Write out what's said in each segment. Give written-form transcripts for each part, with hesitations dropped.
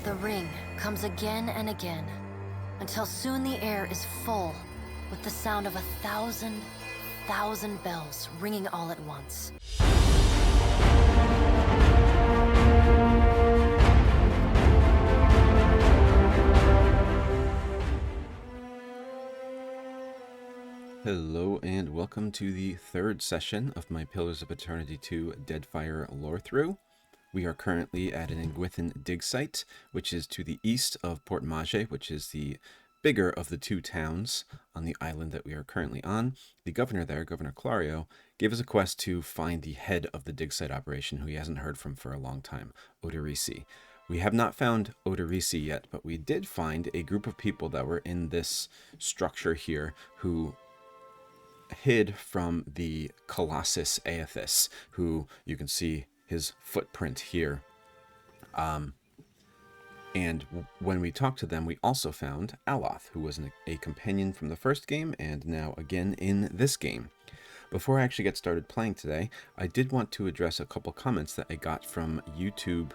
The ring comes again and again, until soon the air is full with the sound of 1,000 bells ringing all at once. Hello and welcome to the third session of my Pillars of Eternity 2 Deadfire Lorethrough. We are currently at an Engwithan dig site, which is to the east of Port Maje, which is the bigger of the two towns on the island that we are currently on. The governor there, Governor Clario, gave us a quest to find the head of the dig site operation, who he hasn't heard from for a long time, Odorisi. We have not found Odorisi yet, but we did find a group of people that were in this structure here who hid from the Colossus Eothas, who you can see his footprint here. And when we talked to them, we also found Aloth, who was a companion from the first game and now again in this game. Before I actually get started playing today, I did want to address a couple comments that I got from YouTube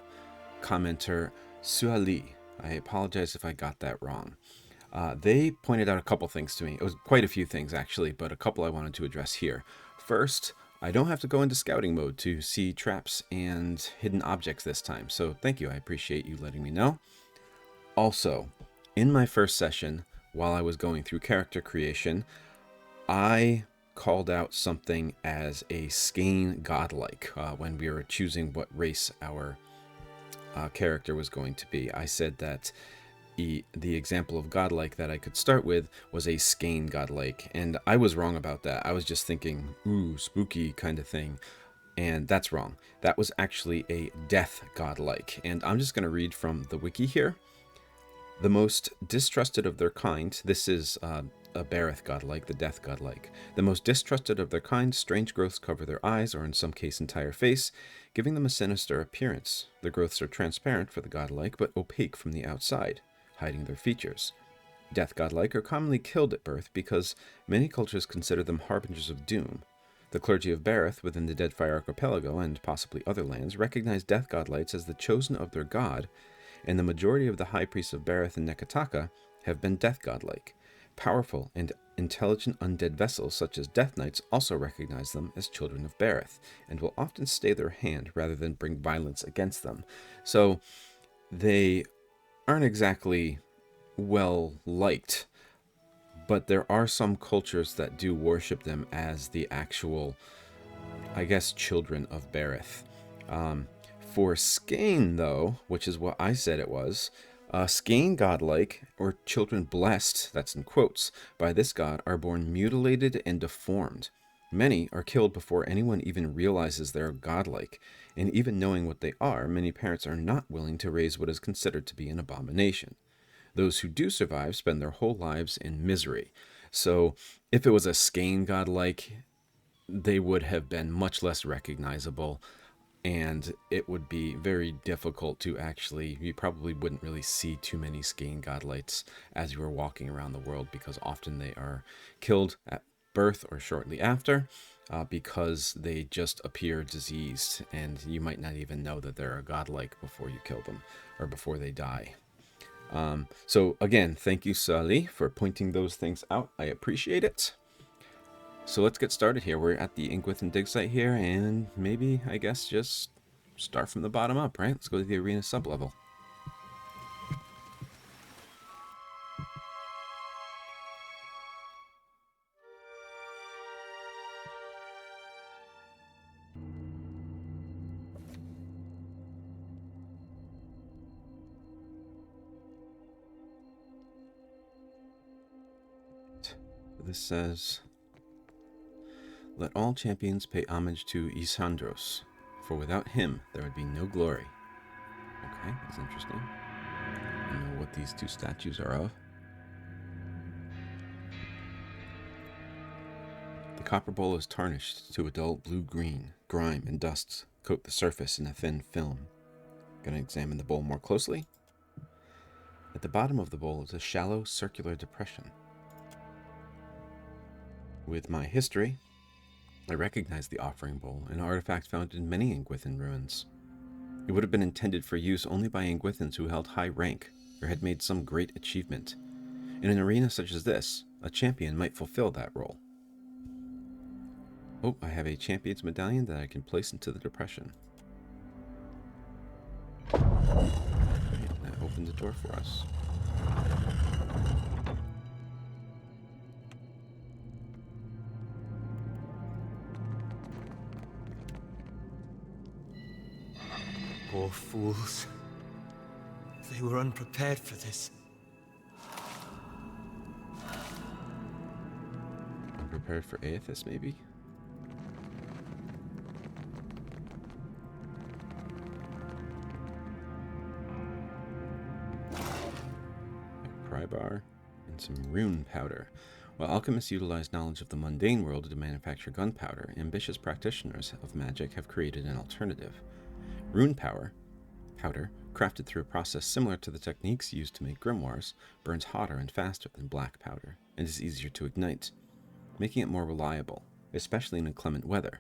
commenter Suali. I apologize if I got that wrong. They pointed out a couple things to me. It was quite a few things, actually, but a couple I wanted to address here. First, I don't have to go into scouting mode to see traps and hidden objects this time, so thank you. I appreciate you letting me know. Also, in my first session, while I was going through character creation, I called out something as a skein godlike when we were choosing what race our character was going to be. I said that the example of godlike that I could start with was a skein godlike, and I was wrong about that. I was just thinking, ooh, spooky kind of thing, and that's wrong. That was actually a death godlike, and I'm just going to read from the wiki here. The most distrusted of their kind, this is a Bareth godlike, the death godlike. The most distrusted of their kind, strange growths cover their eyes, or in some case entire face, giving them a sinister appearance. The growths are transparent for the godlike, but opaque from the outside, hiding their features. Death godlike are commonly killed at birth because many cultures consider them harbingers of doom. The clergy of Bareth within the Deadfire archipelago and possibly other lands recognize death godlights as the chosen of their god, and the majority of the high priests of Bareth and Nekataka have been death godlike. Powerful and intelligent undead vessels such as death knights also recognize them as children of Bareth, and will often stay their hand rather than bring violence against them. So they aren't exactly well liked, but there are some cultures that do worship them as the actual, I guess, children of Bareth. For skein, though, which is what I said it was, skein godlike, or children blessed, that's in quotes, by this god, are born mutilated and deformed. Many are killed before anyone even realizes they are godlike, and even knowing what they are, many parents are not willing to raise what is considered to be an abomination. Those who do survive spend their whole lives in misery. So if it was a skein godlike, they would have been much less recognizable, and it would be very difficult to actually, you probably wouldn't really see too many skein godlights as you were walking around the world, because often they are killed at birth or shortly after, because they just appear diseased, and you might not even know that they're a godlike before you kill them or before they die. So again, thank you, Sali, for pointing those things out. I appreciate it. So let's get started here. We're at the Engwithan dig site here, and maybe, I guess, just start from the bottom up, right? Let's go to the arena sublevel. This says, let all champions pay homage to Isandros, for without him there would be no glory. Okay, that's interesting. I don't know what these two statues are of. The copper bowl is tarnished to a dull blue-green. Grime and dust coat the surface in a thin film. Gonna examine the bowl more closely. At the bottom of the bowl is a shallow circular depression. With my history, I recognize the offering bowl, an artifact found in many Engwithan ruins. It would have been intended for use only by Engwithans who held high rank or had made some great achievement. In an arena such as this, a champion might fulfill that role. Oh, I have a champion's medallion that I can place into the depression. That opened the door for us. Poor fools. They were unprepared for this. Unprepared for Eothas, maybe? Pry bar and some rune powder. While alchemists utilize knowledge of the mundane world to manufacture gunpowder, ambitious practitioners of magic have created an alternative. Rune powder, crafted through a process similar to the techniques used to make grimoires, burns hotter and faster than black powder, and is easier to ignite, making it more reliable, especially in inclement weather.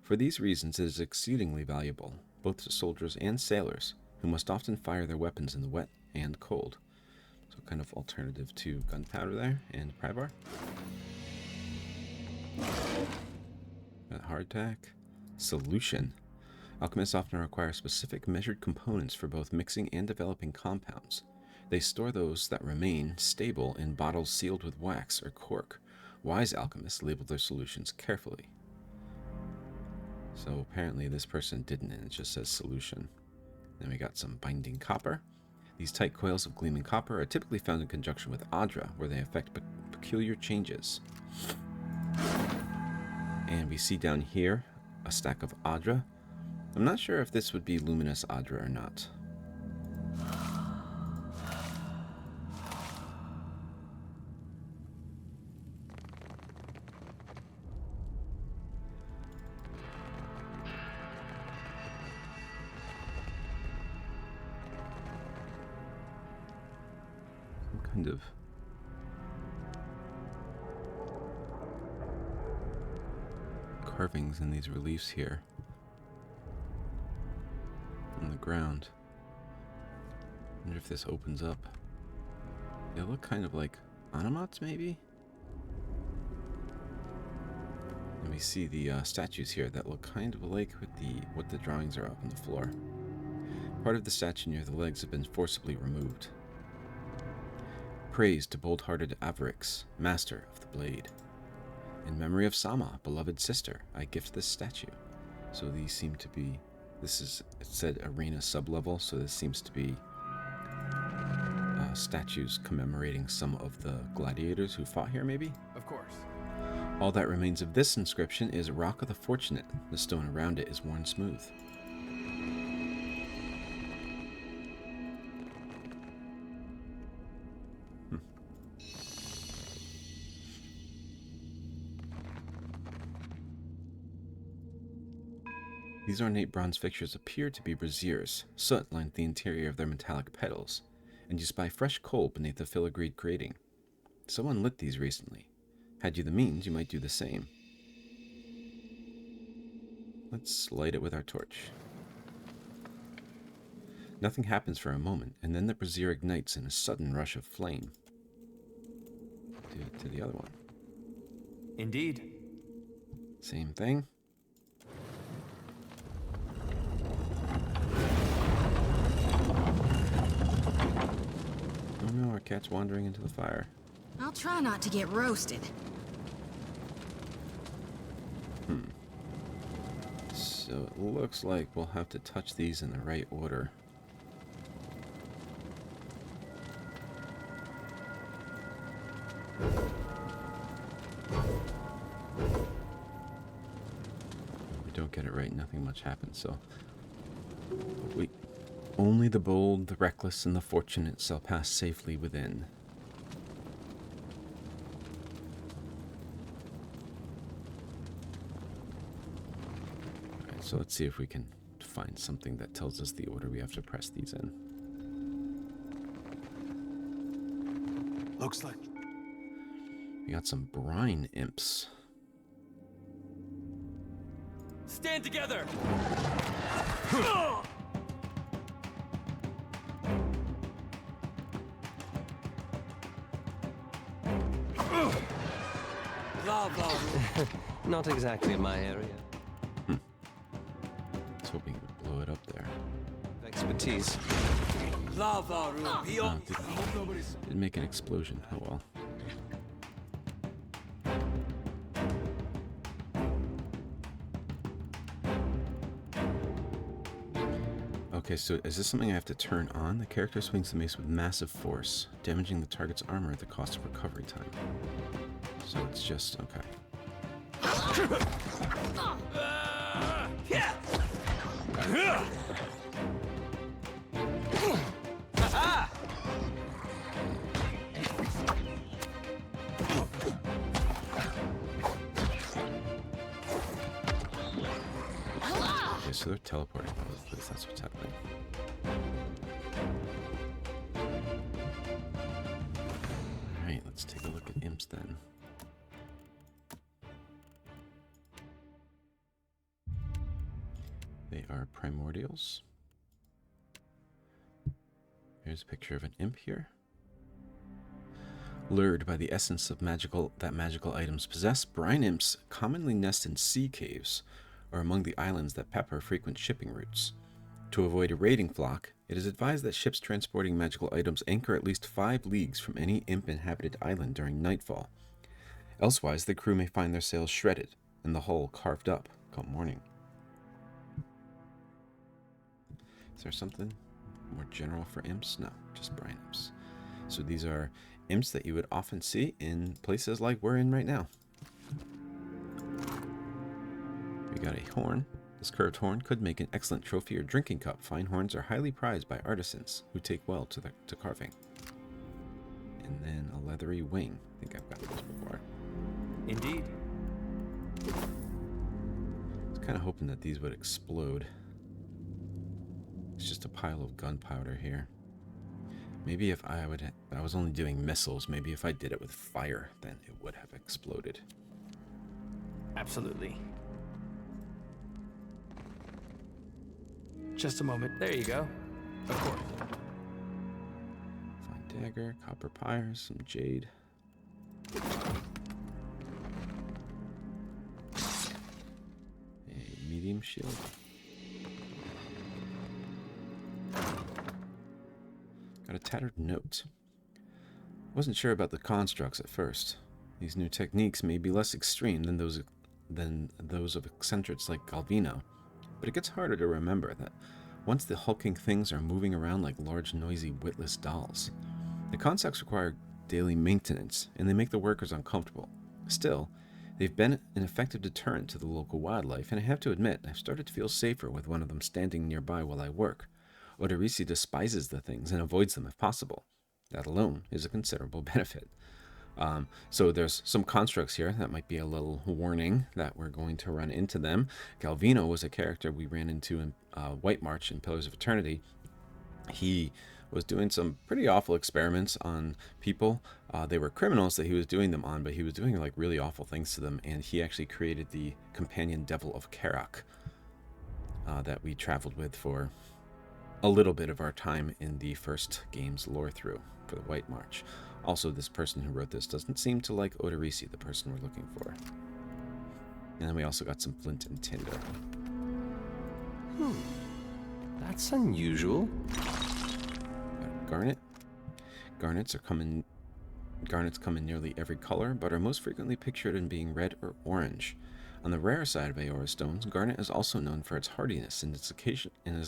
For these reasons, it is exceedingly valuable, both to soldiers and sailors, who must often fire their weapons in the wet and cold. So kind of alternative to gunpowder there, and pry bar. Got hardtack. Solution. Alchemists often require specific measured components for both mixing and developing compounds. They store those that remain stable in bottles sealed with wax or cork. Wise alchemists label their solutions carefully. So apparently this person didn't, and it just says solution. Then we got some binding copper. These tight coils of gleaming copper are typically found in conjunction with Adra, where they effect peculiar changes. And we see down here a stack of Adra. I'm not sure if this would be Luminous Adra or not. Some kind of carvings in these reliefs here. On the ground. Wonder if this opens up. They look kind of like onomats, maybe? And we see the statues here that look kind of like with what the drawings are up on the floor. Part of the statue near the legs have been forcibly removed. Praise to bold-hearted Avarix, master of the blade. In memory of Sama, beloved sister, I gift this statue. So these seem to be... This is, it said arena sublevel, so this seems to be statues commemorating some of the gladiators who fought here, maybe? Of course. All that remains of this inscription is Rock of the Fortunate. The stone around it is worn smooth. These ornate bronze fixtures appear to be braziers. Soot lined the interior of their metallic petals, and you spy fresh coal beneath the filigreed grating. Someone lit these recently. Had you the means, you might do the same. Let's light it with our torch. Nothing happens for a moment, and then the brazier ignites in a sudden rush of flame. Do it to the other one. Indeed. Same thing. Oh no, our cat's wandering into the fire. I'll try not to get roasted. So it looks like we'll have to touch these in the right order. If we don't get it right, nothing much happens, so... Wait. Only the bold, the reckless, and the fortunate shall pass safely within. Alright, so let's see if we can find something that tells us the order we have to press these in. Looks like... We got some brine imps. Stand together! Not exactly my area. I was hoping you would blow it up there. Expertise. Oh, didn't make an explosion. Oh well. Okay, so is this something I have to turn on? The character swings the mace with massive force, damaging the target's armor at the cost of recovery time. So it's just, okay. Okay, so they're teleporting all over the place, that's what's happening. Alright, let's take a look at imps then. They are primordials. Here's a picture of an imp here. Lured by the essence of magical items possess, brine imps commonly nest in sea caves or among the islands that pepper frequent shipping routes. To avoid a raiding flock, it is advised that ships transporting magical items anchor at least 5 leagues from any imp-inhabited island during nightfall. Elsewise, the crew may find their sails shredded and the hull carved up come morning. Is there something more general for imps? No, just brine imps. So these are imps that you would often see in places like we're in right now. We got a horn. This curved horn could make an excellent trophy or drinking cup. Fine horns are highly prized by artisans who take well to carving. And then a leathery wing. I think I've got this before. Indeed. I was kind of hoping that these would explode. It's just a pile of gunpowder here. Maybe if I was only doing missiles, maybe if I did it with fire, then it would have exploded. Absolutely. Just a moment. There you go. Of course. Fine dagger, copper pyres, some jade. A medium shield. Got a tattered note. Wasn't sure about the constructs at first. These new techniques may be less extreme than those of eccentrics like Galvino, but it gets harder to remember that once the hulking things are moving around like large, noisy, witless dolls. The constructs require daily maintenance, and they make the workers uncomfortable. Still, they've been an effective deterrent to the local wildlife, and I have to admit, I've started to feel safer with one of them standing nearby while I work. Oderisi despises the things and avoids them if possible. That alone is a considerable benefit. So there's some constructs here that might be a little warning that we're going to run into them. Galvino was a character we ran into in White March in Pillars of Eternity. He was doing some pretty awful experiments on people. They were criminals that he was doing them on, but he was doing like really awful things to them, and he actually created the companion devil of Karak that we traveled with for a little bit of our time in the first game's Lorethrough for the White March. Also, this person who wrote this doesn't seem to like Oderisi, the person we're looking for. And then we also got some flint and tinder. That's unusual. Got a garnet. Garnets come in nearly every color, but are most frequently pictured in being red or orange. On the rare side of Aora stones, garnet is also known for its hardiness and is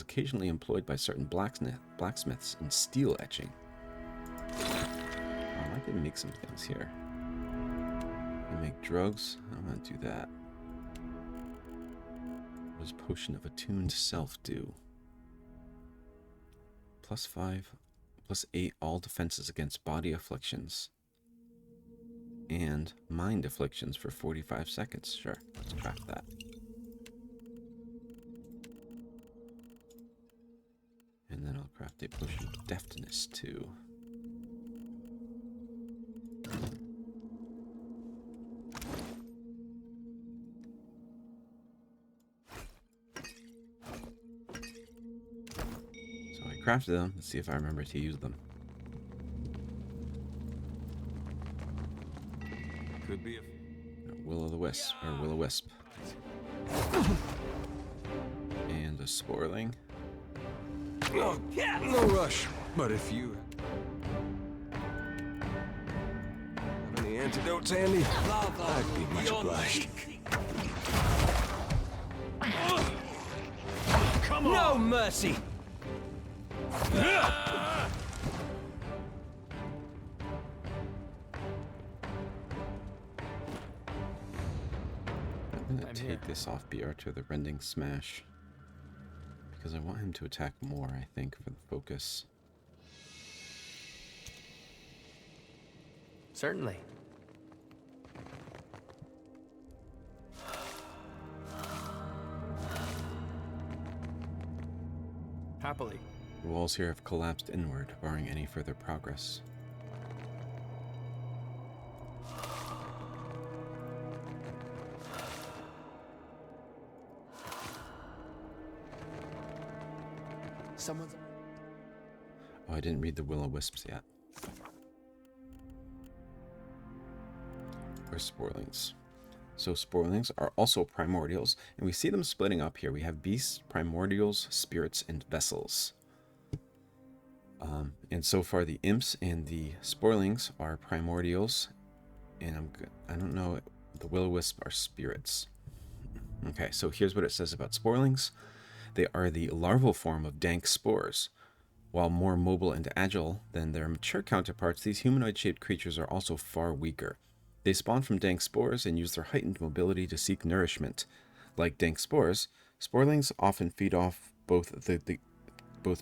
occasionally employed by certain blacksmiths in steel etching. I can make some things here. I make drugs. I don't want to do that. What does Potion of Attuned Self do? +5, +8 all defenses against body afflictions. And mind afflictions for 45 seconds. Sure, let's craft that. And then I'll craft a Potion of Deftness too. So I crafted them. Let's see if I remember to use them. Could be a... No, will-o'-the-wisp, or will-o'-wisp. And a sporling. No rush, but if you have any antidotes handy, I'd be much obliged. Come on! No mercy! I'm gonna take this off Archer, the Rending Smash. Because I want him to attack more, I think, for the focus. Certainly. Happily. The walls here have collapsed inward, barring any further progress. Someone's... Oh, I didn't read the will-o'-wisps yet. Or sporlings. So sporlings are also primordials, and we see them splitting up here. We have beasts, primordials, spirits, and vessels. And so far the imps and the sporlings are primordials, and I don't know, the will-o'-wisp are spirits. Okay, so here's what it says about sporlings. They are the larval form of dank spores. While more mobile and agile than their mature counterparts, these humanoid-shaped creatures are also far weaker. They spawn from dank spores and use their heightened mobility to seek nourishment. Like dank spores, sporlings often feed off both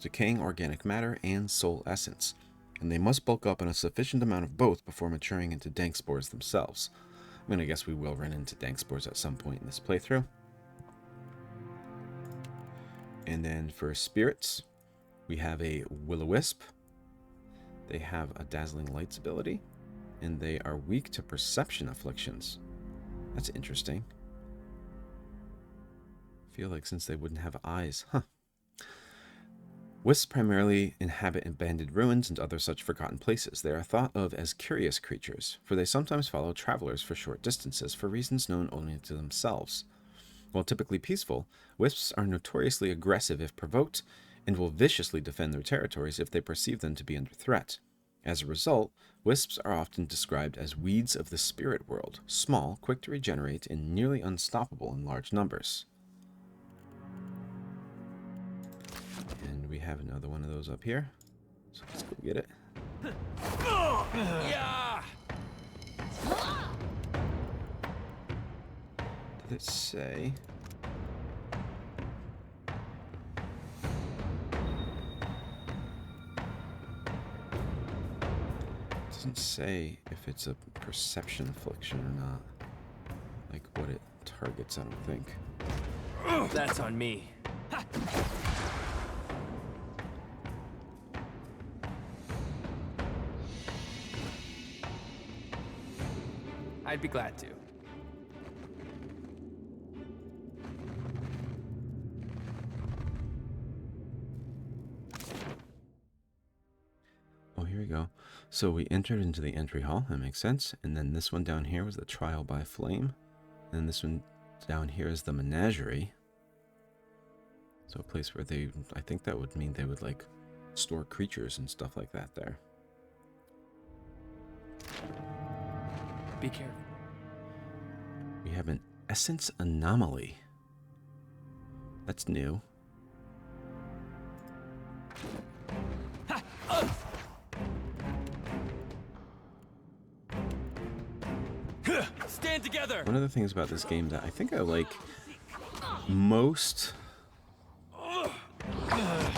decaying organic matter and soul essence, and they must bulk up in a sufficient amount of both before maturing into dank spores themselves. I'm going to guess we will run into dank spores at some point in this playthrough. And then for spirits, we have a will-o'-wisp. They have a dazzling lights ability, and they are weak to perception afflictions. That's interesting. I feel like since they wouldn't have eyes, huh? Wisps primarily inhabit abandoned ruins and other such forgotten places. They are thought of as curious creatures, for they sometimes follow travelers for short distances for reasons known only to themselves. While typically peaceful, wisps are notoriously aggressive if provoked, and will viciously defend their territories if they perceive them to be under threat. As a result, wisps are often described as weeds of the spirit world, small, quick to regenerate, and nearly unstoppable in large numbers. And we have another one of those up here, so let's go get it. Did it say? It doesn't say if it's a perception affliction or not. Like what it targets, I don't think. That's on me. I'd be glad to. Oh, here we go. So we entered into the entry hall, that makes sense. And then this one down here was the trial by flame. And this one down here is the menagerie. So a place where they, I think that would mean they would like store creatures and stuff like that there. Be careful. We have an essence anomaly. That's new. Stand together! One of the things about this game that I think I like most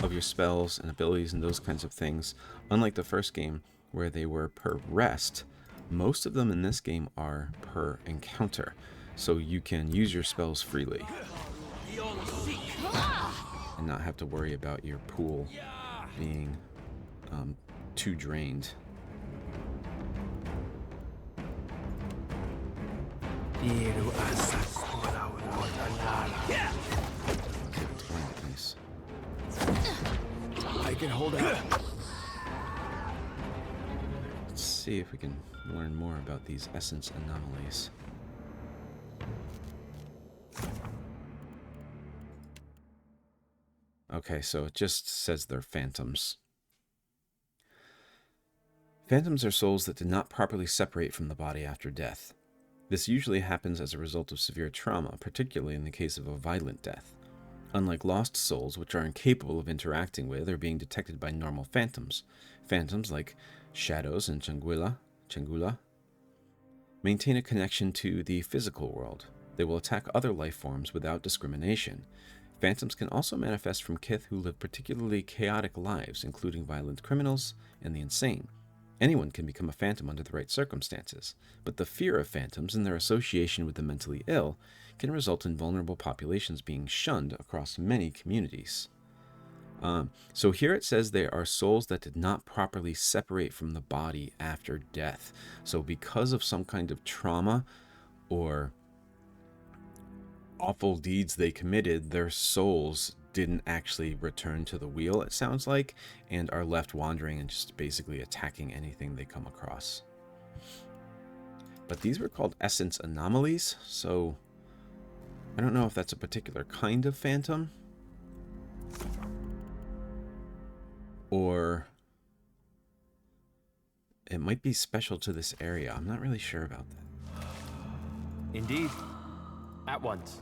of your spells and abilities and those kinds of things, unlike the first game where they were per rest, most of them in this game are per encounter. So you can use your spells freely and not have to worry about your pool being too drained. Nice. I can hold out. Let's see if we can learn more about these essence anomalies. Okay, so it just says they're phantoms. Phantoms are souls that did not properly separate from the body after death. This usually happens as a result of severe trauma, particularly in the case of a violent death. Unlike lost souls, which are incapable of interacting with or being detected by normal phantoms, phantoms like shadows and Changula, maintain a connection to the physical world. They will attack other life forms without discrimination. Phantoms can also manifest from kith who live particularly chaotic lives, including violent criminals and the insane. Anyone can become a phantom under the right circumstances, but the fear of phantoms and their association with the mentally ill can result in vulnerable populations being shunned across many communities. So here it says they are souls that did not properly separate from the body after death. So because of some kind of trauma or awful deeds they committed, their souls didn't actually return to the wheel, it sounds like, and are left wandering and just basically attacking anything they come across. But these were called essence anomalies, so I don't know if that's a particular kind of phantom, or it might be special to this area. I'm not really sure about that. Indeed. At once.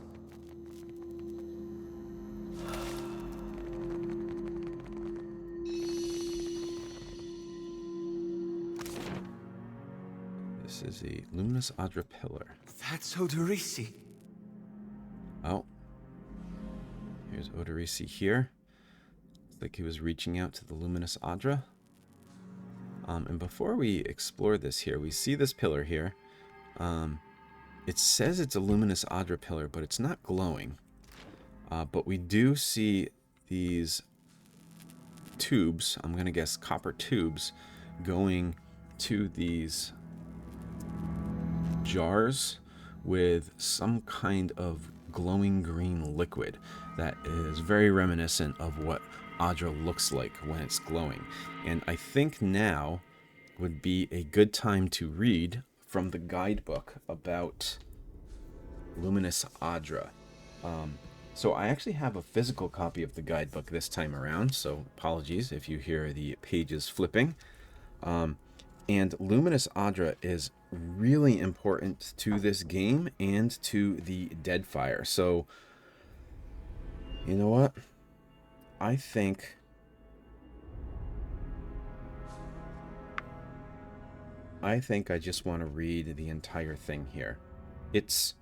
This is a Luminous Adra pillar. That's Odorissi. Oh. Here's Odorissi here. Looks like he was reaching out to the Luminous Adra. And before we explore this here, we see this pillar here. It says it's a Luminous Adra pillar, but it's not glowing. But we do see these tubes, I'm going to guess copper tubes, going to these jars with some kind of glowing green liquid that is very reminiscent of what Adra looks like when it's glowing. And I think now would be a good time to read from the guidebook about Luminous Adra. So I actually have a physical copy of the guidebook this time around, so apologies if you hear the pages flipping. And Luminous Adra is really important to this game and to the Deadfire. So, you know what? I think I just want to read the entire thing here. It's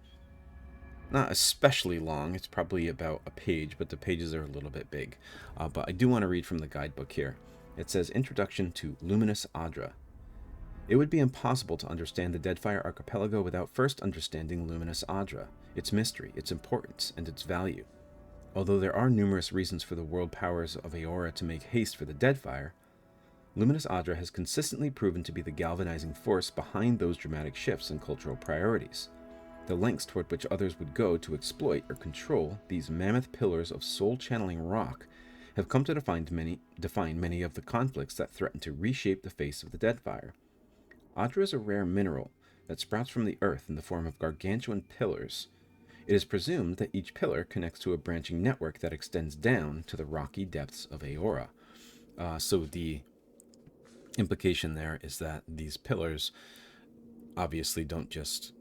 not especially long. It's probably about a page, but the pages are a little bit big. But I do want to read from the guidebook here. It says, Introduction to Luminous Adra. It would be impossible to understand the Deadfire Archipelago without first understanding Luminous Adra, its mystery, its importance, and its value. Although there are numerous reasons for the world powers of Eora to make haste for the Deadfire, Luminous Adra has consistently proven to be the galvanizing force behind those dramatic shifts in cultural priorities. The lengths toward which others would go to exploit or control these mammoth pillars of soul-channeling rock have come to define many of the conflicts that threaten to reshape the face of the Deadfire. Adra is a rare mineral that sprouts from the earth in the form of gargantuan pillars. It is presumed that each pillar connects to a branching network that extends down to the rocky depths of Eora. So the implication there is that these pillars obviously don't just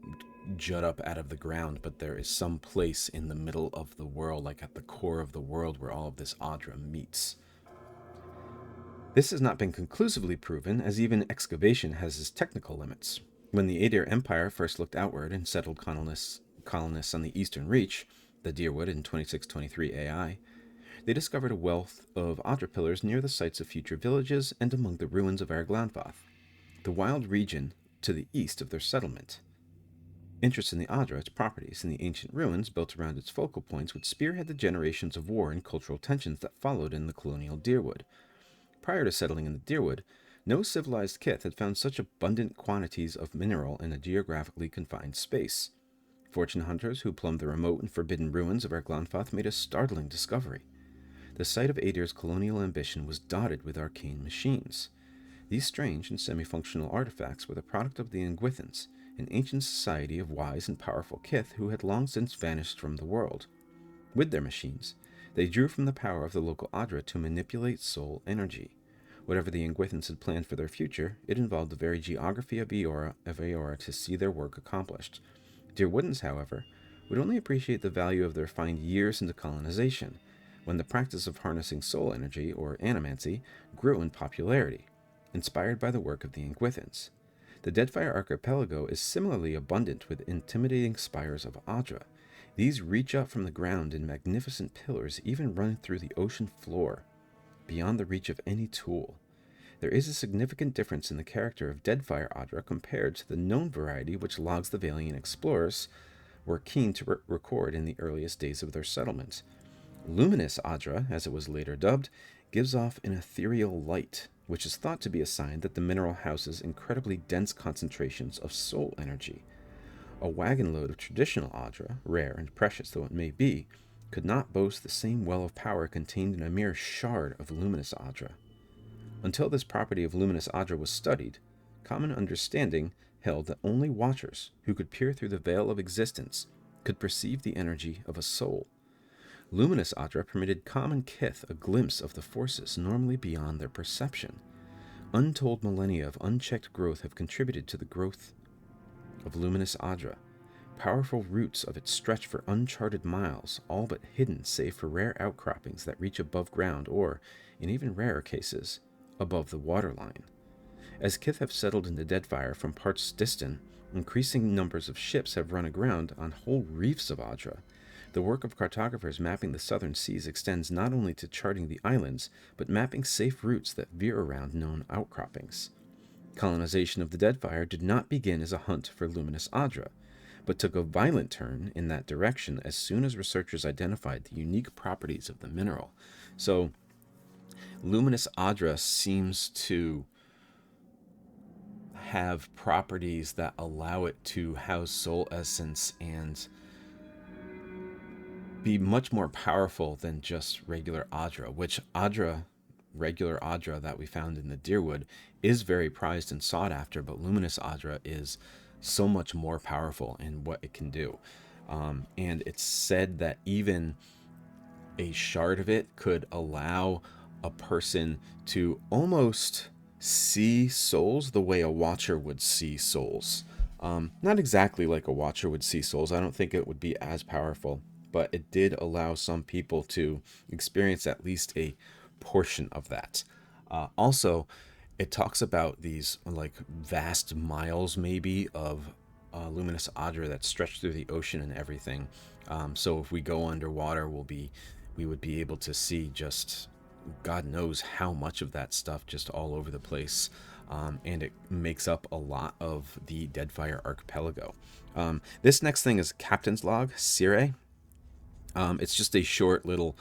jut up out of the ground, but there is some place in the middle of the world, like at the core of the world, where all of this Adra meets. This has not been conclusively proven, as even excavation has its technical limits. When the Adir Empire first looked outward and settled colonists on the eastern reach, the Deerwood in 2623 AI, they discovered a wealth of Adra pillars near the sites of future villages and among the ruins of Erglanfath, the wild region to the east of their settlement. Interest in the Adra, its properties, and the ancient ruins built around its focal points would spearhead the generations of war and cultural tensions that followed in the colonial Deerwood. Prior to settling in the Deerwood, no civilized kith had found such abundant quantities of mineral in a geographically confined space. Fortune hunters who plumbed the remote and forbidden ruins of Erglanfath made a startling discovery. The site of Adir's colonial ambition was dotted with arcane machines. These strange and semi-functional artifacts were the product of the Engwithans, an ancient society of wise and powerful kith who had long since vanished from the world. With their machines, They drew from the power of the local Adra to manipulate soul energy. Whatever the Engwithans had planned for their future, it involved the very geography of Eora to see their work accomplished. Deerwoodans, however, would only appreciate the value of their find years into colonization, when the practice of harnessing soul energy, or animancy, grew in popularity, inspired by the work of the Engwithans. The Deadfire archipelago is similarly abundant with intimidating spires of Adra. These reach up from the ground in magnificent pillars, even running through the ocean floor, beyond the reach of any tool. There is a significant difference in the character of Deadfire Adra compared to the known variety which logs the Valiant explorers were keen to record in the earliest days of their settlement. Luminous Adra, as it was later dubbed, gives off an ethereal light, which is thought to be a sign that the mineral houses incredibly dense concentrations of soul energy. A wagon load of traditional Adra, rare and precious though it may be, could not boast the same well of power contained in a mere shard of Luminous Adra. Until this property of Luminous Adra was studied, common understanding held that only watchers who could peer through the veil of existence could perceive the energy of a soul. Luminous Adra permitted common kith a glimpse of the forces normally beyond their perception. Untold millennia of unchecked growth have contributed to the growth of Luminous Adra. Powerful roots of it stretch for uncharted miles, all but hidden save for rare outcroppings that reach above ground or, in even rarer cases, above the waterline. As kith have settled into Deadfire from parts distant, increasing numbers of ships have run aground on whole reefs of Adra. The work of cartographers mapping the southern seas extends not only to charting the islands, but mapping safe routes that veer around known outcroppings. Colonization of the Deadfire did not begin as a hunt for Luminous Adra, but took a violent turn in that direction as soon as researchers identified the unique properties of the mineral. So, Luminous Adra seems to have properties that allow it to house soul essence and be much more powerful than just regular Adra, which regular Adra that we found in the Deerwood is very prized and sought after, but Luminous Adra is so much more powerful in what it can do. And it's said that even a shard of it could allow a person to almost see souls the way a watcher would see souls. Not exactly like a watcher would see souls. I don't think it would be as powerful, but it did allow some people to experience at least a portion of that. Also, it talks about these like vast miles maybe of Luminous Adra that stretch through the ocean and everything. So if we go underwater, we would be able to see just God knows how much of that stuff just all over the place. And it makes up a lot of the Deadfire archipelago. This next thing is Captain's Log, Sire. It's just a short little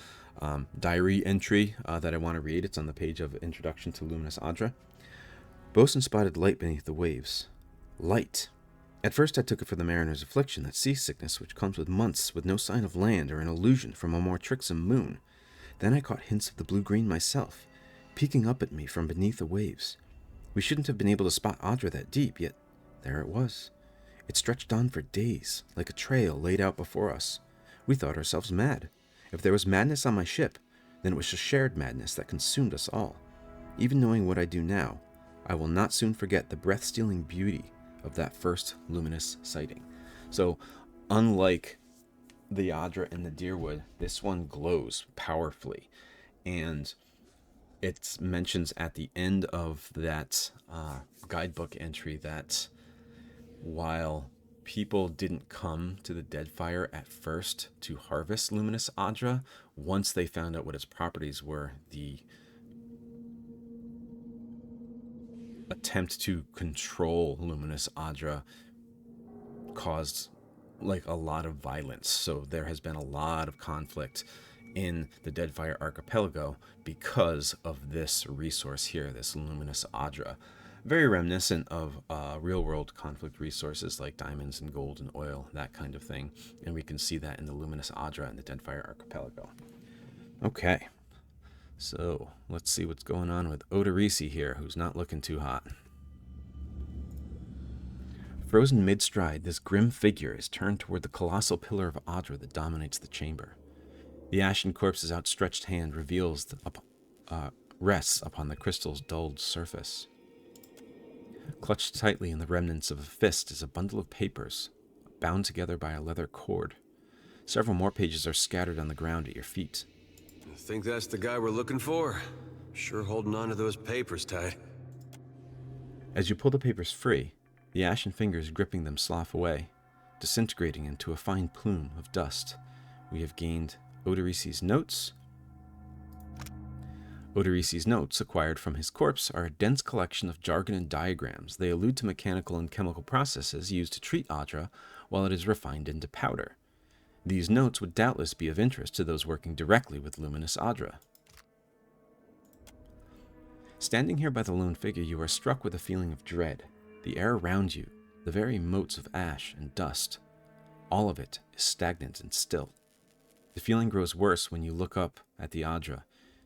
diary entry that I want to read. It's on the page of Introduction to Luminous Adra. Bosun spotted light beneath the waves. Light. At first I took it for the mariner's affliction, that seasickness which comes with months with no sign of land, or an illusion from a more tricksome moon. Then I caught hints of the blue-green myself, peeking up at me from beneath the waves. We shouldn't have been able to spot Adra that deep, yet there it was. It stretched on for days, like a trail laid out before us. We thought ourselves mad. If there was madness on my ship, then it was a shared madness that consumed us all. Even knowing what I do now, I will not soon forget the breath-stealing beauty of that first luminous sighting. So, unlike the Adra and the Deerwood, this one glows powerfully. And it mentions at the end of that guidebook entry that while people didn't come to the Deadfire at first to harvest Luminous Adra, once they found out what its properties were, the attempt to control Luminous Adra caused like a lot of violence. So there has been a lot of conflict in the Deadfire archipelago because of this resource here, this Luminous Adra. Very reminiscent of real-world conflict resources like diamonds and gold and oil, that kind of thing. And we can see that in the Luminous Adra and the Deadfire archipelago. Okay, so let's see what's going on with Odorisi here, who's not looking too hot. Frozen mid-stride, this grim figure is turned toward the colossal pillar of Adra that dominates the chamber. The ashen corpse's outstretched hand rests upon the crystal's dulled surface. Clutched tightly in the remnants of a fist is a bundle of papers, bound together by a leather cord. Several more pages are scattered on the ground at your feet. I think that's the guy we're looking for. Sure holding on to those papers tight. As you pull the papers free, the ashen fingers gripping them slough away, disintegrating into a fine plume of dust. We have gained Odoris's notes. Odoris's notes, acquired from his corpse, are a dense collection of jargon and diagrams. They allude to mechanical and chemical processes used to treat Adra while it is refined into powder. These notes would doubtless be of interest to those working directly with Luminous Adra. Standing here by the lone figure, you are struck with a feeling of dread. The air around you, the very motes of ash and dust, all of it is stagnant and still. The feeling grows worse when you look up at the Adra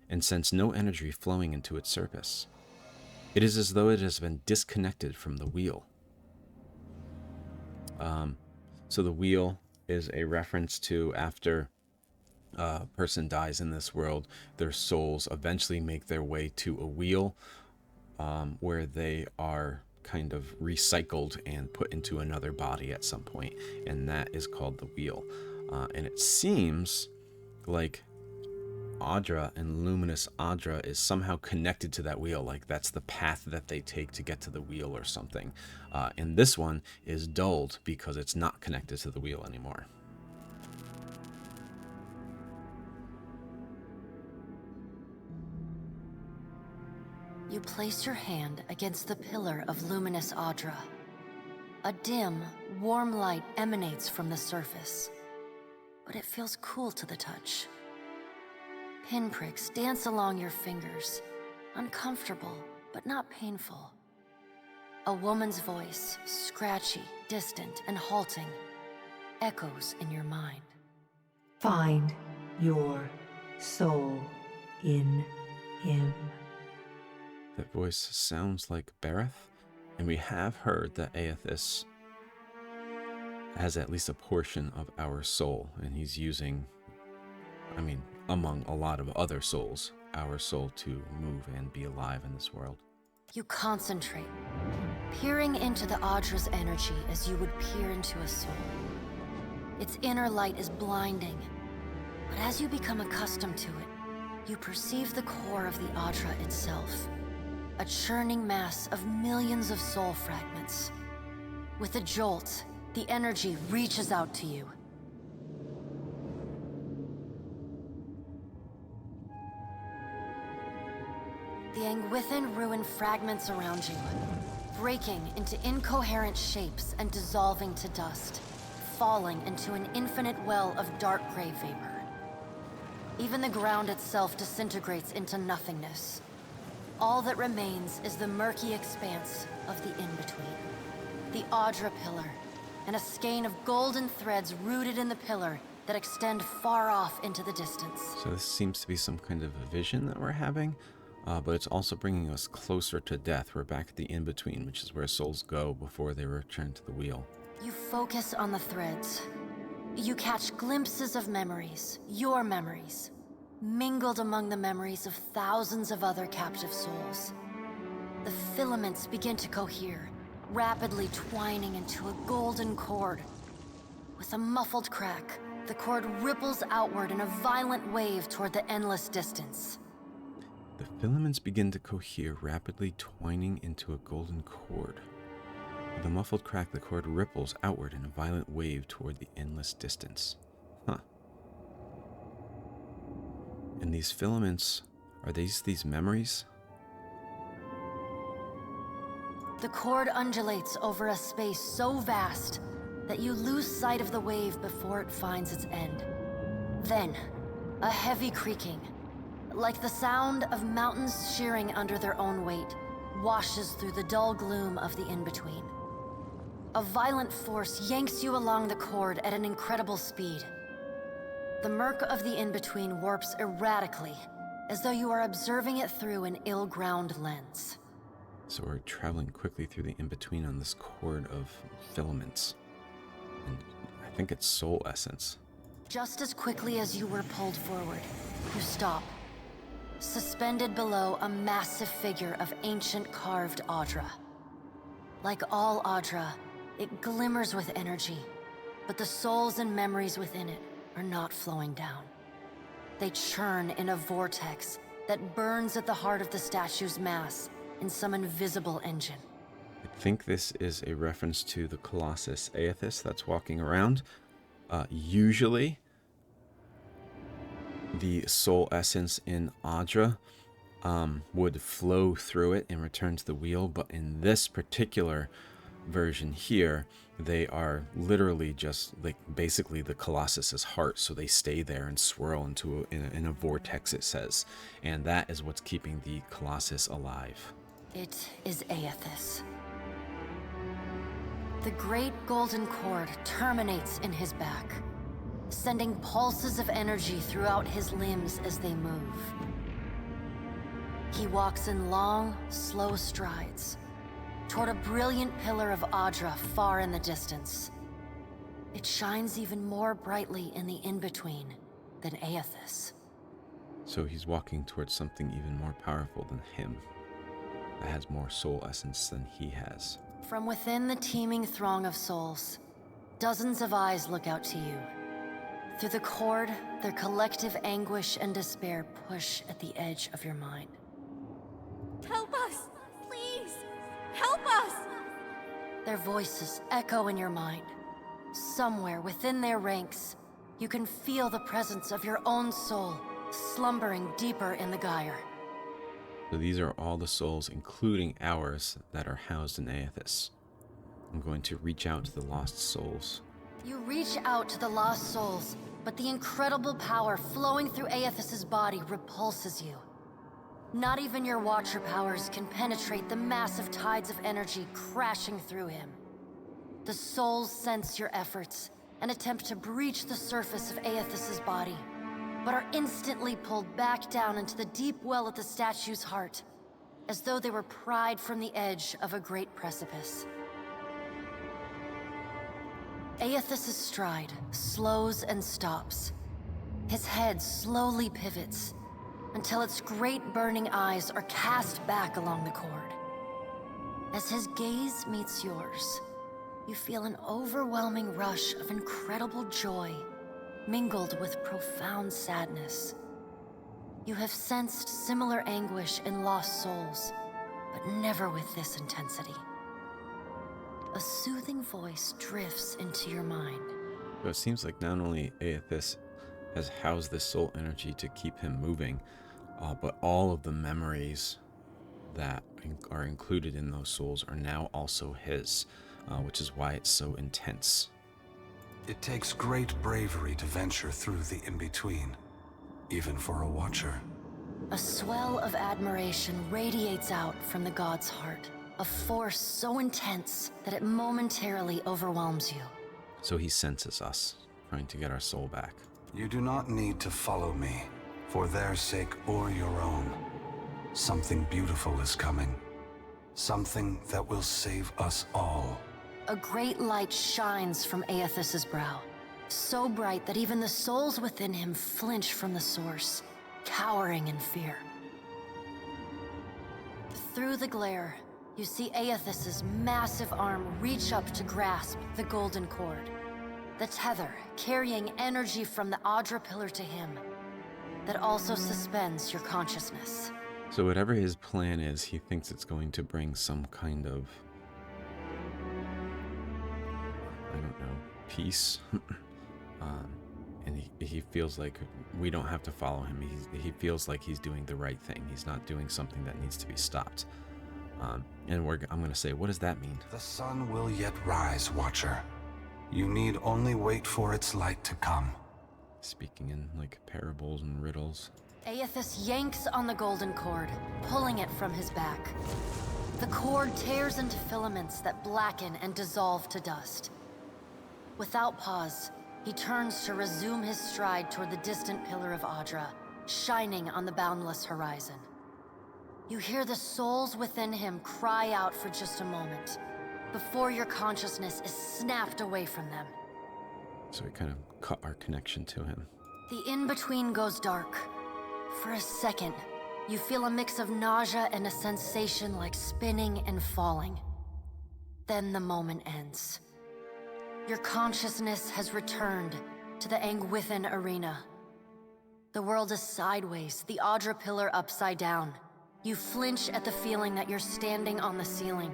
and sense no energy flowing into its surface. It is as though it has been disconnected from the wheel. So the wheel is a reference to after a person dies in this world, their souls eventually make their way to a wheel where they are kind of recycled and put into another body at some point, and that is called the wheel. And it seems like Adra and Luminous Adra is somehow connected to that wheel, like that's the path that they take to get to the wheel or something. And this one is dulled because it's not connected to the wheel anymore. You place your hand against the pillar of Luminous Adra. A dim, warm light emanates from the surface, but it feels cool to the touch. Pinpricks dance along your fingers, uncomfortable but not painful. A woman's voice, scratchy, distant, and halting, echoes in your mind. Find your soul in him. That voice sounds like Bereth, and we have heard that Eothas has at least a portion of our soul, and he's using, among a lot of other souls, our soul to move and be alive in this world. You concentrate, peering into the Adra's energy as you would peer into a soul. Its inner light is blinding, but as you become accustomed to it, you perceive the core of the Adra itself. A churning mass of millions of soul fragments. With a jolt, the energy reaches out to you. The Engwithan ruin fragments around you, breaking into incoherent shapes and dissolving to dust, falling into an infinite well of dark gray vapor. Even the ground itself disintegrates into nothingness. All that remains is the murky expanse of the in-between. The Adra pillar, and a skein of golden threads rooted in the pillar that extend far off into the distance. So this seems to be some kind of a vision that we're having, but it's also bringing us closer to death. We're back at the in-between, which is where souls go before they return to the wheel. You focus on the threads. You catch glimpses of memories, your memories, mingled among the memories of thousands of other captive souls. The filaments begin to cohere, rapidly twining into a golden cord. With a muffled crack, the cord ripples outward in a violent wave toward the endless distance. The filaments begin to cohere, rapidly twining into a golden cord. With a muffled crack, the cord ripples outward in a violent wave toward the endless distance. Huh. And these filaments, are these memories? The cord undulates over a space so vast that you lose sight of the wave before it finds its end. Then, a heavy creaking, like the sound of mountains shearing under their own weight, washes through the dull gloom of the in-between. A violent force yanks you along the cord at an incredible speed. The murk of the in-between warps erratically, as though you are observing it through an ill-ground lens. So we're traveling quickly through the in-between on this cord of filaments. And I think it's soul essence. Just as quickly as you were pulled forward, you stop, suspended below a massive figure of ancient carved Adra. Like all Adra, it glimmers with energy, but the souls and memories within it are not flowing down. They churn in a vortex that burns at the heart of the statue's mass in some invisible engine. I think this is a reference to the Colossus Eothas that's walking around. Usually, the soul essence in Adra would flow through it and return to the wheel, but in this particular version here, they are literally just like basically the Colossus's heart, so they stay there and swirl into in a vortex, it says, and that is what's keeping the Colossus alive. It is Eothas. The great golden cord terminates in his back, sending pulses of energy throughout his limbs as they move. He walks in long, slow strides toward a brilliant pillar of Adra far in the distance. It shines even more brightly in the in-between than Eothas. So he's walking towards something even more powerful than him, that has more soul essence than he has. From within the teeming throng of souls, dozens of eyes look out to you. Through the cord, their collective anguish and despair push at the edge of your mind. Help us! Please! Help us! Their voices echo in your mind. Somewhere within their ranks, you can feel the presence of your own soul, slumbering deeper in the gyre. So these are all the souls, including ours, that are housed in Eothas. I'm going to reach out to the lost souls. You reach out to the lost souls, but the incredible power flowing through Eothas's body repulses you. Not even your Watcher powers can penetrate the massive tides of energy crashing through him. The souls sense your efforts and attempt to breach the surface of Eothas's body, but are instantly pulled back down into the deep well at the statue's heart, as though they were pried from the edge of a great precipice. Eothas's stride slows and stops. His head slowly pivots until its great burning eyes are cast back along the cord. As his gaze meets yours, you feel an overwhelming rush of incredible joy mingled with profound sadness. You have sensed similar anguish in lost souls, but never with this intensity. A soothing voice drifts into your mind. So it seems like not only Eothas has housed this soul energy to keep him moving, but all of the memories that are included in those souls are now also his, which is why it's so intense. It takes great bravery to venture through the in-between, even for a Watcher. A swell of admiration radiates out from the god's heart, a force so intense that it momentarily overwhelms you. So he senses us, trying to get our soul back. You do not need to follow me, for their sake or your own. Something beautiful is coming. Something that will save us all. A great light shines from Eothas's brow, so bright that even the souls within him flinch from the source, cowering in fear. Through the glare, you see Eothas's massive arm reach up to grasp the golden cord, the tether carrying energy from the Adra pillar to him, that also suspends your consciousness. So whatever his plan is, he thinks it's going to bring some kind of, I don't know, peace. And he feels like we don't have to follow him. He feels like he's doing the right thing. He's not doing something that needs to be stopped. And I'm going to say, what does that mean? The sun will yet rise, Watcher. You need only wait for its light to come. Speaking in like parables and riddles. Eothas yanks on the golden cord, pulling it from his back. The cord tears into filaments that blacken and dissolve to dust. Without pause, he turns to resume his stride toward the distant pillar of Adra, shining on the boundless horizon. You hear the souls within him cry out for just a moment, before your consciousness is snapped away from them. So we kind of cut our connection to him. The in-between goes dark. For a second, you feel a mix of nausea and a sensation like spinning and falling. Then the moment ends. Your consciousness has returned to the Engwithan arena. The world is sideways, the Adra pillar upside down. You flinch at the feeling that you're standing on the ceiling.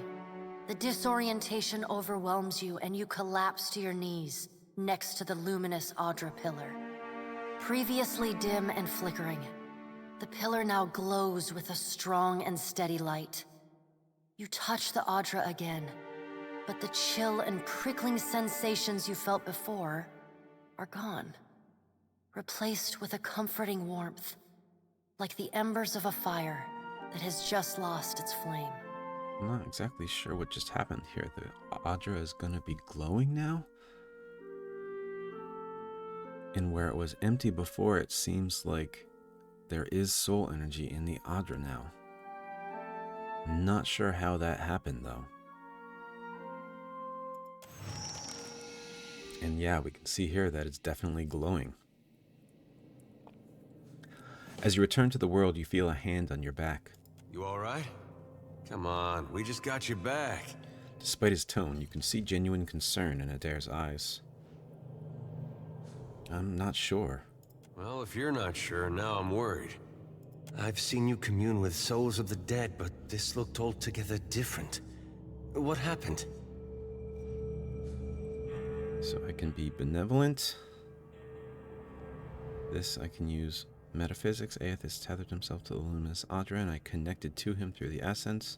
The disorientation overwhelms you and you collapse to your knees next to the luminous Adra pillar. Previously dim and flickering, the pillar now glows with a strong and steady light. You touch the Adra again, but the chill and prickling sensations you felt before are gone, replaced with a comforting warmth, like the embers of a fire that has just lost its flame. I'm not exactly sure what just happened here. The Adra is going to be glowing now? And where it was empty before, it seems like there is soul energy in the Adra now. Not sure how that happened, though. And yeah, we can see here that it's definitely glowing. As you return to the world, you feel a hand on your back. You alright? Come on, we just got your back. Despite his tone, you can see genuine concern in Adair's eyes. I'm not sure. Well, if you're not sure, now I'm worried. I've seen you commune with souls of the dead, but this looked altogether different. What happened? So I can be benevolent. This I can use metaphysics. Eothas tethered himself to the luminous Adra, and I connected to him through the essence.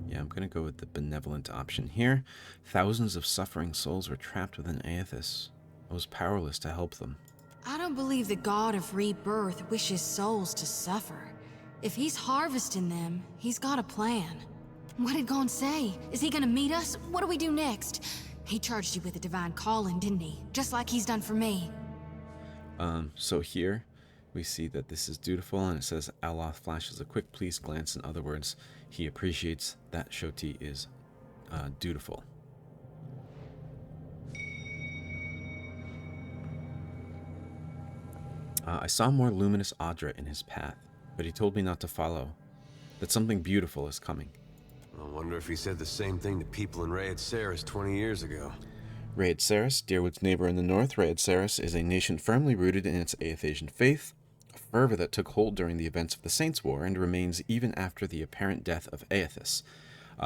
Yeah, I'm gonna go with the benevolent option here. Thousands of suffering souls were trapped within Eothas. I was powerless to help them. I don't believe the god of rebirth wishes souls to suffer. If he's harvesting them, he's got a plan. What did Gon say? Is he gonna meet us? What do we do next? He charged you with a divine calling, didn't he? Just like he's done for me. So here we see that this is dutiful, and it says Aloth flashes a quick pleased glance. In other words, he appreciates that Shoti is dutiful. I saw more luminous Adra in his path, but he told me not to follow, that something beautiful is coming. I wonder if he said the same thing to people in Raed Saris 20 years ago. Raed Saris, Deerwood's neighbor in the north, Raed Saris is a nation firmly rooted in its Eothasian faith, a fervor that took hold during the events of the Saints' War and remains even after the apparent death of Eothas.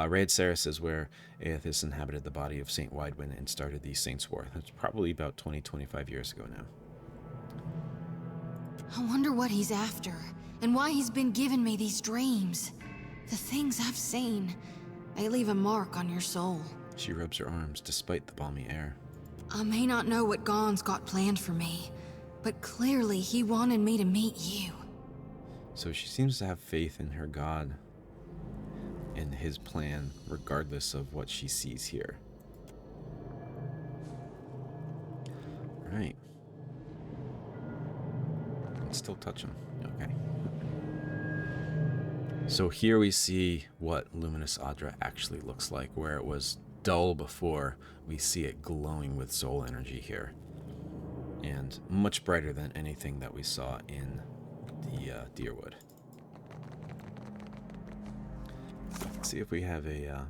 Raed Saris is where Eothas inhabited the body of Saint Widwin and started the Saints' War. That's probably about 20-25 years ago now. I wonder what he's after, and why he's been giving me these dreams. The things I've seen, they leave a mark on your soul. She rubs her arms despite the balmy air. I may not know what Gon's got planned for me, but clearly he wanted me to meet you. So she seems to have faith in her god and his plan, regardless of what she sees here. Right. Can still touch him. Okay. So here we see what Luminous Adra actually looks like. Where it was dull before, we see it glowing with soul energy here. And much brighter than anything that we saw in the Deerwood. Let's see if we have a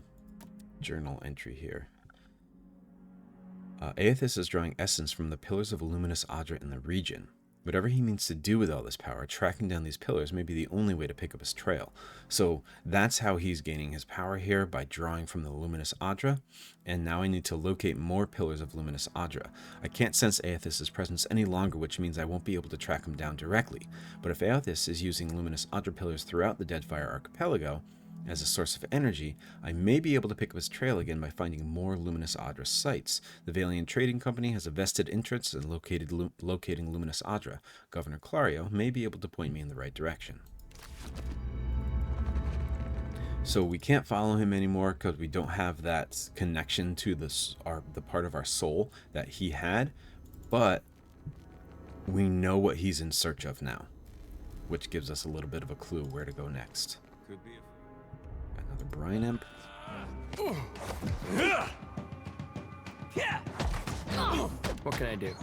journal entry here. Eothas is drawing essence from the pillars of Luminous Adra in the region. Whatever he means to do with all this power, tracking down these pillars may be the only way to pick up his trail. So that's how he's gaining his power here, by drawing from the Luminous Adra. And now I need to locate more pillars of Luminous Adra. I can't sense Eothas' presence any longer, which means I won't be able to track him down directly. But if Eothas is using Luminous Adra pillars throughout the Deadfire archipelago as a source of energy, I may be able to pick up his trail again by finding more Luminous Adra sites. The Valiant Trading Company has a vested interest in locating Luminous Adra. Governor Clario may be able to point me in the right direction. So we can't follow him anymore because we don't have that connection to the part of our soul that he had, but we know what he's in search of now, which gives us a little bit of a clue where to go next. Could be Another Brine Imp. What can I do?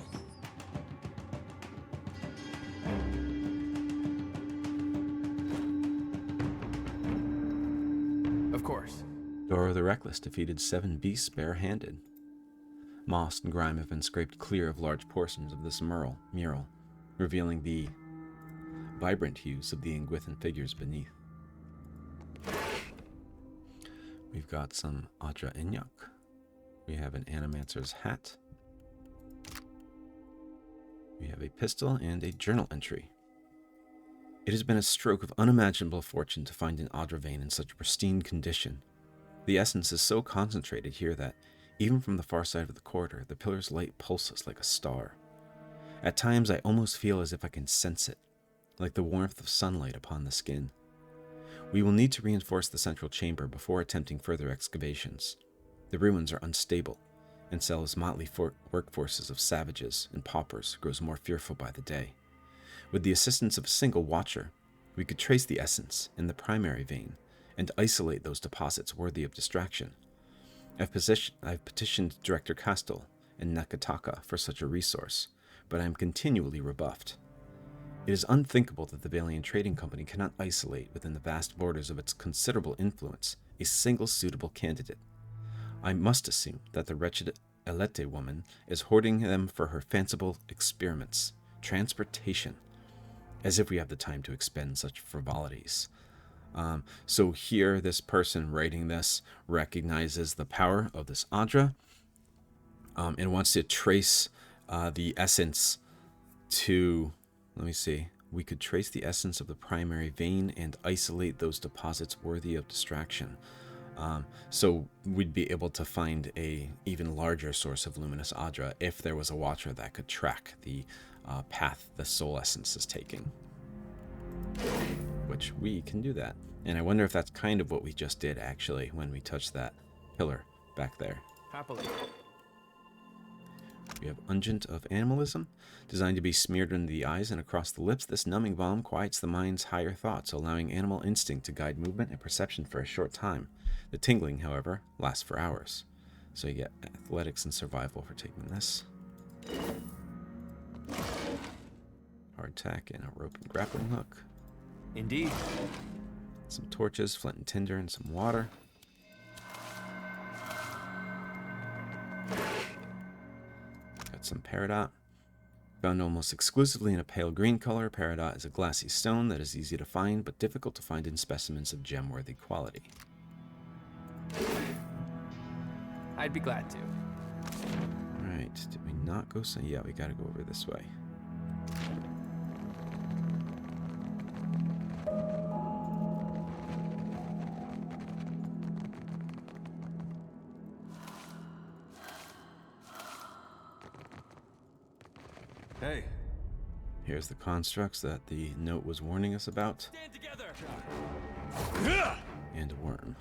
Of course. Doro the Reckless defeated 7 beasts barehanded. Moss and grime have been scraped clear of large portions of this mural, revealing the vibrant hues of the Engwithan figures beneath. We've got some Adra Inyuk. We have an Animancer's hat. We have a pistol and a journal entry. It has been a stroke of unimaginable fortune to find an Adra vein in such pristine condition. The essence is so concentrated here that, even from the far side of the corridor, the pillar's light pulses like a star. At times I almost feel as if I can sense it, like the warmth of sunlight upon the skin. We will need to reinforce the central chamber before attempting further excavations. The ruins are unstable, and Sel's motley workforces of savages and paupers grows more fearful by the day. With the assistance of a single watcher, we could trace the essence in the primary vein and isolate those deposits worthy of distraction. I've petitioned Director Castel and Nakataka for such a resource, but I am continually rebuffed. It is unthinkable that the Valiant Trading Company cannot isolate within the vast borders of its considerable influence a single suitable candidate. I must assume that the wretched Elete woman is hoarding them for her fanciful experiments, transportation, as if we have the time to expend such frivolities. So here, this person writing this recognizes the power of this Adra and wants to trace the essence to, let me see, we could trace the essence of the primary vein and isolate those deposits worthy of distraction. So we'd be able to find a even larger source of luminous Adra if there was a watcher that could track the path the soul essence is taking. Which we can do that. And I wonder if that's kind of what we just did, actually, when we touched that pillar back there. Happily. We have Unguent of Animalism. Designed to be smeared into the eyes and across the lips, this numbing balm quiets the mind's higher thoughts, allowing animal instinct to guide movement and perception for a short time. The tingling, however, lasts for hours. So you get athletics and survival for taking this. Hardtack and a rope and grappling hook. Indeed. Some torches, flint and tinder, and some water. Got some peridot. Found almost exclusively in a pale green color, peridot is a glassy stone that is easy to find, but difficult to find in specimens of gem-worthy quality. I'd be glad to. Alright, did we not go so? Yeah, we gotta go over this way. Hey. Here's the constructs that the note was warning us about. Stand together. And a worm.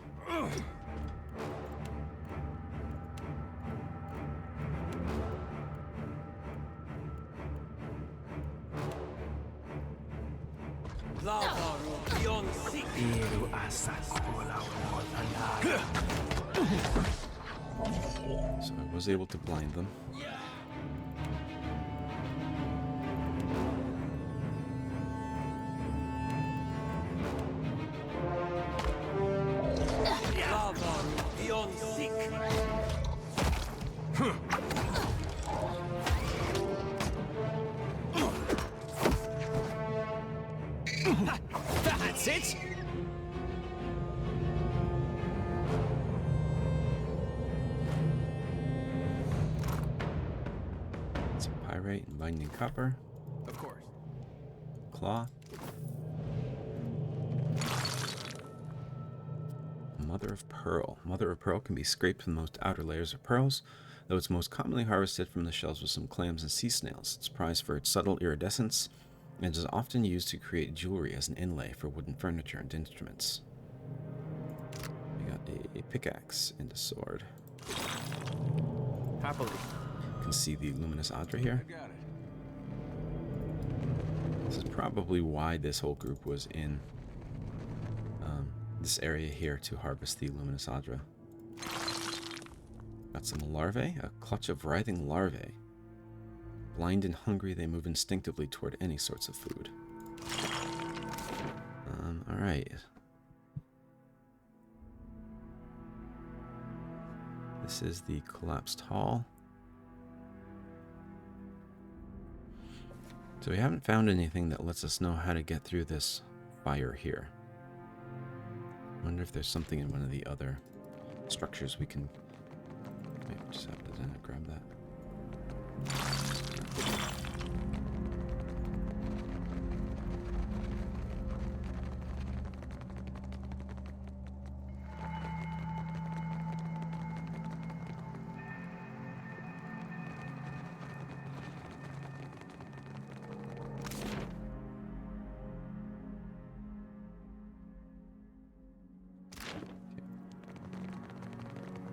So I was able to blind them. That's it. Some pyrite and binding copper. Of course. Cloth. Mother of Pearl. Mother of Pearl can be scraped from the most outer layers of pearls, though it's most commonly harvested from the shells of some clams and sea snails. It's prized for its subtle iridescence and is often used to create jewelry as an inlay for wooden furniture and instruments. We got a pickaxe and a sword. Happily. You can see the luminous Adra here. Got it. This is probably why this whole group was in this area here to harvest the luminous Adra. Got some larvae, a clutch of writhing larvae. Blind and hungry, they move instinctively toward any sorts of food. Alright. This is the collapsed hall. So we haven't found anything that lets us know how to get through this fire here. I wonder if there's something in one of the other structures we can... Maybe just have to grab that.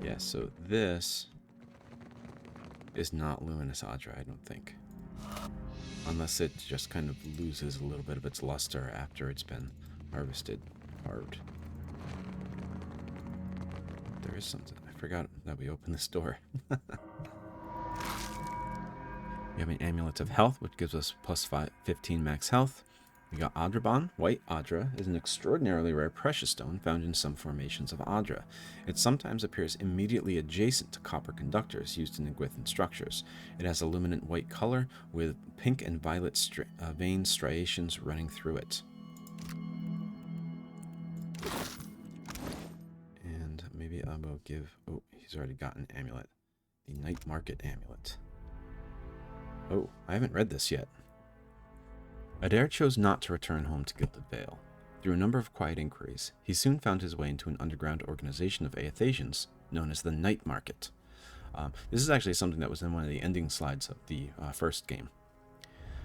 Yeah, so this is not Luminous Adra, I don't think. Unless it just kind of loses a little bit of its luster after it's been harvested hard. There is something. I forgot that we opened this door. We have an Amulet of Health, which gives us plus 15 max health. We got Adrabon. White Adra is an extraordinarily rare precious stone found in some formations of Adra. It sometimes appears immediately adjacent to copper conductors used in Engwithan structures. It has a luminant white color with pink and violet vein striations running through it. And maybe I will give... Oh, he's already got an amulet. The Night Market Amulet. Oh, I haven't read this yet. Adra chose not to return home to Gilded Vale. Through a number of quiet inquiries, he soon found his way into an underground organization of Eothasians known as the Night Market. This is actually something that was in one of the ending slides of the first game.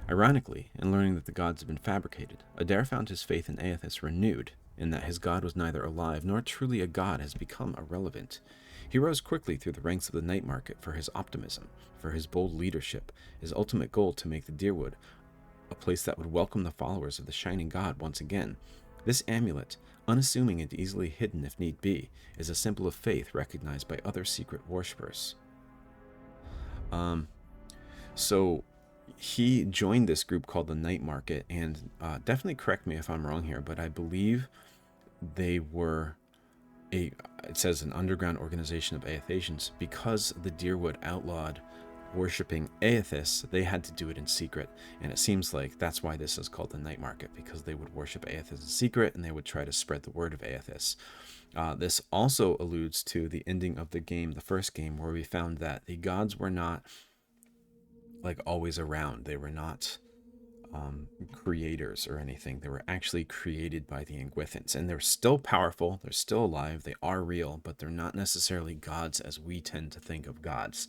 Ironically, in learning that the gods had been fabricated, Adra found his faith in Eothas renewed, in that his god was neither alive nor truly a god has become irrelevant. He rose quickly through the ranks of the Night Market for his optimism, for his bold leadership, his ultimate goal to make the Dyrwood a place that would welcome the followers of the Shining God once again. This amulet, unassuming and easily hidden if need be, is a symbol of faith recognized by other secret worshippers. So he joined this group called the Night Market, and definitely correct me if I'm wrong here, but I believe they were it says an underground organization of Eothasians. Because the Dyrwood outlawed worshipping Eothas, they had to do it in secret, and it seems like that's why this is called the Night Market, because they would worship Eothas in secret and they would try to spread the word of Eothas. This also alludes to the ending of the game, the first game, where we found that the gods were not like always around. They were not creators or anything. They were actually created by the Engwithans, and they're still powerful, they're still alive, they are real, but they're not necessarily gods as we tend to think of gods.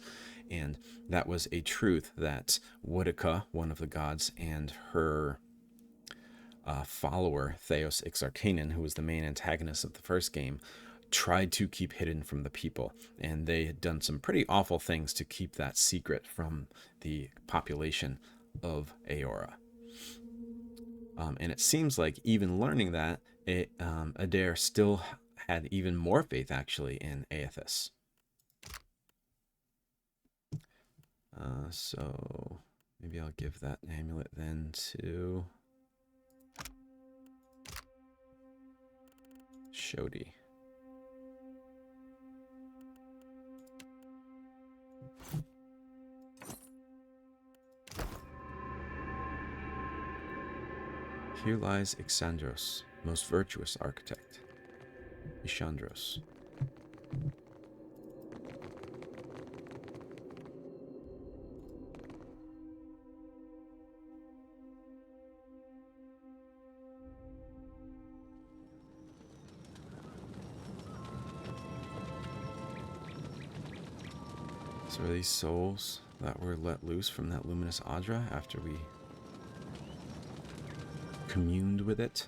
And that was a truth that Woodica, one of the gods, and her follower, Theos Ixarcanon, who was the main antagonist of the first game, tried to keep hidden from the people. And they had done some pretty awful things to keep that secret from the population of Eora. And it seems like even learning that, Adra still had even more faith, actually, in Eothas. So maybe I'll give that amulet then to Shodi. Here lies Ixandros, most virtuous architect. Ishandros. So are these souls that were let loose from that Luminous Adra after we communed with it?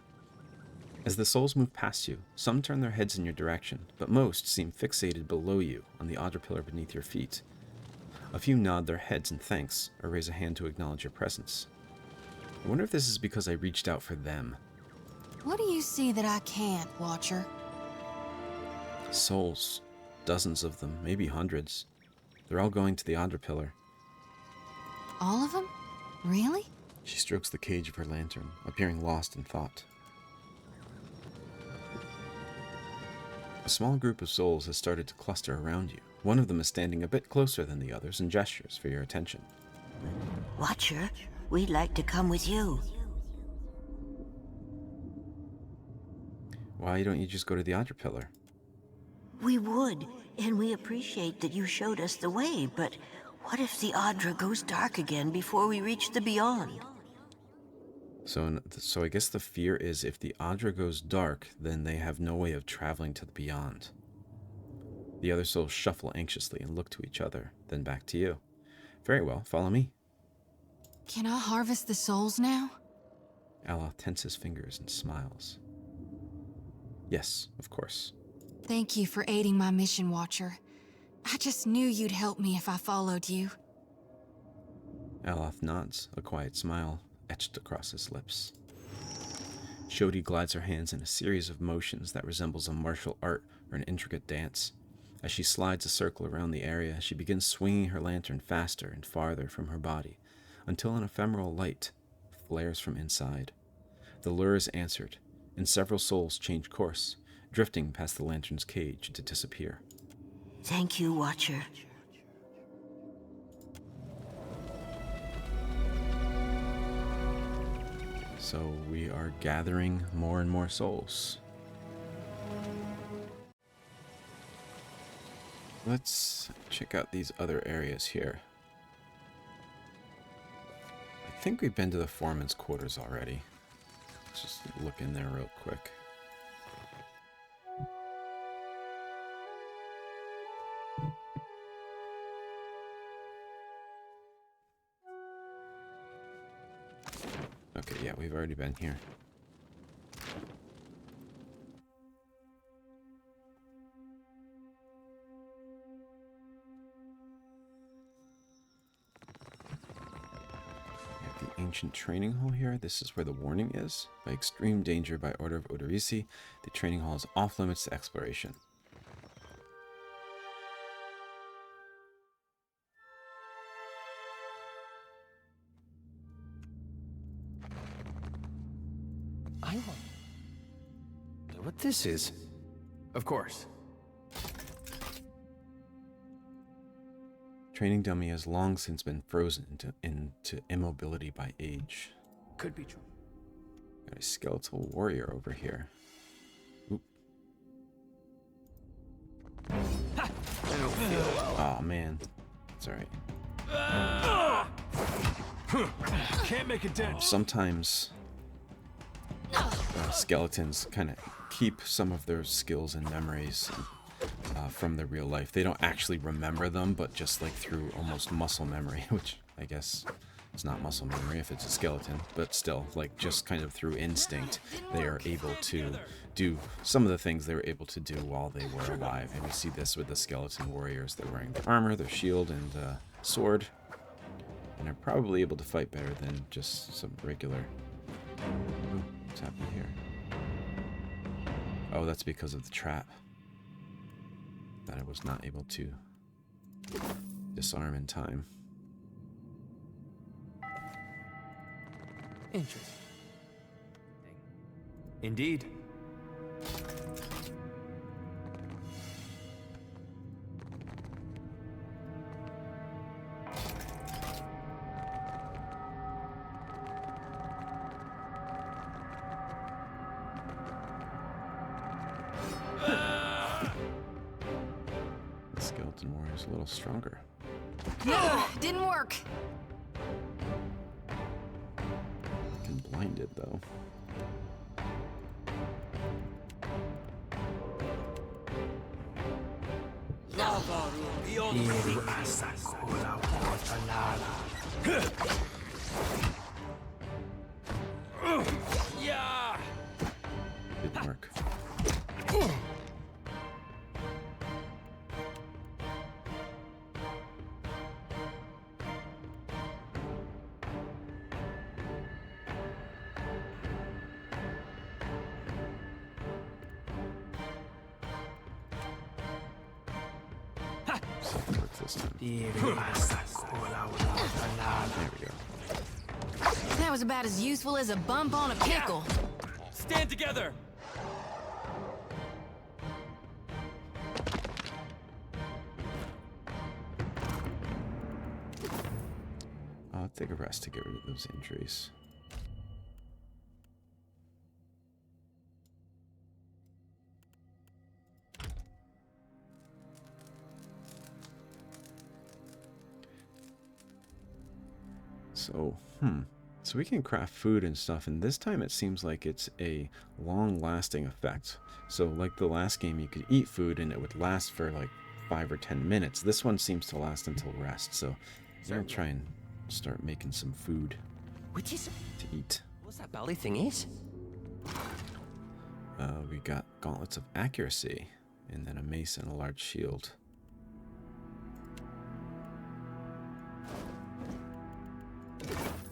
As the souls move past you, some turn their heads in your direction, but most seem fixated below you on the Adra pillar beneath your feet. A few nod their heads in thanks or raise a hand to acknowledge your presence. I wonder if this is because I reached out for them. What do you see that I can't, Watcher? Souls. Dozens of them, maybe hundreds. They're all going to the Adra pillar. All of them? Really? She strokes the cage of her lantern, appearing lost in thought. A small group of souls has started to cluster around you. One of them is standing a bit closer than the others and gestures for your attention. Watcher, we'd like to come with you. Why don't you just go to the Adra pillar? We would, and we appreciate that you showed us the way, but what if the Adra goes dark again before we reach the Beyond? So I guess the fear is if the Adra goes dark, then they have no way of traveling to the Beyond. The other souls shuffle anxiously and look to each other, then back to you. Very well, follow me. Can I harvest the souls now? Eothas tenses fingers and smiles. Yes, of course. Thank you for aiding my mission, Watcher. I just knew you'd help me if I followed you. Eothas nods, a quiet smile etched across his lips. Shodi glides her hands in a series of motions that resembles a martial art or an intricate dance. As she slides a circle around the area, she begins swinging her lantern faster and farther from her body, until an ephemeral light flares from inside. The lure is answered, and several souls change course, drifting past the lantern's cage to disappear. Thank you, Watcher. So we are gathering more and more souls. Let's check out these other areas here. I think we've been to the foreman's quarters already. Let's just look in there real quick. Okay, yeah, we've already been here. Ancient training hall here. This is where the warning is. By extreme danger by order of Odorisi, the training hall is off limits to exploration. I want what this is. Of course. Training dummy has long since been frozen into immobility by age. Could be true. Got a skeletal warrior over here. Oop. Oh man, it's all right. Can't make a dent. Sometimes skeletons kind of keep some of their skills and memories from the real life. They don't actually remember them, but just like through almost muscle memory, which I guess it's not muscle memory if it's a skeleton, but still, like just kind of through instinct, they are able to do some of the things they were able to do while they were alive. And we see this with the skeleton warriors. They're wearing their armor, their shield, and sword, and are probably able to fight better than just some regular... Ooh, what's happening here? Oh, that's because of the trap that I was not able to disarm in time. Interesting. Indeed. The skeleton warrior's a little stronger. No, didn't work. Fucking blinded though. Yeah. Didn't work. this time. There we go. That was about as useful as a bump on a pickle. Stand together! I'll take a rest to get rid of those injuries. So we can craft food and stuff, and this time it seems like it's a long-lasting effect. So like the last game, you could eat food and it would last for like 5 or 10 minutes. This one seems to last until rest, so I'll try and start making some food Which is to eat. what's that belly thing is? We got gauntlets of accuracy, and then a mace and a large shield.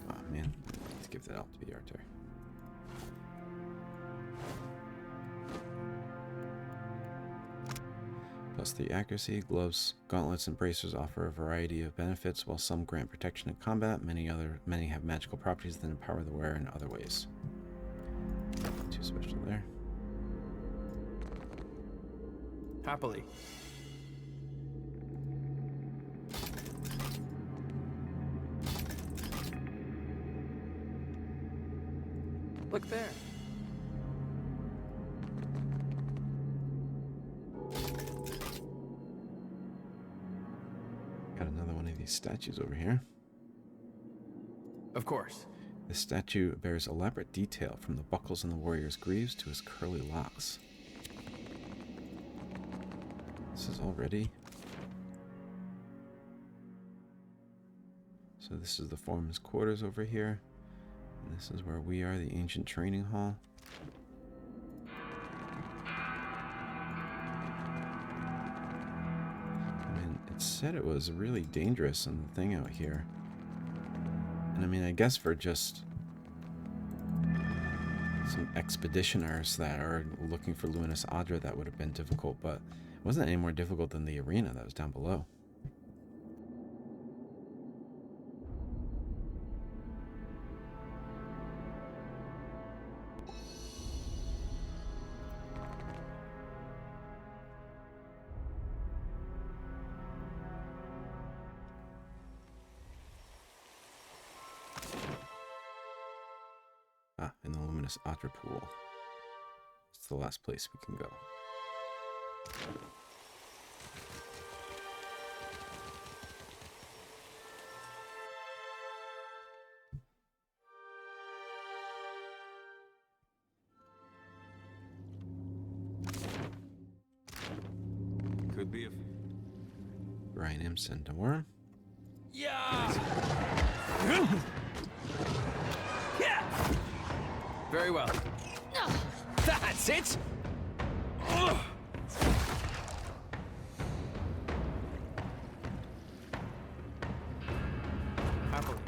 Oh man, I need to give that out to the Arter. Plus the accuracy, gloves, gauntlets, and bracers offer a variety of benefits. While some grant protection in combat, many have magical properties that empower the wearer in other ways. Too special there. Happily. Look there. Got another one of these statues over here. Of course. This statue bears elaborate detail from the buckles on the warrior's greaves to his curly locks. This is all ready. So this is the foreman's quarters over here. And this is where we are, the ancient training hall. I mean, it said it was really dangerous on the thing out here. And I mean, I guess for just some expeditioners that are looking for Luminous Adra, that would have been difficult, but it wasn't any more difficult than the arena that was down below. Ah, in the Luminous Adra pool. It's the last place we can go. Could be a... Brian Imson, don't worry. Yeah! Very well. That's it! Happily.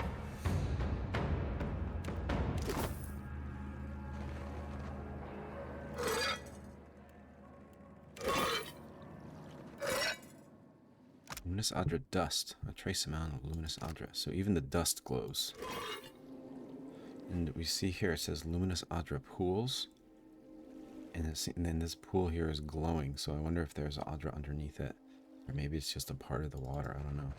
Luminous Adra dust. A trace amount of Luminous Adra. So even the dust glows. And we see here it says Luminous Adra pools. And then this pool here is glowing. So I wonder if there's Adra underneath it. Or maybe it's just a part of the water. I don't know.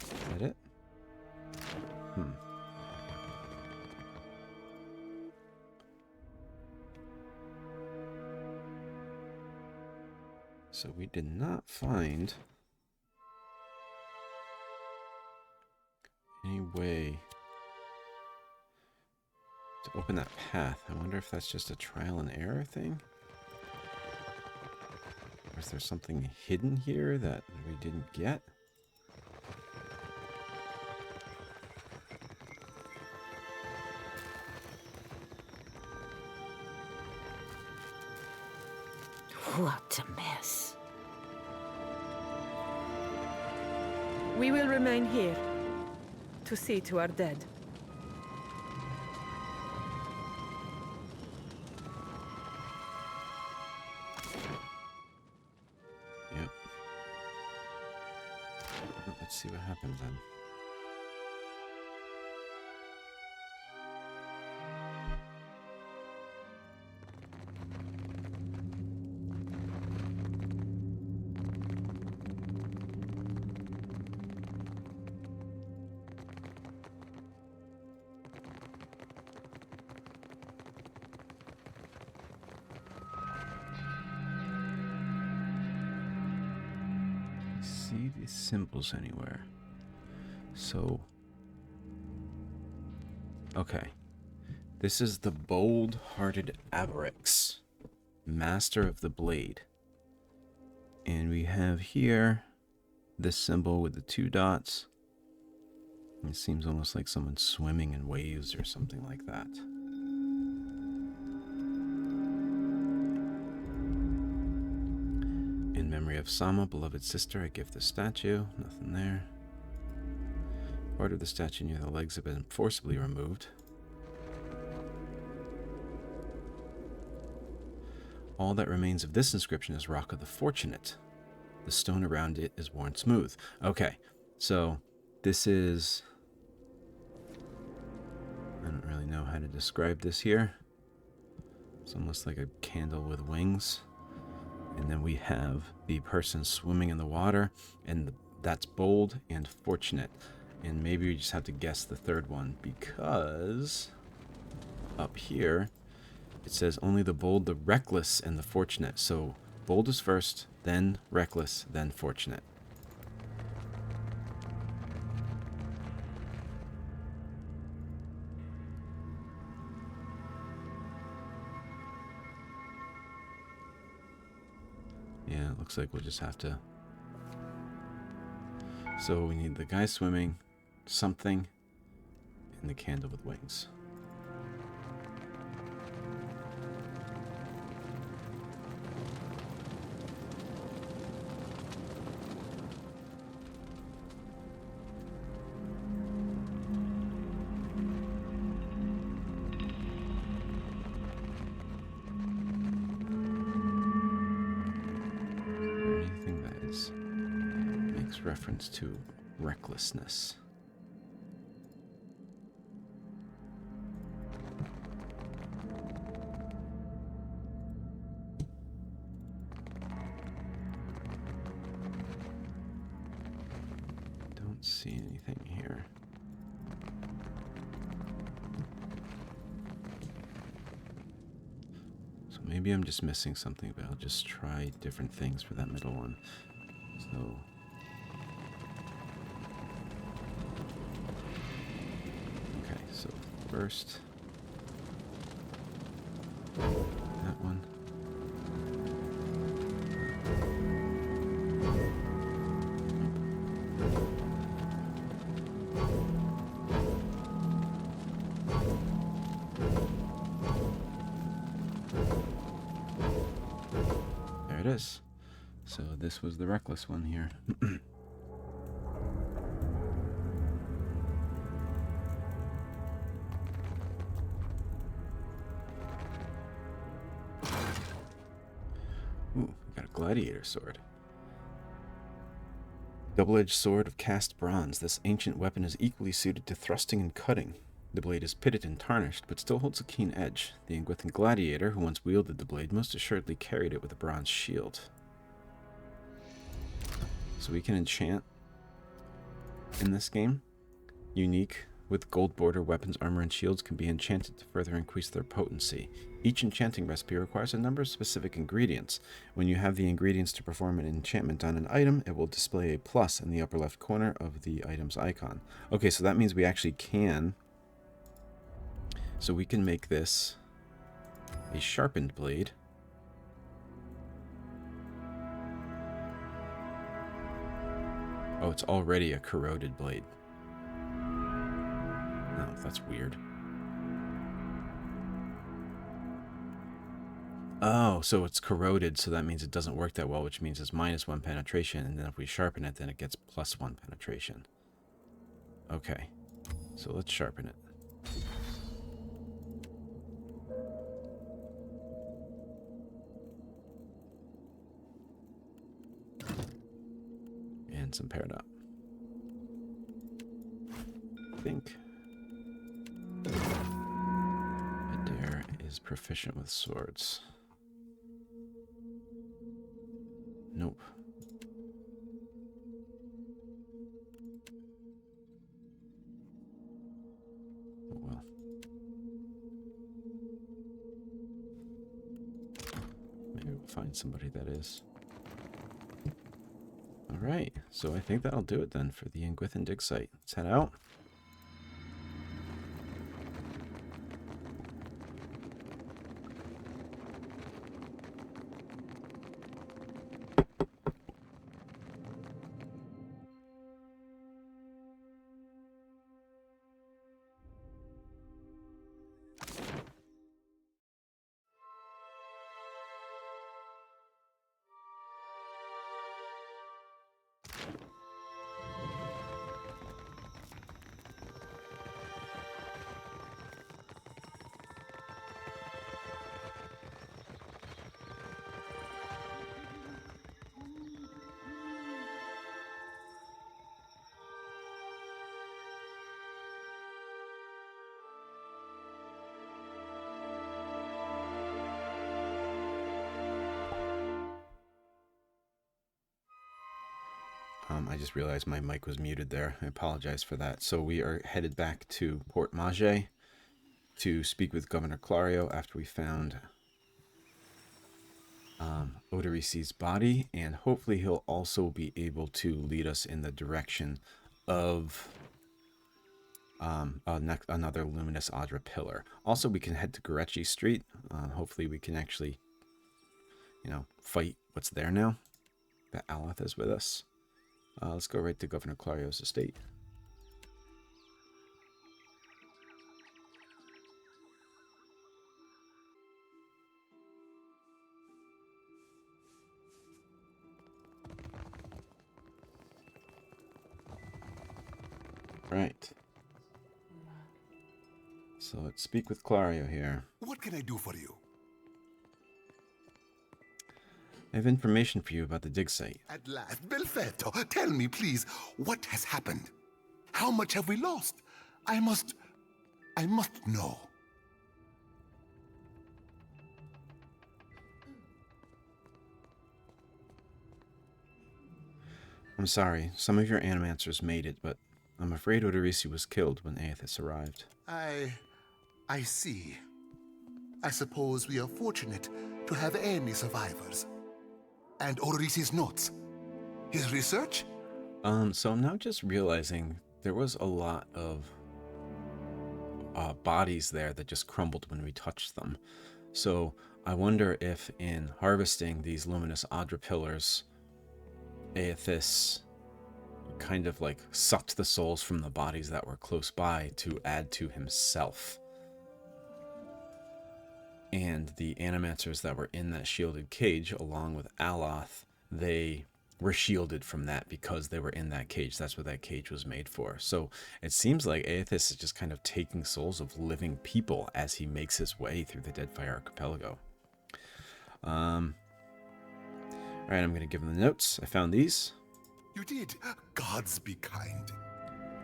Is that it? So we did not find any way to open that path. I wonder if that's just a trial and error thing? Or is there something hidden here that we didn't get? What a mess. We will remain here to see to our dead. Yep. Let's see what happens then. See these symbols anywhere. So, okay. This is the bold-hearted Avarix, master of the blade. And we have here this symbol with the 2 dots. It seems almost like someone swimming in waves or something like that. In memory of Sama, beloved sister, I give the statue. Nothing there. Part of the statue near the legs have been forcibly removed. All that remains of this inscription is Rock of the Fortunate. The stone around it is worn smooth. Okay, so this is... I don't really know how to describe this here. It's almost like a candle with wings. And then we have the person swimming in the water, and that's bold and fortunate. And maybe we just have to guess the third one, because up here it says only the bold, the reckless, and the fortunate. So bold is first, then reckless, then fortunate. Yeah, it looks like we'll just have to... So we need the guy swimming, something, and the candle with wings. Anything that is makes reference to recklessness. Don't see anything here. So maybe I'm just missing something, but I'll just try different things for that middle one. So so first, that one. There it is. So this was the reckless one here. Ooh, we got a gladiator sword. Double-edged sword of cast bronze. This ancient weapon is equally suited to thrusting and cutting. The blade is pitted and tarnished, but still holds a keen edge. The Engwithan gladiator, who once wielded the blade, most assuredly carried it with a bronze shield. So we can enchant in this game. Unique with gold border weapons, armor, and shields can be enchanted to further increase their potency. Each enchanting recipe requires a number of specific ingredients. When you have the ingredients to perform an enchantment on an item, it will display a plus in the upper left corner of the item's icon. Okay, so that means we actually can. So we can make this a sharpened blade. Oh, it's already a corroded blade. No, that's weird. Oh, so it's corroded, so that means it doesn't work that well, which means it's -1 penetration, and then if we sharpen it, then it gets +1 penetration. Okay, so let's sharpen it. and some paired up. I think Adra is proficient with swords. Nope. Oh well. Maybe we'll find somebody that is. Alright, so I think that'll do it then for the Engwithan dig site. Let's head out. I just realized my mic was muted there. I apologize for that. So we are headed back to Port Maje to speak with Governor Clario after we found Odoris's body, and hopefully he'll also be able to lead us in the direction of another Luminous Adra pillar. Also, we can head to Gorecci Street. Hopefully we can actually, fight what's there now that Eothas is with us. Let's go right to Governor Clario's estate. Right. So let's speak with Clario here. What can I do for you? I have information for you about the dig site. At last, Belfetto, tell me, please, what has happened? How much have we lost? I must know. I'm sorry, some of your animancers made it, but I'm afraid Odorisi was killed when Eothas arrived. I see. I suppose we are fortunate to have any survivors. And Odorisi's notes. His research? So I'm now just realizing there was a lot of bodies there that just crumbled when we touched them. So I wonder if in harvesting these Luminous Adra pillars, Eothas kind of like sucked the souls from the bodies that were close by to add to himself. And the animancers that were in that shielded cage, along with Aloth, they were shielded from that because they were in that cage. That's what that cage was made for. So it seems like Eothas is just kind of taking souls of living people as he makes his way through the Deadfire archipelago. Alright, I'm going to give him the notes. I found these. You did. Gods be kind.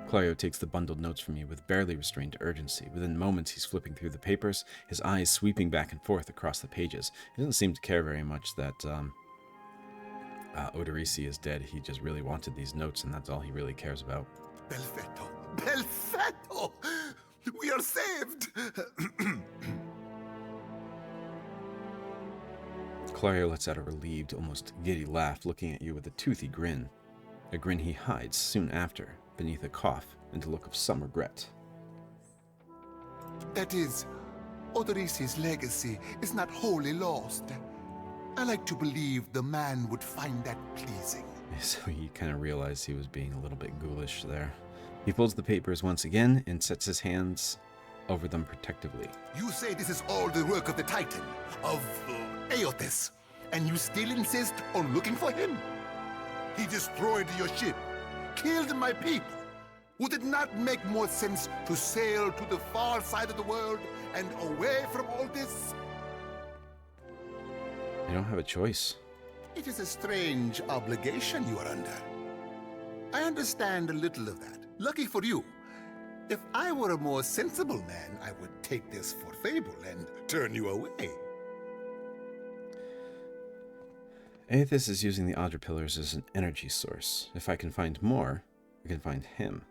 Clario takes the bundled notes from me with barely restrained urgency. Within moments, he's flipping through the papers, his eyes sweeping back and forth across the pages. He doesn't seem to care very much that Odorisi is dead. He just really wanted these notes, and that's all he really cares about. Belfetto! Belfetto! We are saved! Clario lets out a relieved, almost giddy laugh, looking at you with a toothy grin. A grin he hides soon after, beneath a cough and a look of some regret. That is, Odorisi's legacy is not wholly lost. I like to believe the man would find that pleasing. So he kind of realized he was being a little bit ghoulish there. He folds the papers once again and sets his hands over them protectively. You say this is all the work of the Titan, of Eothas, and you still insist on looking for him? He destroyed your ship, killed my people. Would it not make more sense to sail to the far side of the world and away from all this? I don't have a choice. It is a strange obligation you are under. I understand a little of that. Lucky for you. If I were a more sensible man, I would take this for fable and turn you away. Eothas is using the Adra pillars as an energy source. If I can find more, I can find him.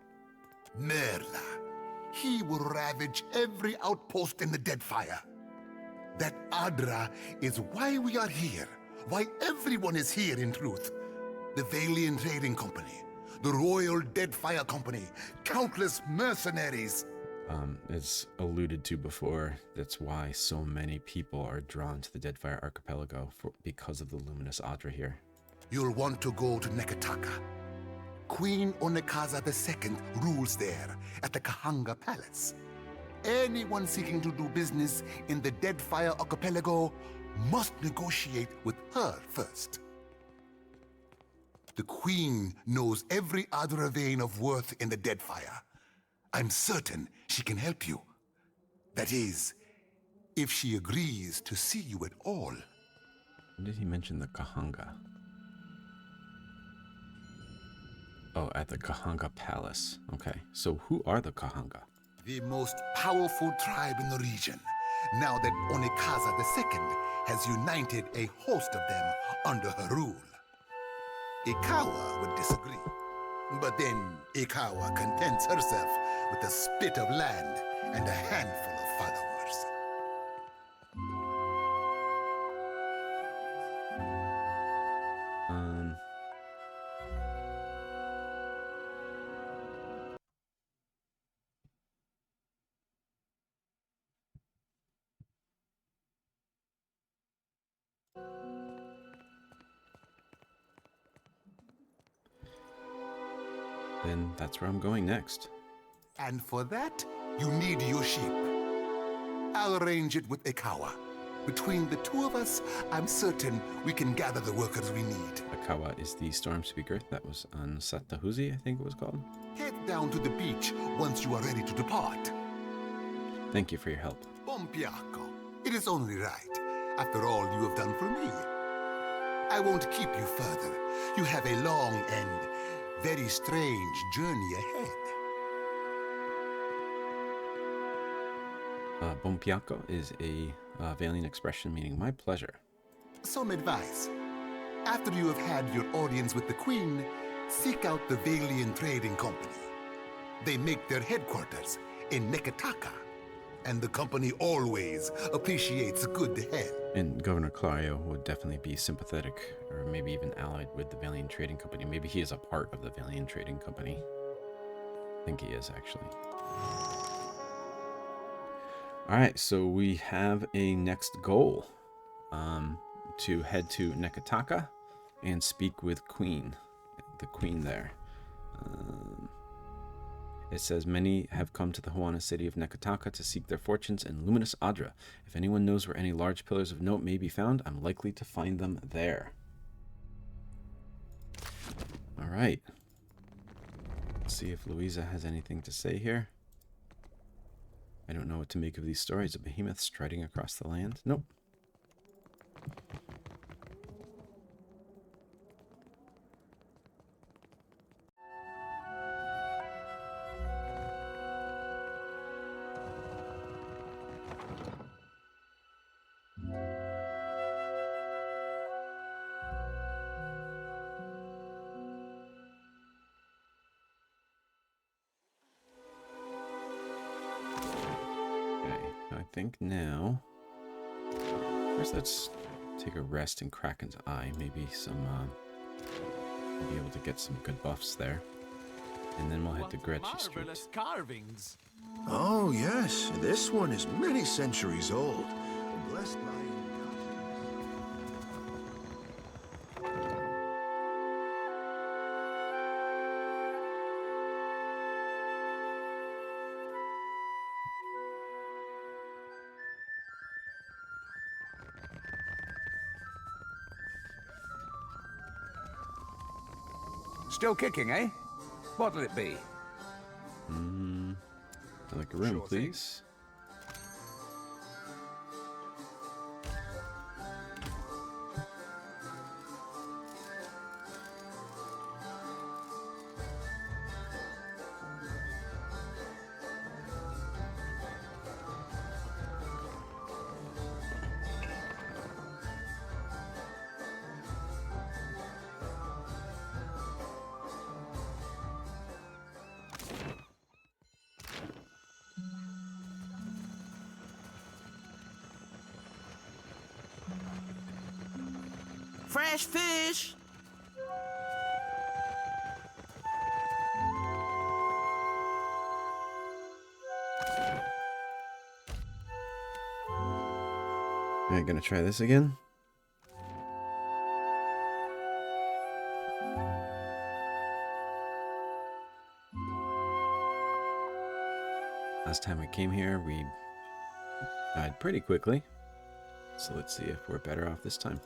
Merla. He will ravage every outpost in the Deadfire. That Adra is why we are here. Why everyone is here, in truth. The Valiant Trading Company, the Royal Deadfire Company, countless mercenaries. As alluded to before, that's why so many people are drawn to the Deadfire Archipelago because of the Luminous Adra here. You'll want to go to Neketaka. Queen Onekaza II rules there at the Kahanga Palace. Anyone seeking to do business in the Deadfire Archipelago must negotiate with her first. The Queen knows every Adra vein of worth in the Deadfire. I'm certain she can help you. That is, if she agrees to see you at all. When did he mention the Kahanga? Oh, at the Kahanga Palace. Okay, so who are the Kahanga? The most powerful tribe in the region, now that Onekaza II has united a host of them under her rule. Ikawa would disagree, but then Ikawa contents herself with a spit of land and a handful of followers. Then that's where I'm going next. And for that, you need your sheep. I'll arrange it with Ikawa. Between the two of us, I'm certain we can gather the workers we need. Ikawa is the storm speaker that was on Satahuzi, I think it was called. Head down to the beach once you are ready to depart. Thank you for your help. Bompiaco, it is only right, after all you have done for me. I won't keep you further. You have a long and very strange journey ahead. Bompiaco is a Valiant expression meaning my pleasure. Some advice. After you have had your audience with the Queen, seek out the Valiant Trading Company. They make their headquarters in Neketaka, and the company always appreciates good head. And Governor Clario would definitely be sympathetic, or maybe even allied with the Valiant Trading Company. Maybe he is a part of the Valiant Trading Company. I think he is, actually. Alright, so we have a next goal. To head to Neketaka and speak with the Queen there. It says, many have come to the Huana city of Neketaka to seek their fortunes in Luminous Adra. If anyone knows where any large pillars of note may be found, I'm likely to find them there. Alright. Let's see if Louisa has anything to say here. I don't know what to make of these stories of behemoths striding across the land. Nope. I think now, first let's take a rest in Kraken's Eye. Maybe we'll be able to get some good buffs there. And then we'll head to Gorecci Street. Carvings. Oh yes, this one is many centuries old. Blessed by... Still kicking, eh? What'll it be? I'd like a room, please. fresh fish. Am I gonna try this again? Last time we came here, we died pretty quickly. So let's see if we're better off this time.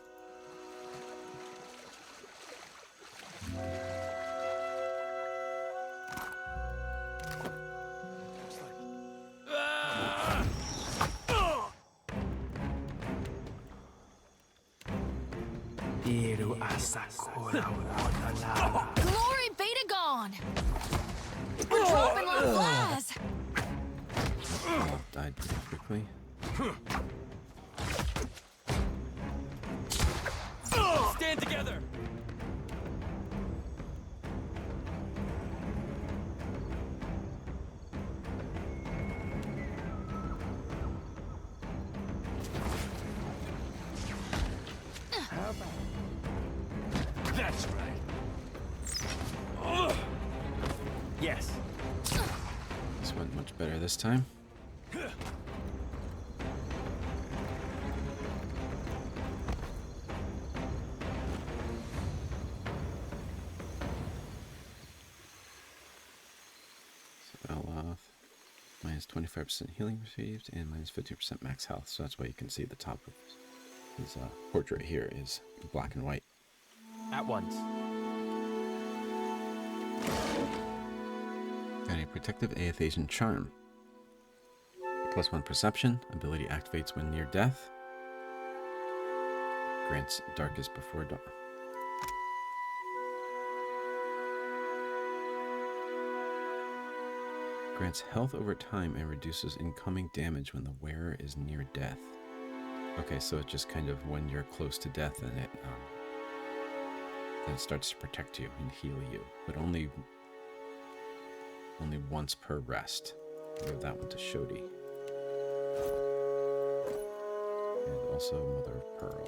Glory be to God! We're dropping like flies! Died pretty quickly. Stand together! That's right. Yes. This went much better this time. Minus 25% healing received and minus 50% max health. So that's why you can see the top of his portrait here is black and white. At once. Got a protective Eothasian charm. +1 perception. Ability activates when near death. Grants darkest before dawn. Grants health over time and reduces incoming damage when the wearer is near death. Okay, so it's just kind of when you're close to death and it starts to protect you and heal you, but only once per rest. Give that one to Shodi. And also Mother of Pearl.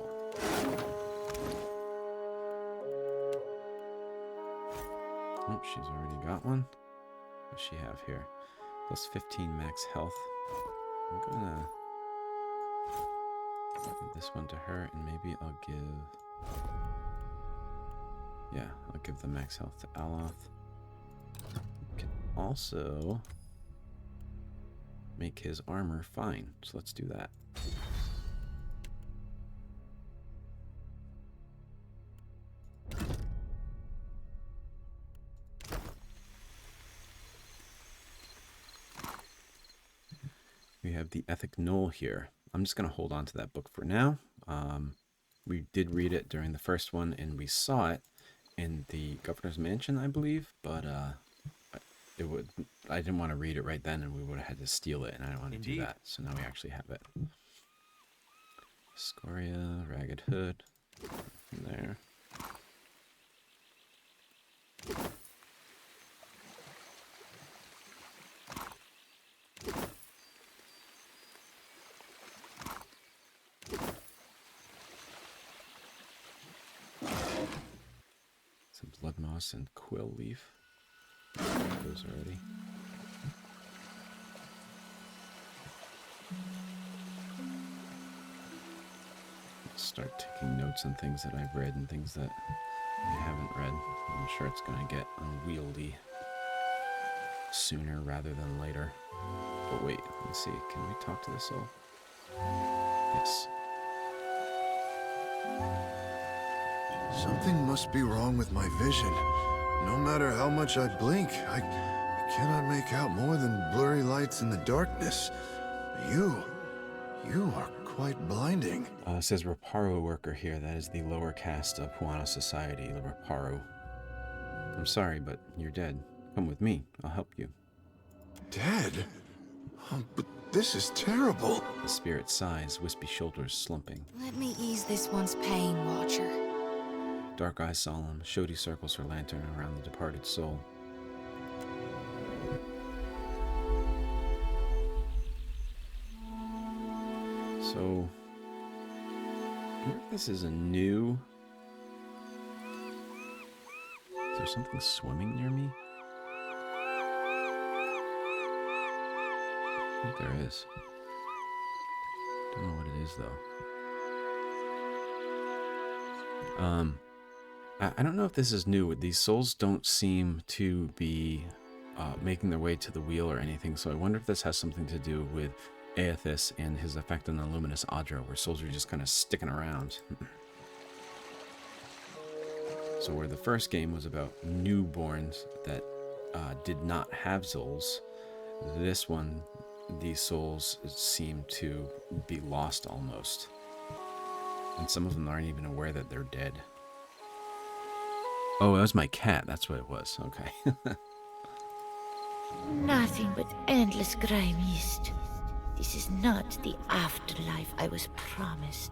Oh, she's already got one. What does she have here? +15 max health. I'm gonna give this one to her, and maybe I'll give... Yeah, I'll give the max health to Aloth. We can also make his armor fine, so let's do that. We have the Ethic Knoll here. I'm just going to hold on to that book for now. We did read it during the first one, and we saw it in the Governor's Mansion, I believe, but I didn't want to read it right then, and we would have had to steal it, and I don't want to do that. So now we actually have it. Scoria, Ragged Hood, there. Some blood moss and quill leaf. Those already. Let's start taking notes on things that I've read and things that I haven't read. I'm sure it's going to get unwieldy sooner rather than later. But wait, let's see. Can we talk to this soul? Yes. Something must be wrong with my vision. No matter how much I blink, I cannot make out more than blurry lights in the darkness. You are quite blinding. It says Reparo worker here. That is the lower caste of Huana society, the Reparo. I'm sorry, but you're dead. Come with me. I'll help you. Dead? Oh, but this is terrible. The spirit sighs, wispy shoulders slumping. Let me ease this one's pain, Watcher. Dark eyes solemn, Shodi circles her lantern around the departed soul. So, I wonder if this is a new there something swimming near me? I think there is. Don't know what it is though. I don't know if this is new. These souls don't seem to be making their way to the wheel or anything, so I wonder if this has something to do with Eothas and his effect on the Luminous Adra, where souls are just kind of sticking around. So where the first game was about newborns that did not have souls, this one, these souls seem to be lost almost. And some of them aren't even aware that they're dead. Oh, that was my cat. That's what it was. Okay. Nothing but endless grey mist. This is not the afterlife I was promised.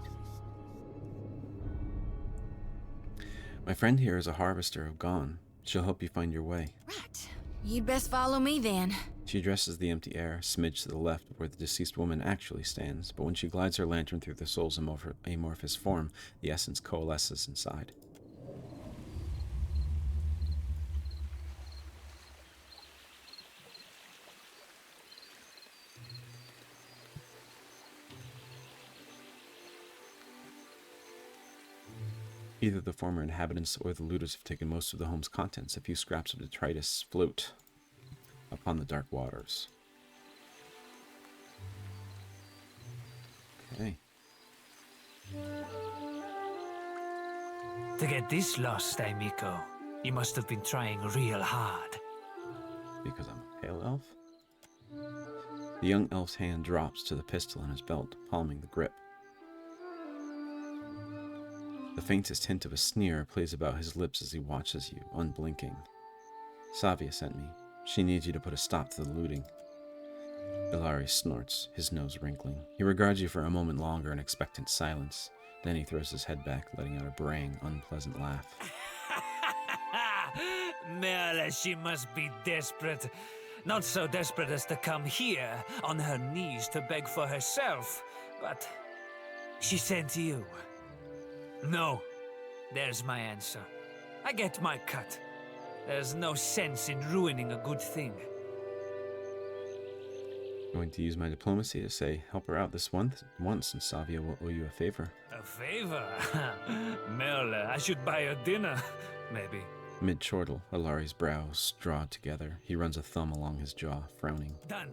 My friend here is a harvester of Gone. She'll help you find your way. Right. You'd best follow me then. She addresses the empty air, smidge to the left where the deceased woman actually stands, but when she glides her lantern through the soul's amorphous form, the essence coalesces inside. Either the former inhabitants or the looters have taken most of the home's contents. A few scraps of detritus float upon the dark waters. Okay. To get this lost, Miko, you must have been trying real hard. Because I'm a pale elf? The young elf's hand drops to the pistol in his belt, palming the grip. The faintest hint of a sneer plays about his lips as he watches you, unblinking. Savia sent me. She needs you to put a stop to the looting. Ilari snorts, his nose wrinkling. He regards you for a moment longer in expectant silence. Then he throws his head back, letting out a braying, unpleasant laugh. Merle, she must be desperate. Not so desperate as to come here, on her knees to beg for herself. But she sent you. No. There's my answer. I get my cut. There's no sense in ruining a good thing. Going to use my diplomacy to say, help her out this once, and Savia will owe you a favor. A favor? Merle, I should buy her dinner, maybe. Mid-chortle, Ilari's brows draw together. He runs a thumb along his jaw, frowning. Done.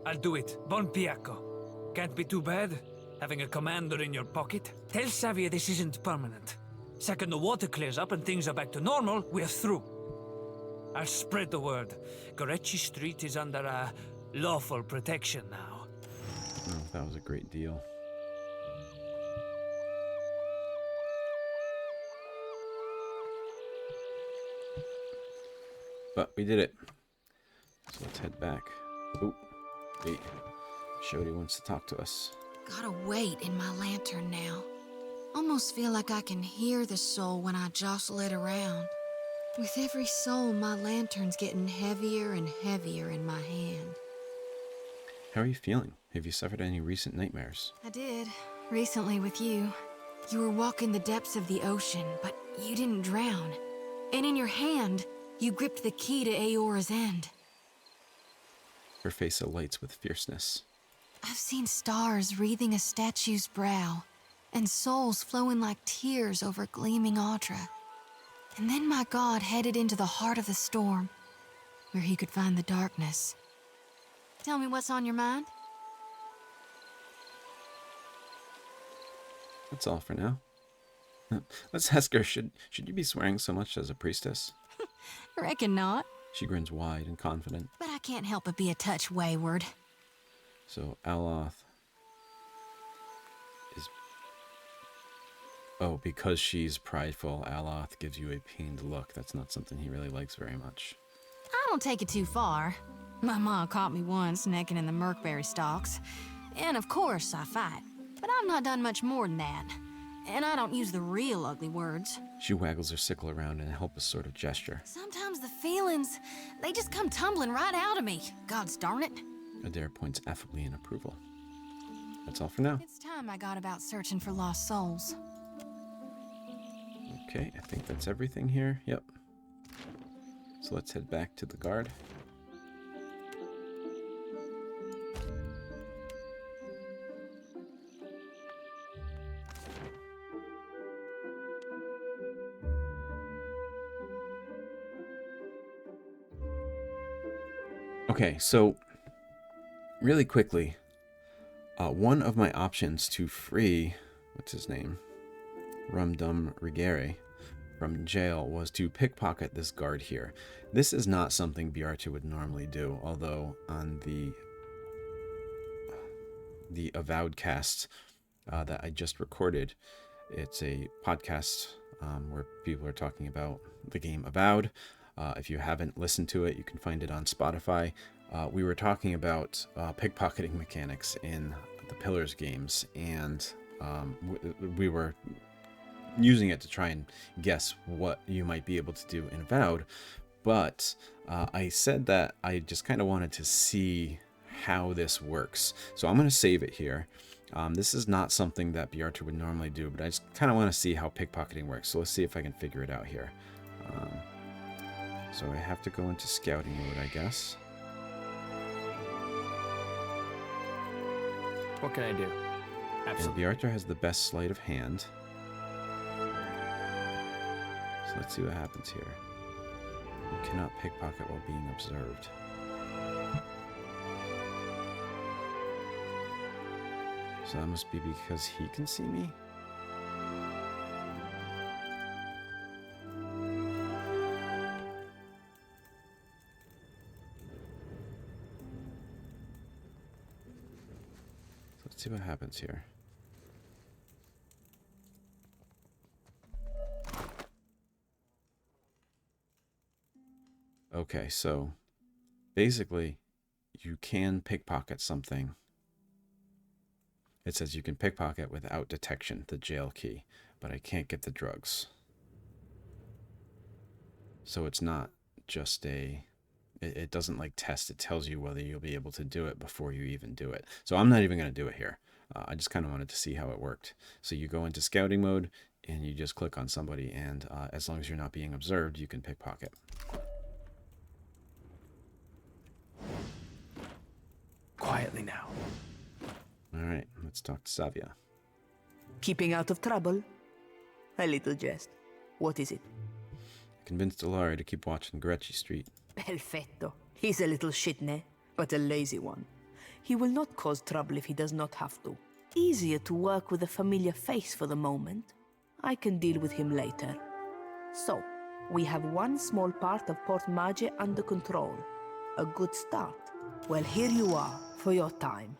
I'll do it. Bon piacco. Can't be too bad, having a commander in your pocket. Tell Savia this isn't permanent. Second the water clears up and things are back to normal, we're through. I'll spread the word. Gorecci Street is under lawful protection now. Oh, that was a great deal. But we did it. So let's head back. Oh, wait. Shodi wants to talk to us. Gotta wait in my lantern now. Almost feel like I can hear the soul when I jostle it around. With every soul, my lantern's getting heavier and heavier in my hand. How are you feeling? Have you suffered any recent nightmares? I did. Recently with you. You were walking the depths of the ocean, but you didn't drown. And in your hand, you gripped the key to Eora's end. Her face alights with fierceness. I've seen stars wreathing a statue's brow, and souls flowing like tears over gleaming Adra. And then my god headed into the heart of the storm, where he could find the darkness. Tell me what's on your mind? That's all for now. Let's ask her, should you be swearing so much as a priestess? Reckon not. She grins wide and confident. But I can't help but be a touch wayward. So Aloth is... Oh, because she's prideful, Aloth gives you a pained look. That's not something he really likes very much. I don't take it too far. My mom caught me once necking in the murkberry stalks. And of course I fight. But I've not done much more than that. And I don't use the real ugly words. She waggles her sickle around in a helpless sort of gesture. Sometimes the feelings, they just come tumbling right out of me. Gods darn it. Adair points affably in approval. That's all for now. It's time I got about searching for lost souls. Okay, I think that's everything here. Yep. So let's head back to the guard. Okay, so really quickly, one of my options to free, what's his name, Rum-dumb Riggere, from jail was to pickpocket this guard here. This is not something Bjarta would normally do, although on the Avowed cast that I just recorded, it's a podcast where people are talking about the game Avowed. If you haven't listened to it, you can find it on Spotify. We were talking about pickpocketing mechanics in the Pillars games, and we were using it to try and guess what you might be able to do in Avowed. But I said that I just kind of wanted to see how this works. So I'm going to save it here. This is not something that Bjarta would normally do, but I just kind of want to see how pickpocketing works. So let's see if I can figure it out here. So I have to go into scouting mode, I guess. What can I do? Absolutely. And Bjarta has the best sleight of hand. So let's see what happens here. You cannot pickpocket while being observed. So that must be because he can see me? Let's see what happens here. Okay, so basically you can pickpocket something. It says you can pickpocket without detection, the jail key, but I can't get the drugs. So it's not just it doesn't like test, it tells you whether you'll be able to do it before you even do it. So I'm not even going to do it here. I just kind of wanted to see how it worked. So you go into scouting mode and you just click on somebody, and as long as you're not being observed, you can pickpocket. Quietly now. Alright, let's talk to Savia. Keeping out of trouble? A little jest. What is it? Convinced Alari to keep watching Gorecci Street. Perfetto. He's a little shitne, but a lazy one. He will not cause trouble if he does not have to. Easier to work with a familiar face for the moment. I can deal with him later. So, we have one small part of Port Maje under control. A good start. Well, here you are, for your time.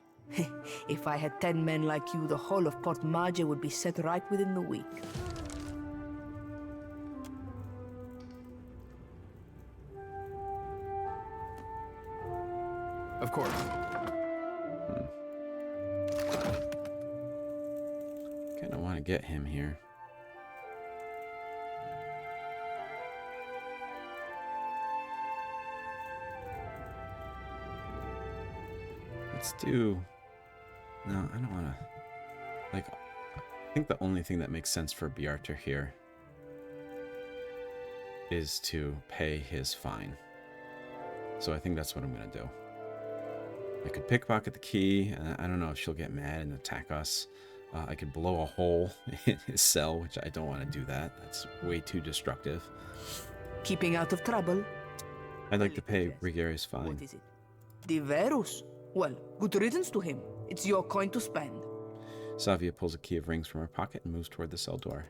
If I had 10 men like you, the whole of Port Maje would be set right within the week. Of course. Kind of want to get him here. Let's do... No, I don't want to... Like, I think the only thing that makes sense for Bjarta here is to pay his fine. So I think that's what I'm going to do. I could pickpocket the key, and I don't know if she'll get mad and attack us. I could blow a hole in his cell, which I don't want to do that. That's way too destructive. Keeping out of trouble? I'd like to pay Riggere's fine. What is it? Diverus? Well, good riddance to him. It's your coin to spend. Savia pulls a key of rings from her pocket and moves toward the cell door.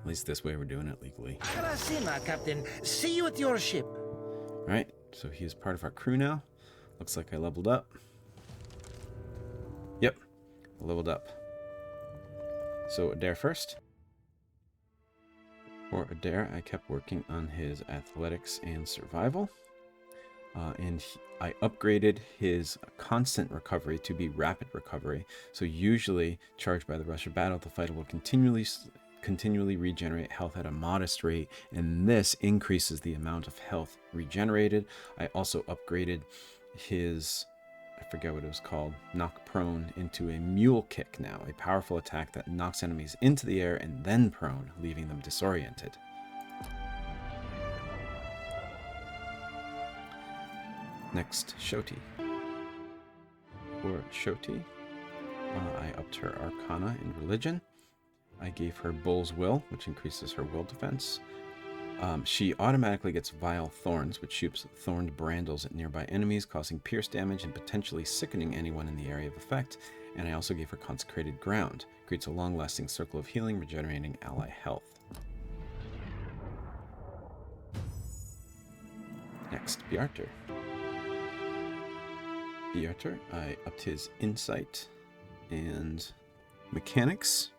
At least this way we're doing it legally. Karasima, Captain. See you at your ship. Alright, so he is part of our crew now. Looks like I leveled up. Yep, I leveled up. So Adra first. For Adra, I kept working on his athletics and survival. I upgraded his constant recovery to be rapid recovery. So usually, charged by the rush of battle, the fighter will continually regenerate health at a modest rate, and this increases the amount of health regenerated. I also upgraded his, I forget what it was called, knock prone, into a mule kick now, a powerful attack that knocks enemies into the air and then prone, leaving them disoriented. Next, Shoti. For Shoti, I upped her Arcana and Religion. I gave her Bull's Will, which increases her will defense. She automatically gets Vile Thorns, which shoots thorned brandles at nearby enemies, causing pierce damage and potentially sickening anyone in the area of effect. And I also gave her Consecrated Ground. Creates a long-lasting circle of healing, regenerating ally health. Next, Bjartur. Bjartur, I upped his Insight and Mechanics.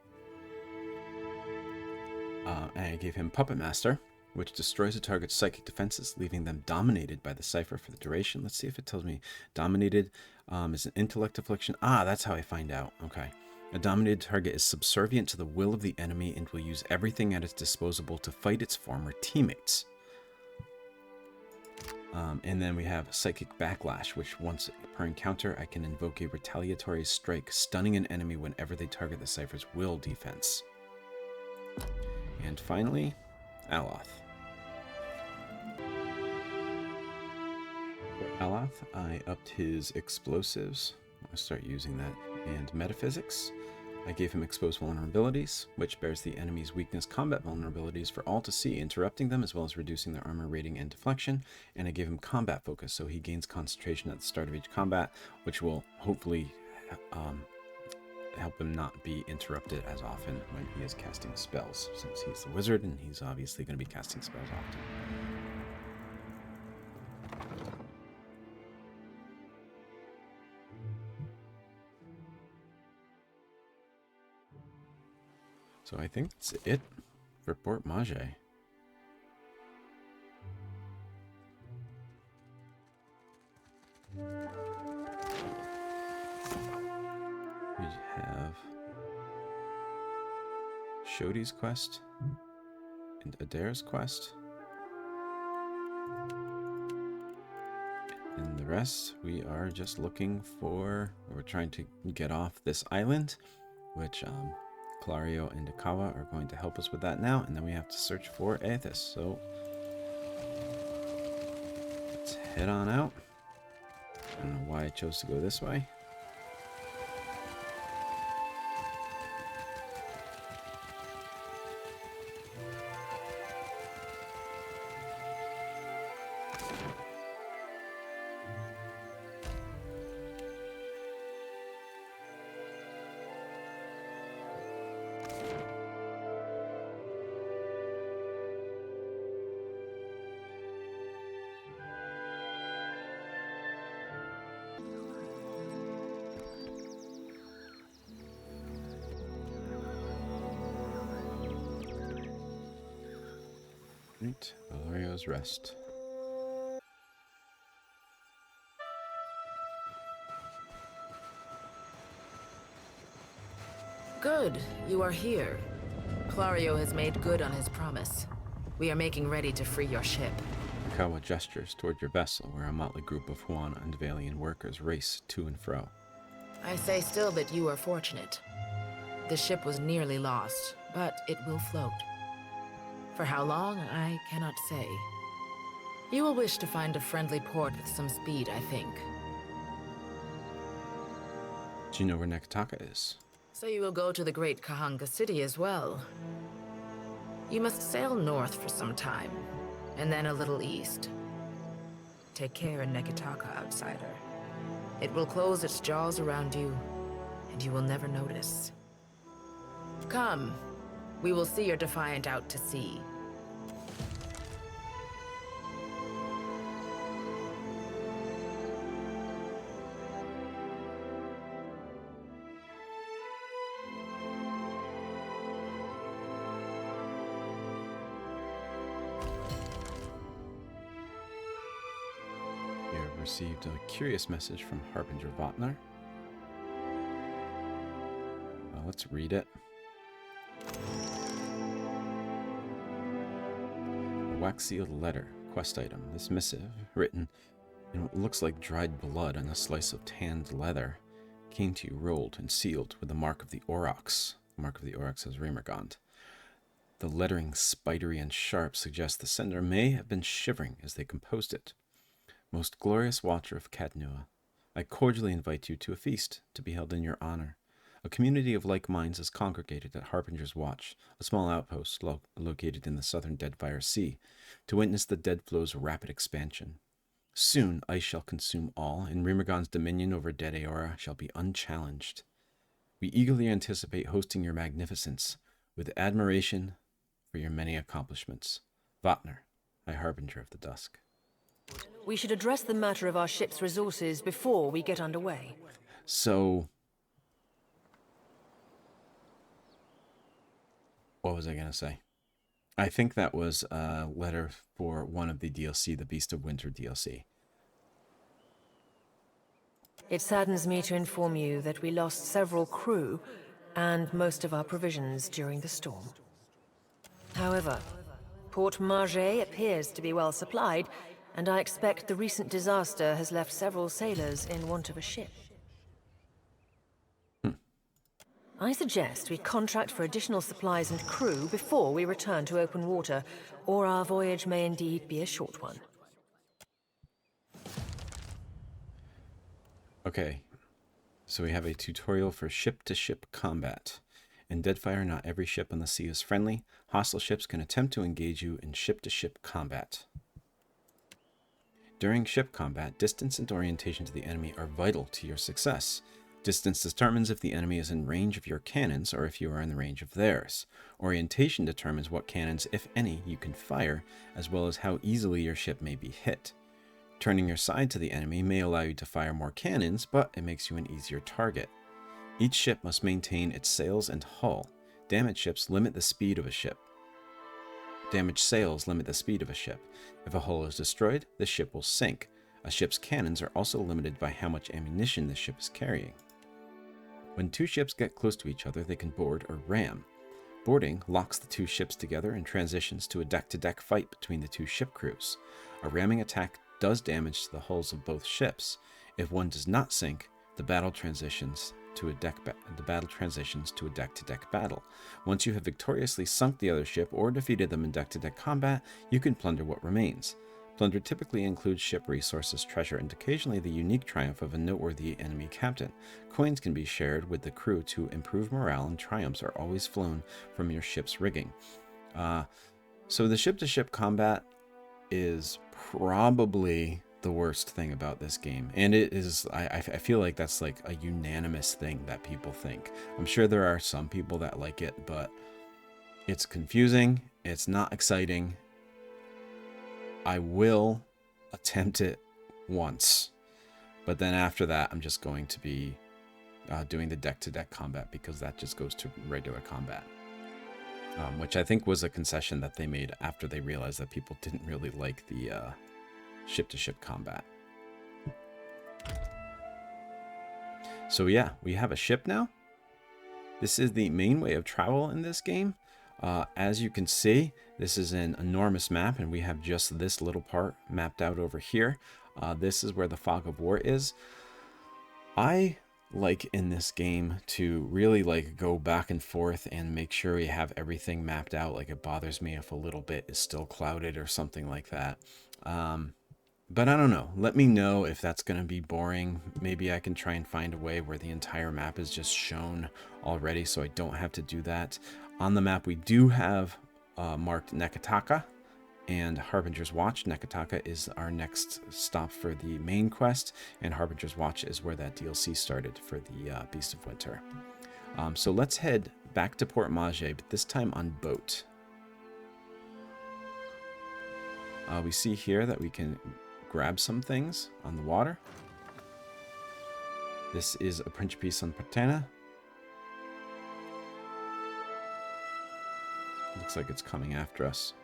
And I gave him Puppet Master, which destroys a target's psychic defenses, leaving them dominated by the cipher for the duration. Let's see if it tells me dominated is an intellect affliction. Ah, that's how I find out. Okay. A dominated target is subservient to the will of the enemy and will use everything at its disposal to fight its former teammates. And then we have Psychic Backlash, which once per encounter, I can invoke a retaliatory strike, stunning an enemy whenever they target the cipher's will defense. And finally, Aloth. For Aloth, I upped his Explosives. I'll start using that. And Metaphysics. I gave him Exposed Vulnerabilities, which bears the enemy's weakness combat vulnerabilities for all to see, interrupting them as well as reducing their armor rating and deflection. And I gave him Combat Focus, so he gains concentration at the start of each combat, which will hopefully help him not be interrupted as often when he is casting spells, since he's the wizard and he's obviously going to be casting spells often. So I think that's it for Port Maje. We have Shoti's quest and Adair's quest. And the rest, we are just looking for, we're trying to get off this island, which Clario and Akawa are going to help us with that now, and then we have to search for Eothas. So let's head on out. I don't know why I chose to go this way. Right, Valorio's Rest. Good, you are here. Clario has made good on his promise. We are making ready to free your ship. Akawa gestures toward your vessel, where a motley group of Huan and Valian workers race to and fro. I say still that you are fortunate. The ship was nearly lost, but it will float. For how long, I cannot say. You will wish to find a friendly port with some speed, I think. Do you know where Nekataka is? So you will go to the great Kahanga city as well. You must sail north for some time, and then a little east. Take care in Nekataka, outsider. It will close its jaws around you, and you will never notice. Come, we will see your Defiant out to sea. You have received a curious message from Harbinger Votner. Let's read it. A wax-sealed letter, quest item. This missive, written in what looks like dried blood on a slice of tanned leather, came to you rolled and sealed with the mark of the Aurochs. The mark of the Aurochs is Remergond. The lettering, spidery and sharp, suggests the sender may have been shivering as they composed it. Most glorious watcher of Cadnua, I cordially invite you to a feast to be held in your honor. A community of like minds is congregated at Harbinger's Watch, a small outpost located in the southern Deadfire Sea, to witness the Deadflow's rapid expansion. Soon ice shall consume all, and Rimergon's dominion over Dead Aora shall be unchallenged. We eagerly anticipate hosting your magnificence, with admiration for your many accomplishments. Vatner, High Harbinger of the Dusk. We should address the matter of our ship's resources before we get underway. So, what was I going to say? I think that was a letter for one of the DLC, the Beast of Winter DLC. It saddens me to inform you that we lost several crew and most of our provisions during the storm. However, Port Maje appears to be well supplied, and I expect the recent disaster has left several sailors in want of a ship. I suggest we contract for additional supplies and crew before we return to open water, or our voyage may indeed be a short one. Okay, so we have a tutorial for ship-to-ship combat. In Deadfire, not every ship on the sea is friendly. Hostile ships can attempt to engage you in ship-to-ship combat. During ship combat, distance and orientation to the enemy are vital to your success. Distance determines if the enemy is in range of your cannons or if you are in the range of theirs. Orientation determines what cannons, if any, you can fire, as well as how easily your ship may be hit. Turning your side to the enemy may allow you to fire more cannons, but it makes you an easier target. Each ship must maintain its sails and hull. Damaged ships limit the speed of a ship. Damaged sails limit the speed of a ship. If a hull is destroyed, the ship will sink. A ship's cannons are also limited by how much ammunition the ship is carrying. When two ships get close to each other, they can board or ram. Boarding locks the two ships together and transitions to a deck-to-deck fight between the two ship crews. A ramming attack does damage to the hulls of both ships. If one does not sink, the battle transitions to a deck-to-deck battle. Once you have victoriously sunk the other ship or defeated them in deck-to-deck combat, you can plunder what remains. Plunder typically includes ship resources, treasure, and occasionally the unique triumph of a noteworthy enemy captain. Coins can be shared with the crew to improve morale, and triumphs are always flown from your ship's rigging. So the ship-to-ship combat is probably the worst thing about this game, and it is I feel like that's like a unanimous thing that people think. I'm sure there are some people that like it, but it's confusing, it's not exciting. I will attempt it once, but then after that I'm just going to be doing the deck-to-deck combat, because that just goes to regular combat, which I think was a concession that they made after they realized that people didn't really like the ship-to-ship combat. So yeah, we have a ship now. This is the main way of travel in this game. As you can see, this is an enormous map, and we have just this little part mapped out over here. This is where the Fog of War is. I like in this game to really like go back and forth and make sure we have everything mapped out. Like, it bothers me if a little bit is still clouded or something like that. But I don't know. Let me know if that's going to be boring. Maybe I can try and find a way where the entire map is just shown already, so I don't have to do that. On the map, we do have marked Neketaka and Harbinger's Watch. Neketaka is our next stop for the main quest, and Harbinger's Watch is where that DLC started for the Beast of Winter. So let's head back to Port Maje, but this time on boat. We see here that we can grab some things on the water. This is a Principi on Patrena. Looks like it's coming after us.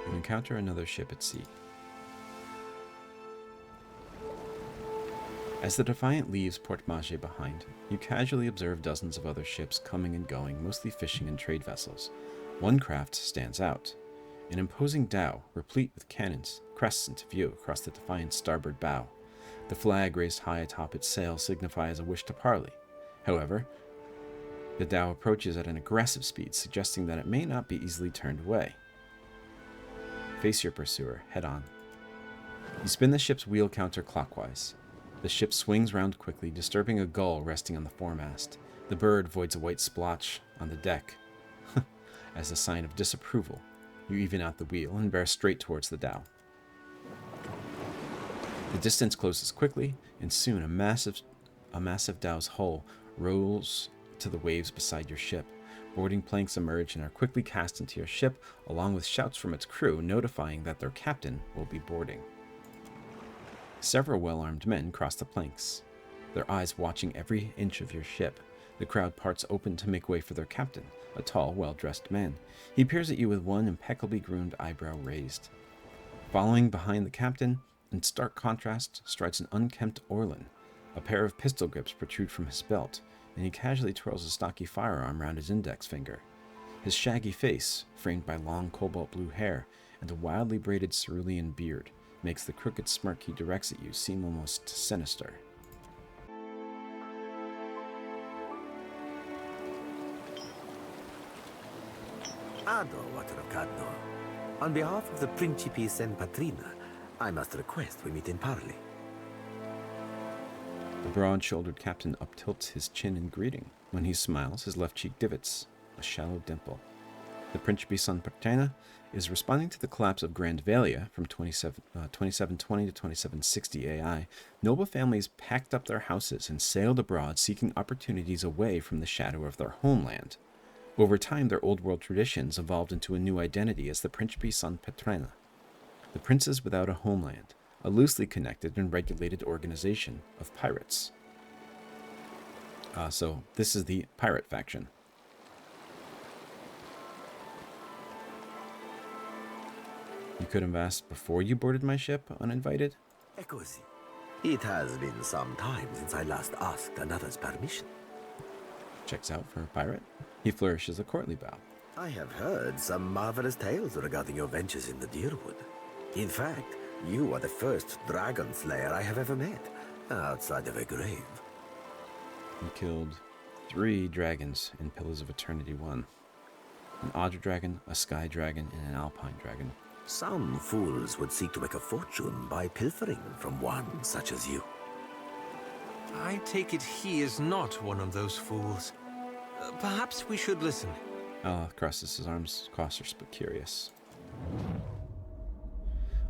You encounter another ship at sea. As the Defiant leaves Port Maje behind, you casually observe dozens of other ships coming and going, mostly fishing and trade vessels. One craft stands out. An imposing dhow, replete with cannons, crests into view across the Defiant's starboard bow. The flag raised high atop its sail signifies a wish to parley. However, the dhow approaches at an aggressive speed, suggesting that it may not be easily turned away. Face your pursuer, head on. You spin the ship's wheel counterclockwise. The ship swings round quickly, disturbing a gull resting on the foremast. The bird voids a white splotch on the deck. As a sign of disapproval, you even out the wheel and bear straight towards the dhow. The distance closes quickly, and soon a massive dhow's hull rolls to the waves beside your ship. Boarding planks emerge and are quickly cast into your ship, along with shouts from its crew notifying that their captain will be boarding. Several well-armed men cross the planks, their eyes watching every inch of your ship. The crowd parts open to make way for their captain, a tall, well-dressed man. He peers at you with one impeccably groomed eyebrow raised. Following behind the captain, in stark contrast, strides an unkempt Orlan. A pair of pistol grips protrude from his belt, and he casually twirls a stocky firearm round his index finger. His shaggy face, framed by long cobalt blue hair and a wildly braided cerulean beard, makes the crooked smirk he directs at you seem almost sinister. Adra, Waterocadno. On behalf of the Principi and Patrena, I must request we meet in parley. The broad-shouldered captain uptilts his chin in greeting. When he smiles, his left cheek divots, a shallow dimple. The Principi San Patrena is responding to the collapse of Grand Valia from 2720 to 2760 AI. Noble families packed up their houses and sailed abroad, seeking opportunities away from the shadow of their homeland. Over time, their old world traditions evolved into a new identity as the Principi San Patrena, the princes without a homeland, a loosely connected and regulated organization of pirates. So this is the pirate faction. You could have asked before you boarded my ship, uninvited? Eccosi. It has been some time since I last asked another's permission. Checks out for a pirate. He flourishes a courtly bow. I have heard some marvelous tales regarding your ventures in the Deerwood. In fact, you are the first dragon slayer I have ever met, outside of a grave. He killed 3 dragons in Pillars of Eternity 1. An Adra dragon, a sky dragon, and an alpine dragon. Some fools would seek to make a fortune by pilfering from one such as you. I take it he is not one of those fools. Perhaps we should listen. Crosses his arms, cautious but curious.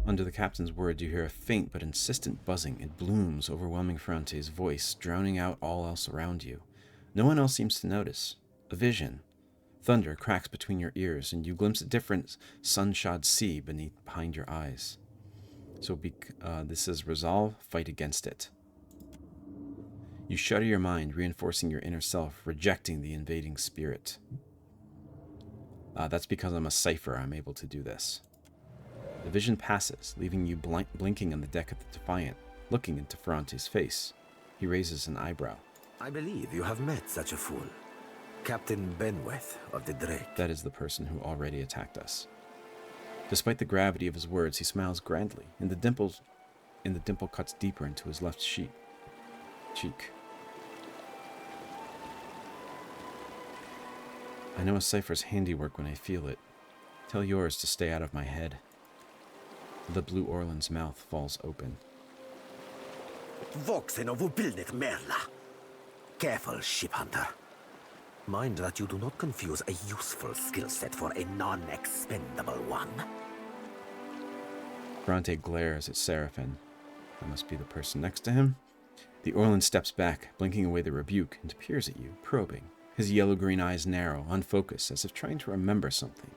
Under the captain's words, you hear a faint but insistent buzzing. It blooms, overwhelming Ferrante's voice, drowning out all else around you. No one else seems to notice. A vision. Thunder cracks between your ears, and you glimpse a different sun-shod sea behind your eyes. So this is resolve, fight against it. You shudder your mind, reinforcing your inner self, rejecting the invading spirit. That's because I'm a cipher, I'm able to do this. The vision passes, leaving you blinking on the deck of the Defiant, looking into Ferrante's face. He raises an eyebrow. I believe you have met such a fool. Captain Benweth of the Drake. That is the person who already attacked us. Despite the gravity of his words, he smiles grandly, and the dimple cuts deeper into his left cheek. I know a cipher's handiwork when I feel it. Tell yours to stay out of my head. The blue Orlan's mouth falls open. Voxen of Ubilnet Merla. Careful, ship hunter. Mind that you do not confuse a useful skill set for a non-expendable one. Ferrante glares at Serafen. That must be the person next to him. The Orlan steps back, blinking away the rebuke, and peers at you, probing. His yellow-green eyes narrow, unfocused, as if trying to remember something.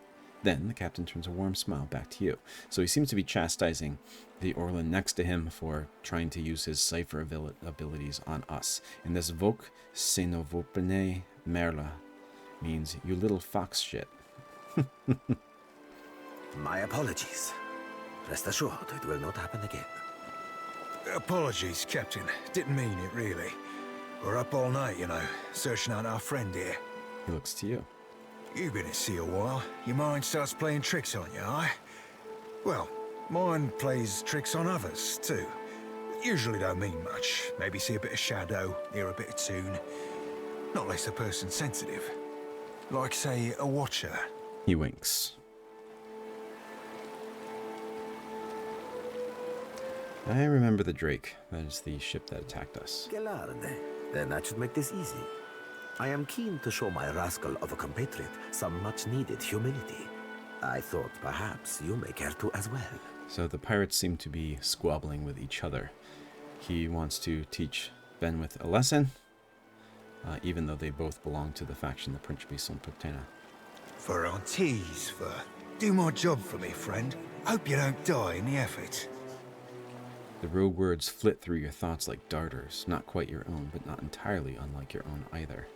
Then the captain turns a warm smile back to you. So he seems to be chastising the Orlan next to him for trying to use his cipher abilities on us. And this Vok Senovopene Merla means you little fox shit. My apologies. Rest assured, it will not happen again. Apologies, Captain. Didn't mean it, really. We're up all night, you know, searching out our friend here. He looks to you. You've been at sea a while. Your mind starts playing tricks on you, aye? Well, mine plays tricks on others, too. Usually don't mean much. Maybe see a bit of shadow, hear a bit of tune. Not unless the person's sensitive. Like, say, a watcher. He winks. I remember the Drake. That is the ship that attacked us. Gelarde. Then that should make this easy. I am keen to show my rascal of a compatriot some much-needed humility. I thought perhaps you may care to as well. So the pirates seem to be squabbling with each other. He wants to teach Benwith a lesson, even though they both belong to the faction, the Principi son Patrena. For our teas, do my job for me, friend. Hope you don't die in the effort. The rogue words flit through your thoughts like darters, not quite your own, but not entirely unlike your own either.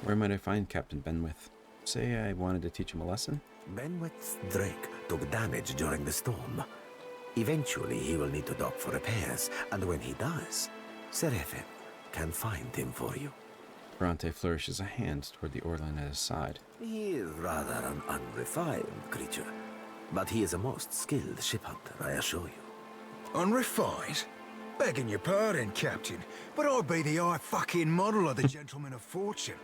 Where might I find Captain Benwith? Say I wanted to teach him a lesson? Benwith's Drake took damage during the storm. Eventually, he will need to dock for repairs, and when he does, Serafen can find him for you. Bronte flourishes a hand toward the Orlan at his side. He is rather an unrefined creature, but he is a most skilled ship hunter, I assure you. Unrefined? Begging your pardon, Captain, but I'd be the high fucking model of the gentleman of fortune.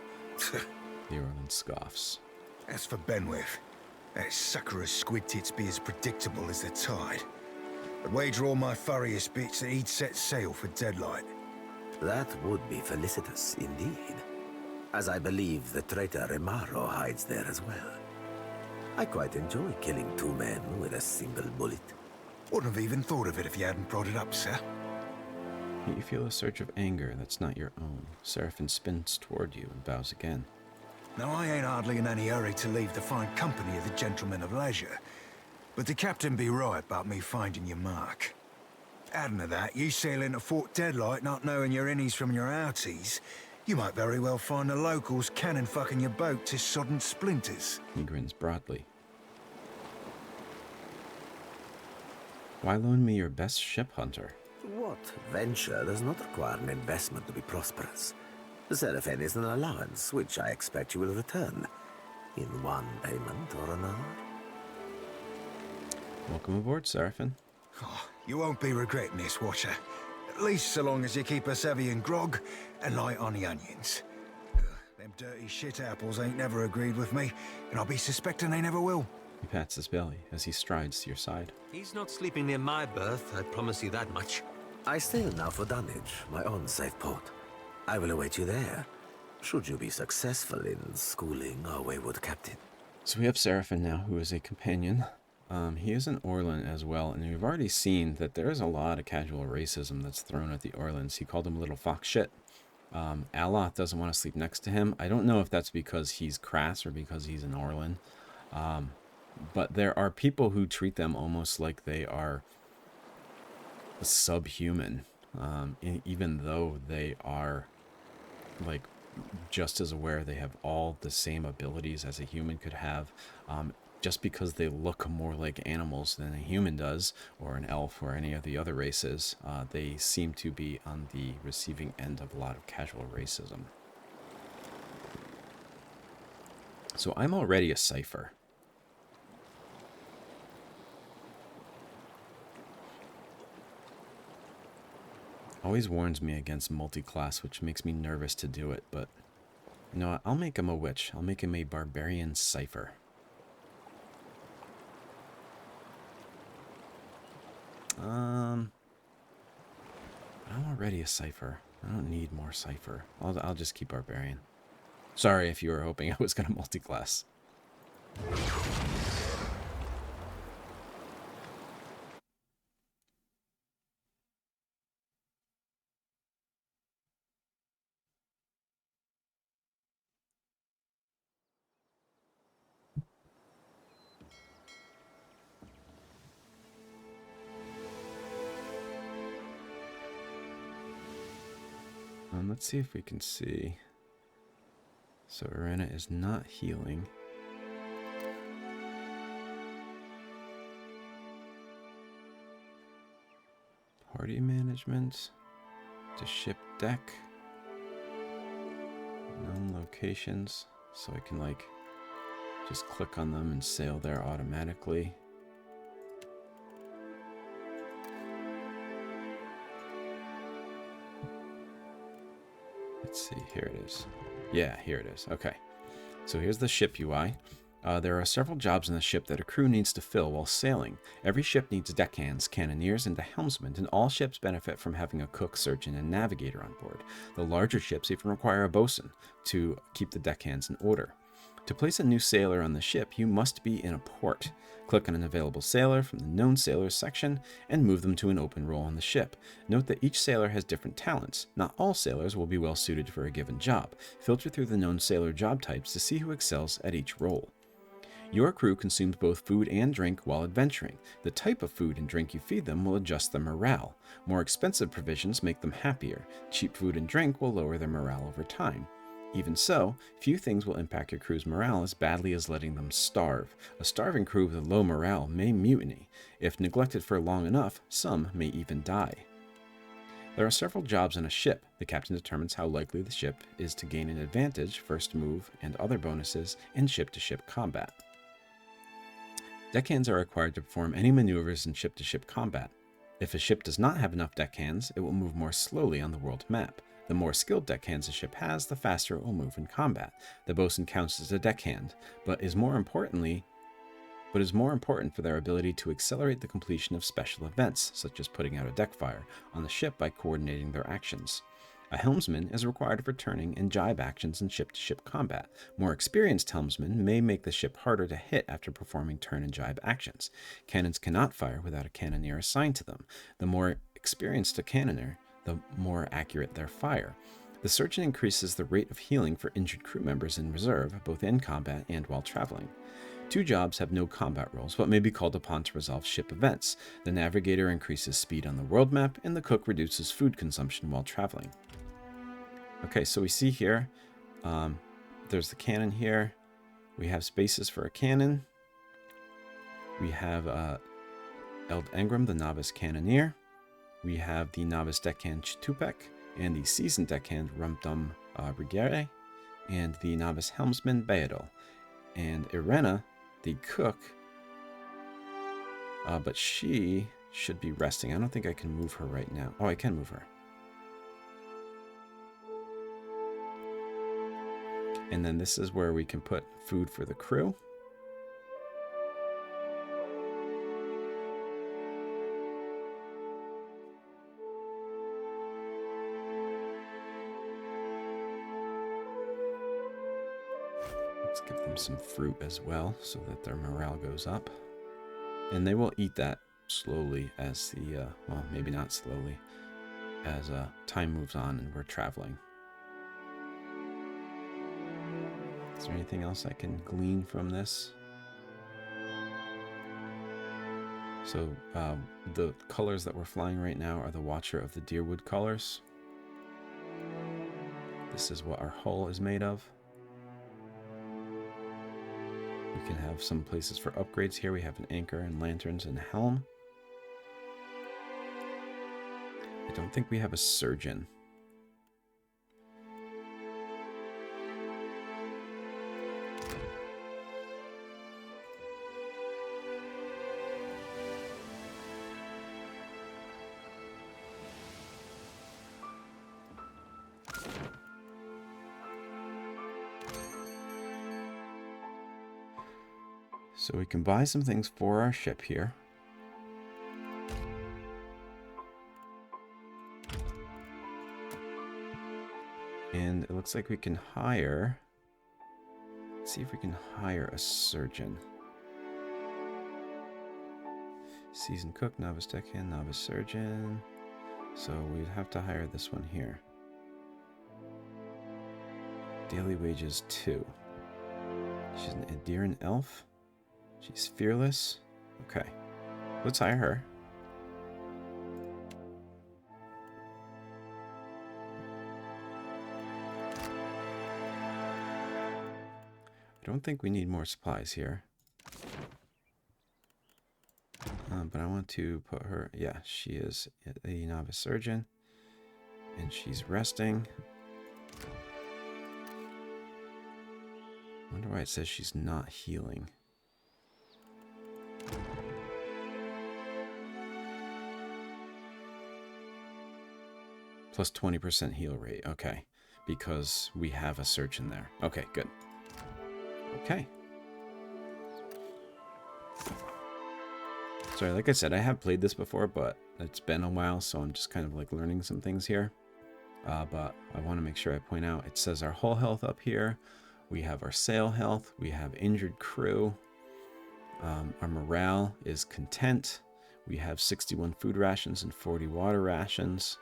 The Orlan scoffs. As for Benwith, that sucker of squid tits be as predictable as the tide. I'd wager all my furriest bits that he'd set sail for Deadlight. That would be felicitous indeed, as I believe the traitor Remaro hides there as well. I quite enjoy killing two men with a single bullet. Wouldn't have even thought of it if you hadn't brought it up, sir. You feel a surge of anger that's not your own. Serafen spins toward you and bows again. Now, I ain't hardly in any hurry to leave the fine company of the gentlemen of leisure, but the captain be right about me finding your mark. Adding to that, you sail into Fort Deadlight not knowing your innies from your outies, you might very well find the locals cannon fucking your boat to sodden splinters. He grins broadly. Why loan me your best ship hunter? What venture does not require an investment to be prosperous? The Serafen is an allowance, which I expect you will return, in one payment or another. Welcome aboard, Serafen. Oh, you won't be regretting this, Watcher. At least so long as you keep us heavy in grog and light on the onions. Them dirty shit apples ain't never agreed with me, and I'll be suspecting they never will. He pats his belly as he strides to your side. He's not sleeping near my berth, I promise you that much. I sail now for Dunwich, my own safe port. I will await you there, should you be successful in schooling our wayward captain. So we have Serafen now, who is a companion. He is an Orlan as well, and we've already seen that there is a lot of casual racism that's thrown at the Orlans. He called him little fox shit. Aloth doesn't want to sleep next to him. I don't know if that's because he's crass or because he's an Orlan. But there are people who treat them almost like they are subhuman, even though they are like just as aware they have all the same abilities as a human could have. Just because they look more like animals than a human does, or an elf, or any of the other races, they seem to be on the receiving end of a lot of casual racism. So I'm already a cipher. Always warns me against multi-class, which makes me nervous to do it, but you know what? I'll make him a witch. I'll make him a barbarian cipher. I'm already a cipher. I don't need more cipher. I'll just keep barbarian. Sorry if you were hoping I was going to multi-class. Let's see if we can see. So Arena is not healing. Party management. To ship deck. Known locations. So I can like just click on them and sail there automatically. Let's see, here it is. Yeah, here it is. Okay. So here's the ship UI. There are several jobs on the ship that a crew needs to fill while sailing. Every ship needs deckhands, cannoneers, and a helmsman, and all ships benefit from having a cook, surgeon, and navigator on board. The larger ships even require a bosun to keep the deckhands in order. To place a new sailor on the ship, you must be in a port. Click on an available sailor from the Known Sailors section and move them to an open role on the ship. Note that each sailor has different talents. Not all sailors will be well suited for a given job. Filter through the known sailor job types to see who excels at each role. Your crew consumes both food and drink while adventuring. The type of food and drink you feed them will adjust their morale. More expensive provisions make them happier. Cheap food and drink will lower their morale over time. Even so, few things will impact your crew's morale as badly as letting them starve. A starving crew with low morale may mutiny. If neglected for long enough, some may even die. There are several jobs on a ship. The captain determines how likely the ship is to gain an advantage, first move, and other bonuses in ship-to-ship combat. Deckhands are required to perform any maneuvers in ship-to-ship combat. If a ship does not have enough deckhands, it will move more slowly on the world map. The more skilled deckhands a ship has, the faster it will move in combat. The bosun counts as a deckhand, but is more important for their ability to accelerate the completion of special events, such as putting out a deckfire on the ship by coordinating their actions. A helmsman is required for turning and jibe actions in ship-to-ship combat. More experienced helmsmen may make the ship harder to hit after performing turn and jibe actions. Cannons cannot fire without a cannoneer assigned to them. The more experienced a cannoneer, the more accurate their fire. The surgeon increases the rate of healing for injured crew members in reserve, both in combat and while traveling. Two jobs have no combat roles, but may be called upon to resolve ship events. The navigator increases speed on the world map, and the cook reduces food consumption while traveling. Okay, so we see here, there's the cannon here. We have spaces for a cannon. We have Eld Engram, the novice cannoneer. We have the novice deckhand Tupek, and the seasoned deckhand Rum-dumb Riggere, and the novice helmsman Beadle. And Irena, the cook, but she should be resting. I don't think I can move her right now. Oh, I can move her. And then this is where we can put food for the crew. Let's give them some fruit as well so that their morale goes up. And they will eat that slowly as the, well, maybe not slowly, as time moves on and we're traveling. Is there anything else I can glean from this? So the colors that we're flying right now are the Watcher of the Deerwood colors. This is what our hull is made of. We can have some places for upgrades here. We have an anchor and lanterns and a helm. I don't think we have a surgeon. So we can buy some things for our ship here. And it looks like we can hire... Let's see if we can hire a surgeon. Seasoned cook, novice deckhand, novice surgeon. So we'd have to hire this one here. Daily wages 2. She's an Adiran elf. She's fearless. Okay. Let's hire her. I don't think we need more supplies here. But I want to put her... Yeah, she is a novice surgeon. And she's resting. I wonder why it says she's not healing. Plus 20% heal rate. Okay. Because we have a surgeon there. Okay, good. Okay. Sorry, like I said, I have played this before, but it's been a while, so I'm just kind of like learning some things here. But I want to make sure I point out, it says our hull health up here. We have our sail health. We have injured crew. Our morale is content. We have 61 food rations and 40 water rations.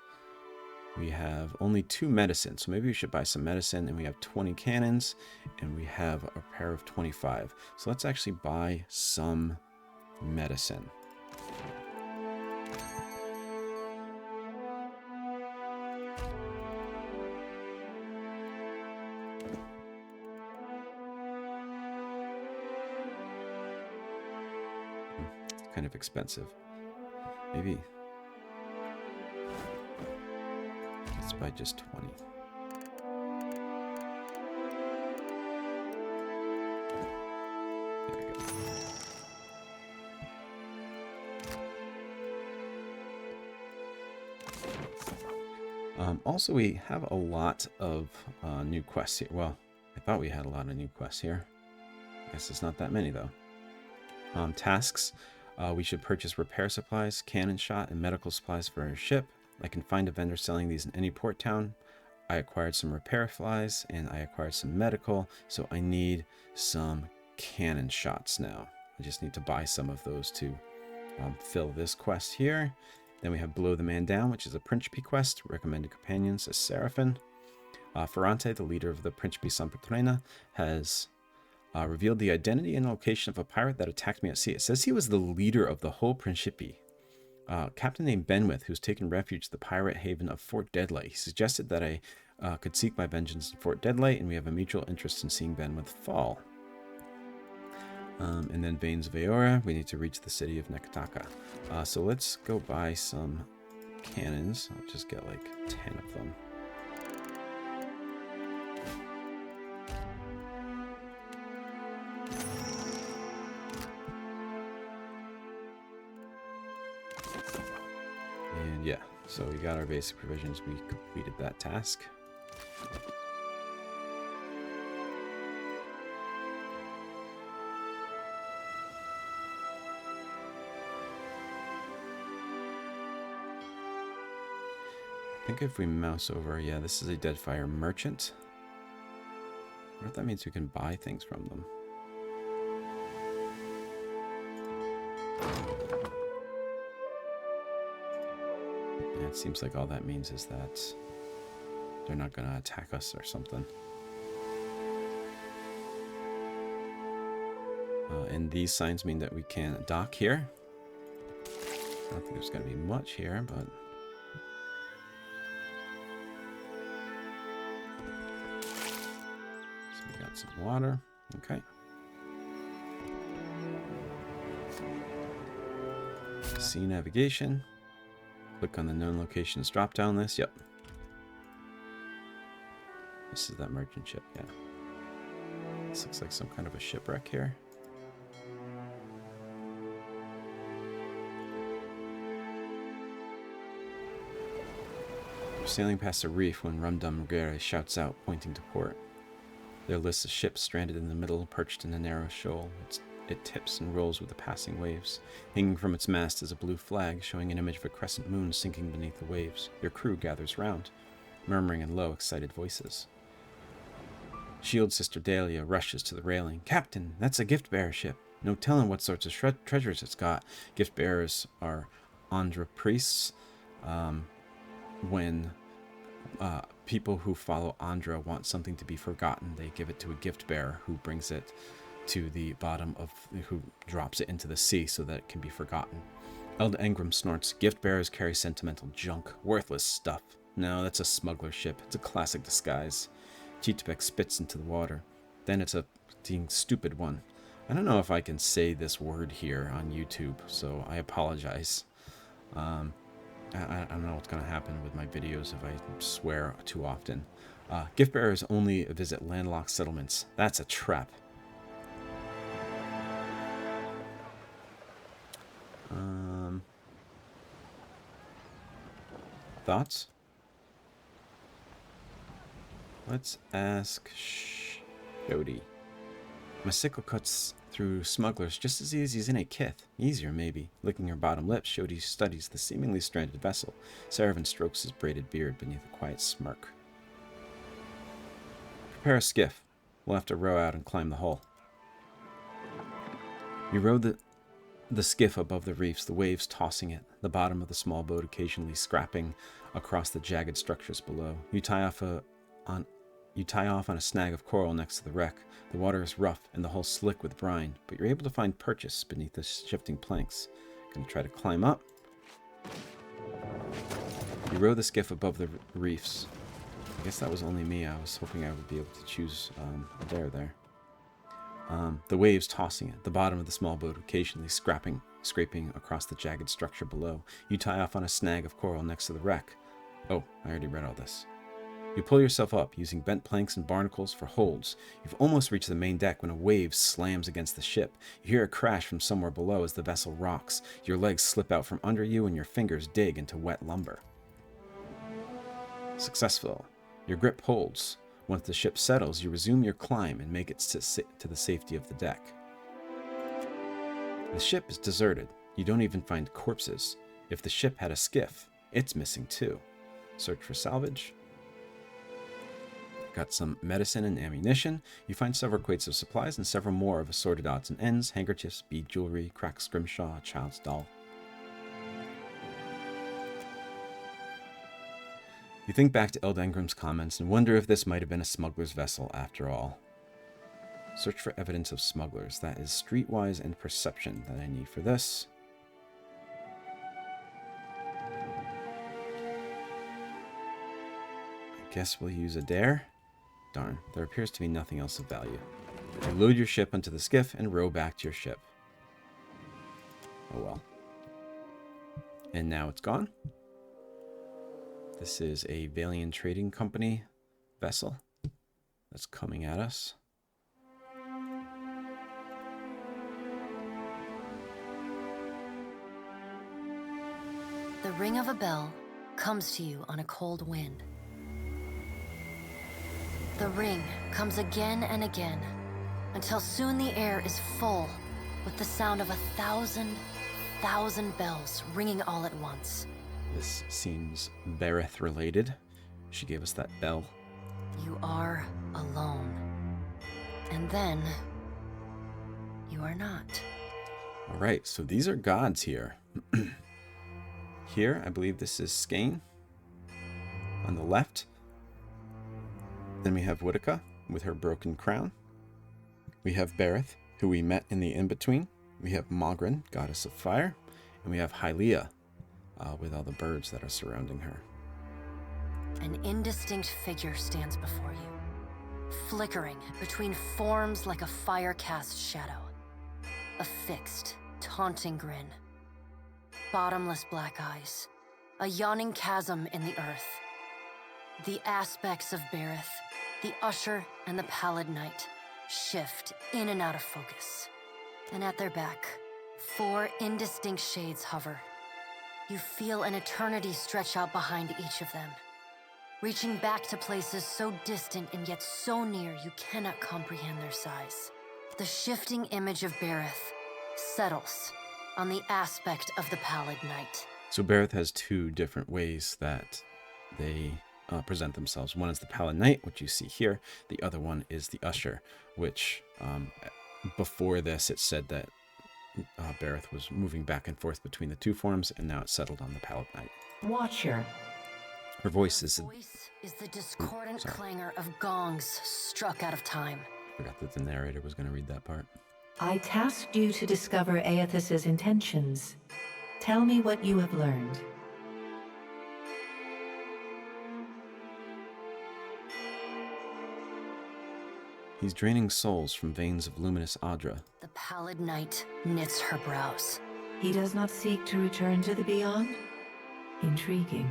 We have only 2 medicine, so maybe we should buy some medicine. And we have 20 cannons, and we have a pair of 25. So let's actually buy some medicine. Kind of expensive. Maybe let's buy just 20. There we go. Also, we have a lot of new quests here. Well, I thought we had a lot of new quests here. I guess it's not that many though. Tasks. We should purchase repair supplies, cannon shot, and medical supplies for our ship. I can find a vendor selling these in any port town. I acquired some repair supplies, and I acquired some medical, so I need some cannon shots now. I just need to buy some of those to fill this quest here. Then we have Blow the Man Down, which is a Principi quest. Recommended companions is Serafen. Ferrante, the leader of the Principi Patrena, has revealed the identity and location of a pirate that attacked me at sea. It says he was the leader of the whole Principi. Captain named Benwith, who's taken refuge at the pirate haven of Fort Deadlight. He suggested that I could seek my vengeance in Fort Deadlight, and we have a mutual interest in seeing Benwith fall. And then Veins of Aora, we need to reach the city of Nekataka. So let's go buy some cannons. I'll just get like 10 of them. And yeah, so we got our basic provisions. We completed that task. I think if we mouse over, yeah, this is a Deadfire merchant. I wonder if that means we can buy things from them. Yeah, it seems like all that means is that they're not going to attack us or something. And these signs mean that we can dock here. I don't think there's going to be much here, but... So we got some water. Okay. Sea navigation. Click on the known locations drop down list. Yep. This is that merchant ship, yeah. This looks like some kind of a shipwreck here. We're sailing past a reef when Rum-dumb Riggere shouts out, pointing to port. There lists a ship stranded in the middle, perched in a narrow shoal. It tips and rolls with the passing waves. Hanging from its mast is a blue flag, showing an image of a crescent moon sinking beneath the waves. Your crew gathers round, murmuring in low, excited voices. Shield Sister Dahlia rushes to the railing. Captain, that's a gift-bearer ship. No telling what sorts of treasures it's got. Gift-bearers are Adra priests. When people who follow Adra want something to be forgotten, they give it to a gift-bearer who brings it to the bottom of, who drops it into the sea so that it can be forgotten. Eld Engram snorts, gift-bearers carry sentimental junk, worthless stuff. No, that's a smuggler ship. It's a classic disguise. Chitubek spits into the water. Then it's a stupid one. I don't know if I can say this word here on YouTube, so I apologize. I don't know what's going to happen with my videos if I swear too often. Gift-bearers only visit landlocked settlements. That's a trap. Thoughts? Let's ask Shodi. My sickle cuts through smugglers just as easy as in a kith. Easier, maybe. Licking her bottom lip, Shodi studies the seemingly stranded vessel. Serafen strokes his braided beard beneath a quiet smirk. Prepare a skiff. We'll have to row out and climb the hull. You row the skiff above the reefs, the waves tossing it, the bottom of the small boat occasionally scrapping across the jagged structures below. You tie off on a snag of coral next to the wreck. The water is rough and the hull slick with brine, but you're able to find purchase beneath the shifting planks. Gonna try to climb up. You row the skiff above the reefs. I guess that was only me. I was hoping I would be able to choose a dare there. The waves tossing it, the bottom of the small boat occasionally scraping across the jagged structure below. You tie off on a snag of coral next to the wreck. Oh, I already read all this. You pull yourself up, using bent planks and barnacles for holds. You've almost reached the main deck when a wave slams against the ship. You hear a crash from somewhere below as the vessel rocks. Your legs slip out from under you and your fingers dig into wet lumber. Successful. Your grip holds. Once the ship settles, you resume your climb and make it to the safety of the deck. The ship is deserted. You don't even find corpses. If the ship had a skiff, it's missing too. Search for salvage. Got some medicine and ammunition. You find several crates of supplies and several more of assorted odds and ends, handkerchiefs, bead jewelry, cracked scrimshaw, a child's doll. You think back to Eldengrim's comments and wonder if this might have been a smuggler's vessel after all. Search for evidence of smugglers. That is streetwise and perception that I need for this. I guess we'll use a dare. Darn, there appears to be nothing else of value. You load your ship onto the skiff and row back to your ship. Oh well. And now it's gone. This is a Valiant Trading Company vessel that's coming at us. The ring of a bell comes to you on a cold wind. The ring comes again and again, until soon the air is full with the sound of 1,000 bells ringing all at once. This seems Bereth related. She gave us that bell. You are alone. And then you are not. Alright, so these are gods here. Here, I believe this is Skane on the left. Then we have Whitaker with her broken crown. We have Bereth, who we met in the in-between. We have Mogren, goddess of fire. And we have Hylia, with all the birds that are surrounding her. An indistinct figure stands before you, flickering between forms like a fire-cast shadow. A fixed, taunting grin. Bottomless black eyes. A yawning chasm in the earth. The aspects of Bereth, the Usher and the Pallid Knight, shift in and out of focus. And at their back, 4 indistinct shades hover. You feel an eternity stretch out behind each of them, reaching back to places so distant and yet so near you cannot comprehend their size. The shifting image of Bereth settles on the aspect of the Pallid Knight. So Bereth has 2 different ways that they present themselves. One is the Pallid Knight, which you see here. The other one is the Usher, which before this it said that Bereth was moving back and forth between the 2 forms, and now it's settled on the Pallid Knight. Watcher. Her voice is the discordant clangor of gongs struck out of time. Forgot that the narrator was going to read that part. I tasked you to discover Eothas's intentions. Tell me what you have learned. He's draining souls from veins of luminous Adra. The Pallid Knight knits her brows. He does not seek to return to the beyond? Intriguing.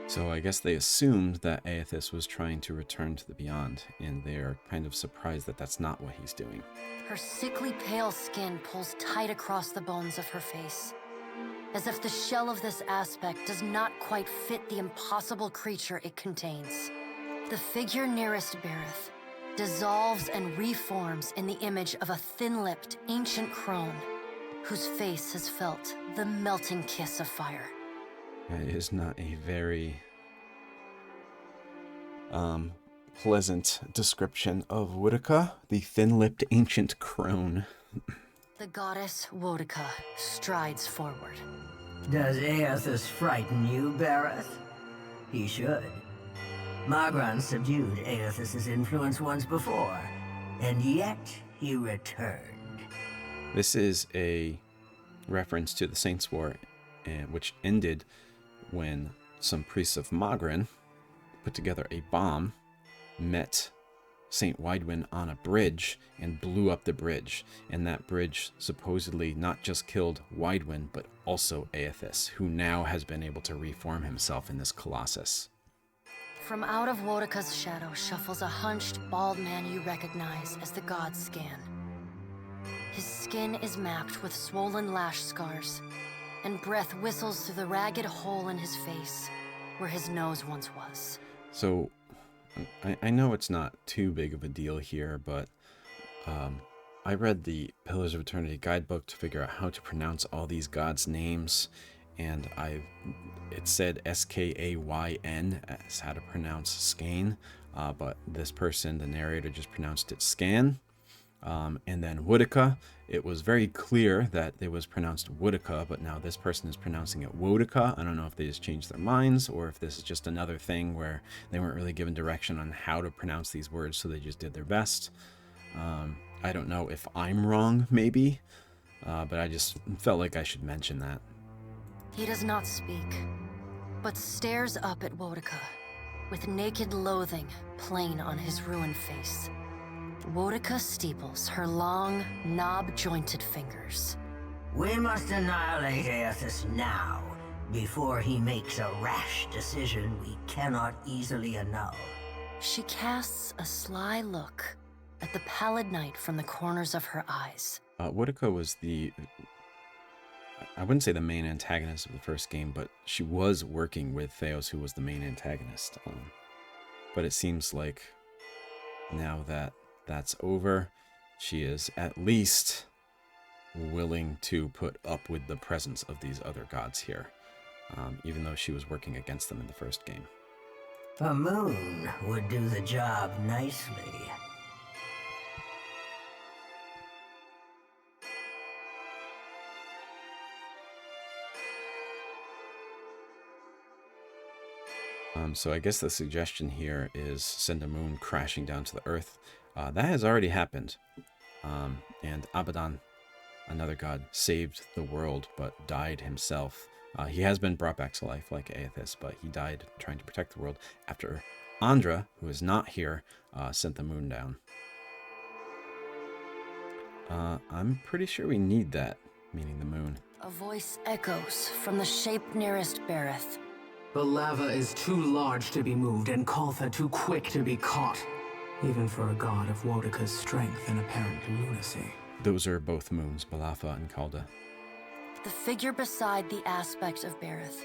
So I guess they assumed that Eothas was trying to return to the beyond, and they're kind of surprised that that's not what he's doing. Her sickly pale skin pulls tight across the bones of her face, as if the shell of this aspect does not quite fit the impossible creature it contains. The figure nearest Bereth dissolves and reforms in the image of a thin-lipped ancient crone whose face has felt the melting kiss of fire. It is not a very pleasant description of Boudica, the thin-lipped ancient crone. The goddess Boudica strides forward. Does Eothas frighten you, Bareth? He should. Magran subdued Eothas' influence once before, and yet he returned. This is a reference to the Saints' War, which ended when some priests of Magran put together a bomb, met Saint Widwin on a bridge, and blew up the bridge. And that bridge supposedly not just killed Widwin, but also Eothas, who now has been able to reform himself in this colossus. From out of Boudica's shadow shuffles a hunched, bald man you recognize as the god Scan. His skin is mapped with swollen lash scars, and breath whistles through the ragged hole in his face, where his nose once was. So, I know it's not too big of a deal here, but I read the Pillars of Eternity guidebook to figure out how to pronounce all these gods' names, and it said S-K-A-Y-N as how to pronounce Skane, but this person, the narrator, just pronounced it Scan. And then Boudica, it was very clear that it was pronounced Boudica, but now this person is pronouncing it Boudica. I don't know if they just changed their minds or if this is just another thing where they weren't really given direction on how to pronounce these words, so they just did their best. I don't know if I'm wrong, maybe, but I just felt like I should mention that. He does not speak, but stares up at Boudica, with naked loathing plain on his ruined face. Boudica steeples her long, knob-jointed fingers. We must annihilate Eothas now, before he makes a rash decision we cannot easily annul. She casts a sly look at the pallid night from the corners of her eyes. Boudica was I wouldn't say the main antagonist of the first game, but she was working with Theos, who was the main antagonist. But it seems like now that that's over, she is at least willing to put up with the presence of these other gods here, even though she was working against them in the first game. A moon would do the job nicely. So I guess the suggestion here is send a moon crashing down to the earth. That has already happened. And Abaddon, another god, saved the world but died himself. He has been brought back to life like Eothas, but he died trying to protect the world after Andra, who is not here, sent the moon down. I'm pretty sure we need that, meaning the moon. A voice echoes from the shape nearest Bareth. The lava is too large to be moved, and Koltha too quick to be caught, even for a god of Boudica's strength and apparent lunacy. Those are both moons, Balafa and Kalda. The figure beside the aspect of Bareth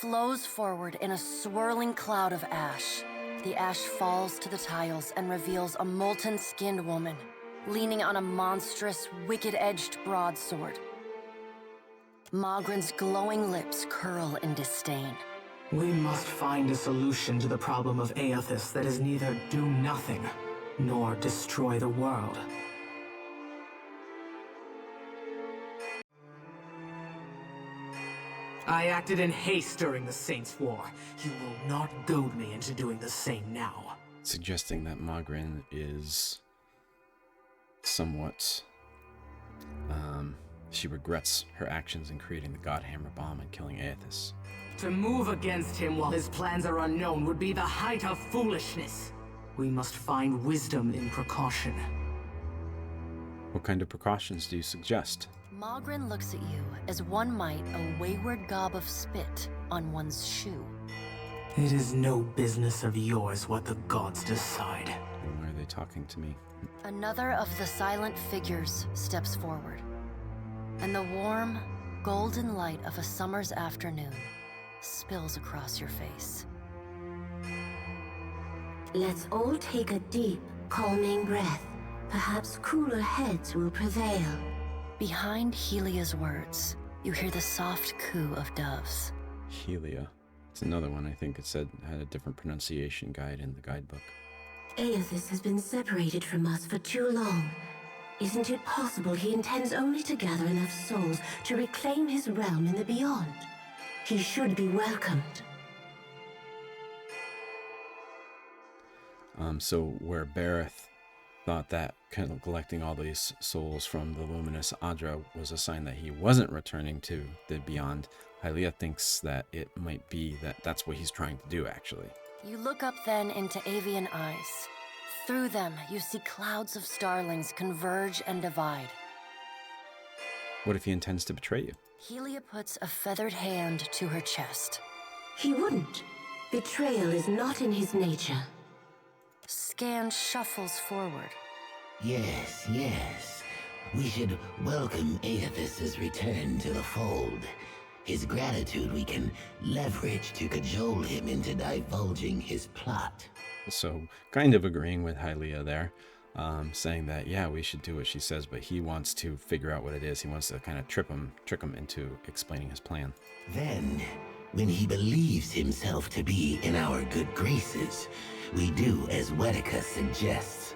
flows forward in a swirling cloud of ash. The ash falls to the tiles and reveals a molten-skinned woman, leaning on a monstrous, wicked-edged broadsword. Magran's glowing lips curl in disdain. We must find a solution to the problem of Eothas that is neither do nothing, nor destroy the world. I acted in haste during the Saints' War. You will not goad me into doing the same now. Suggesting that Magran is somewhat... she regrets her actions in creating the Godhammer bomb and killing Eothas. To move against him while his plans are unknown would be the height of foolishness. We must find wisdom in precaution. What kind of precautions do you suggest? Magran looks at you as one might a wayward gob of spit on one's shoe. It is no business of yours what the gods decide. Why are they talking to me? Another of the silent figures steps forward, and the warm, golden light of a summer's afternoon spills across your face. Let's all take a deep, Calming breath. Perhaps cooler heads will prevail. Behind Helia's words, you hear the soft coo of doves. Helia. It's another one I think it said had a different pronunciation guide in the guidebook. Eothas has been separated from us for too long. Isn't it possible he intends only to gather enough souls to reclaim his realm in the beyond? He should be welcomed. So where Bareth thought that kind of collecting all these souls from the Luminous Adra was a sign that he wasn't returning to the beyond, Hylia thinks that it might be that that's what he's trying to do, actually. You look up then into avian eyes. Through them, you see clouds of starlings converge and divide. What if he intends to betray you? Helia puts a feathered hand to her chest. He wouldn't. Betrayal is not in his nature. Scan shuffles forward. Yes, yes. We should welcome Eothas' return to the fold. His gratitude we can leverage to cajole him into divulging his plot. So, kind of agreeing with Hylia there, saying that, yeah, we should do what she says, but he wants to figure out what it is. He wants to kind of trick him into explaining his plan. Then, when he believes himself to be in our good graces, we do as Wedeka suggests,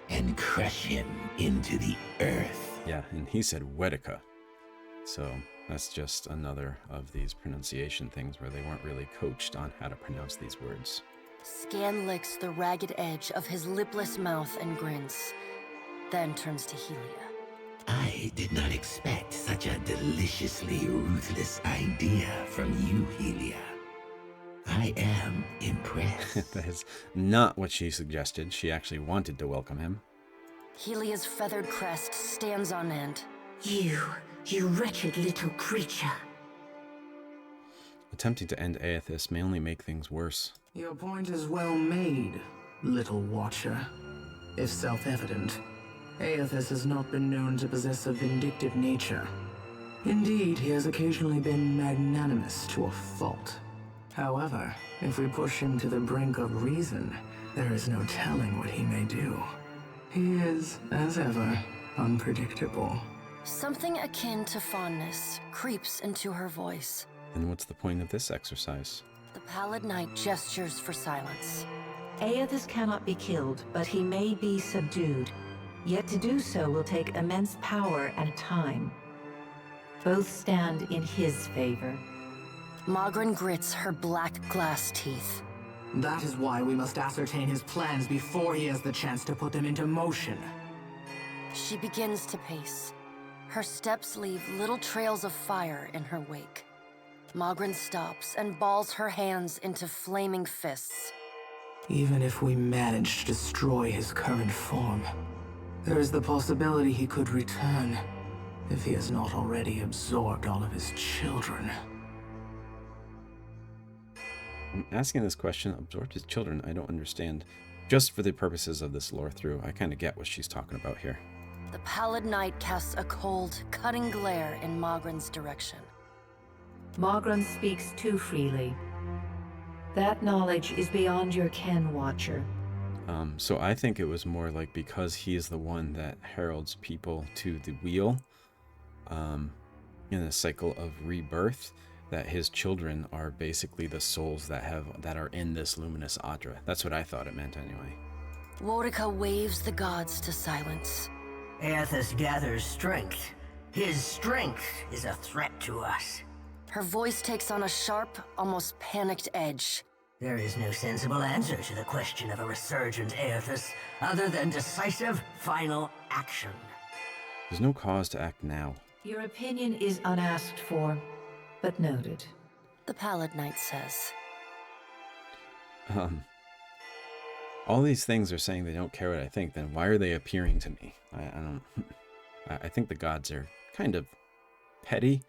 and crush him into the earth. Yeah, and he said Wedeka. So that's just another of these pronunciation things where they weren't really coached on how to pronounce these words. Scan licks the ragged edge of his lipless mouth and grins, then turns to Helia. I did not expect such a deliciously ruthless idea from you, Helia. I am impressed. That is not what she suggested. She actually wanted to welcome him. Helia's feathered crest stands on end. You wretched little creature. Attempting to end Eothas may only make things worse. Your point is well made, little watcher. If self-evident, Eothas has not been known to possess a vindictive nature. Indeed, he has occasionally been magnanimous to a fault. However, if we push him to the brink of reason, there is no telling what he may do. He is, as ever, unpredictable. Something akin to fondness creeps into her voice. Then what's the point of this exercise? The pallid knight gestures for silence. Eothas cannot be killed, but he may be subdued. Yet to do so will take immense power and time. Both stand in his favor. Magrin grits her black glass teeth. That is why we must ascertain his plans before he has the chance to put them into motion. She begins to pace. Her steps leave little trails of fire in her wake. Magrin stops and balls her hands into flaming fists. Even if we manage to destroy his current form, there is the possibility he could return, if he has not already absorbed all of his children. I'm asking this question, absorbed his children, I don't understand. Just for the purposes of this Lorethrough, I kind of get what she's talking about here. The pallid knight casts a cold, cutting glare in Magrin's direction. Magrin speaks too freely. That knowledge is beyond your ken, Watcher. So I think it was more like because he is the one that heralds people to the wheel in a cycle of rebirth, that his children are basically the souls that are in this Luminous Adra. That's what I thought it meant anyway. Wodeka waves the gods to silence. Eothas gathers strength. His strength is a threat to us. Her voice takes on a sharp, almost panicked edge. There is no sensible answer to the question of a resurgent Eothas, other than decisive, final action. There's no cause to act now. Your opinion is unasked for, but noted. The pallid knight says. All these things are saying they don't care what I think, then why are they appearing to me? I don't... I think the gods are kind of petty.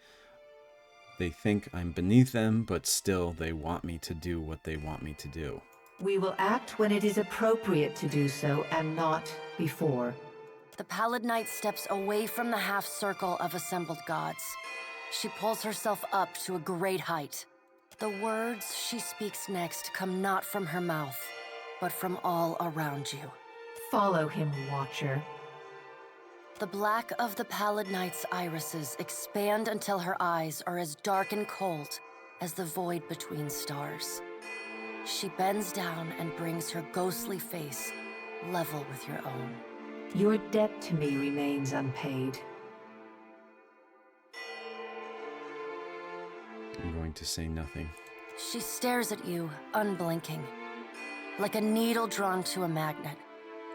They think I'm beneath them, but still they want me to do what they want me to do. We will act when it is appropriate to do so, and not before. The pallid knight steps away from the half-circle of assembled gods. She pulls herself up to a great height. The words she speaks next come not from her mouth, but from all around you. Follow him, Watcher. The black of the pallid night's irises expand until her eyes are as dark and cold as the void between stars. She bends down and brings her ghostly face level with your own. Your debt to me remains unpaid. I'm going to say nothing. She stares at you, unblinking. Like a needle drawn to a magnet,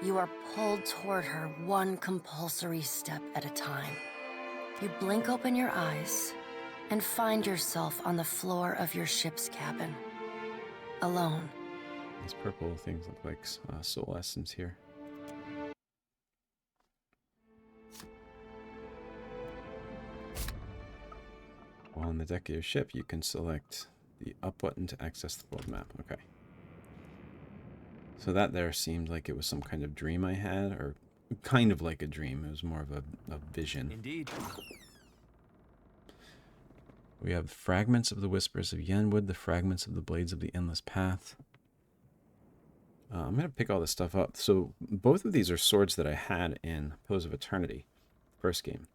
you are pulled toward her one compulsory step at a time. You blink open your eyes and find yourself on the floor of your ship's cabin. Alone. These purple things look like soul essence here. While on the deck of your ship, you can select the up button to access the world map. Okay. So that there seemed like it was some kind of dream I had, or kind of like a dream. It was more of a vision. Indeed. We have fragments of the Whispers of Yenwood, the fragments of the Blades of the Endless Path. I'm going to pick all this stuff up. So both of these are swords that I had in Pillars of Eternity, first game.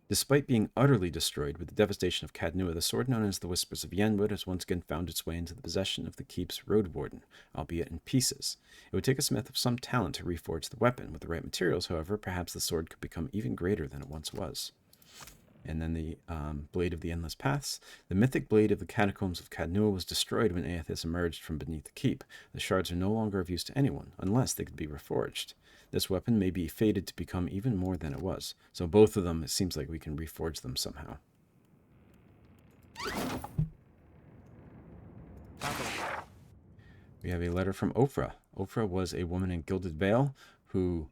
Despite being utterly destroyed with the devastation of Cadnua, the sword known as the Whispers of Yenwood has once again found its way into the possession of the keep's road warden, albeit in pieces. It would take a smith of some talent to reforge the weapon. With the right materials, however, perhaps the sword could become even greater than it once was. And then the Blade of the Endless Paths. The mythic blade of the catacombs of Cadnua was destroyed when Eothas emerged from beneath the keep. The shards are no longer of use to anyone, unless they could be reforged. This weapon may be fated to become even more than it was. So both of them, it seems like we can reforge them somehow. We have a letter from Ophrah. Ophrah was a woman in Gilded Vale who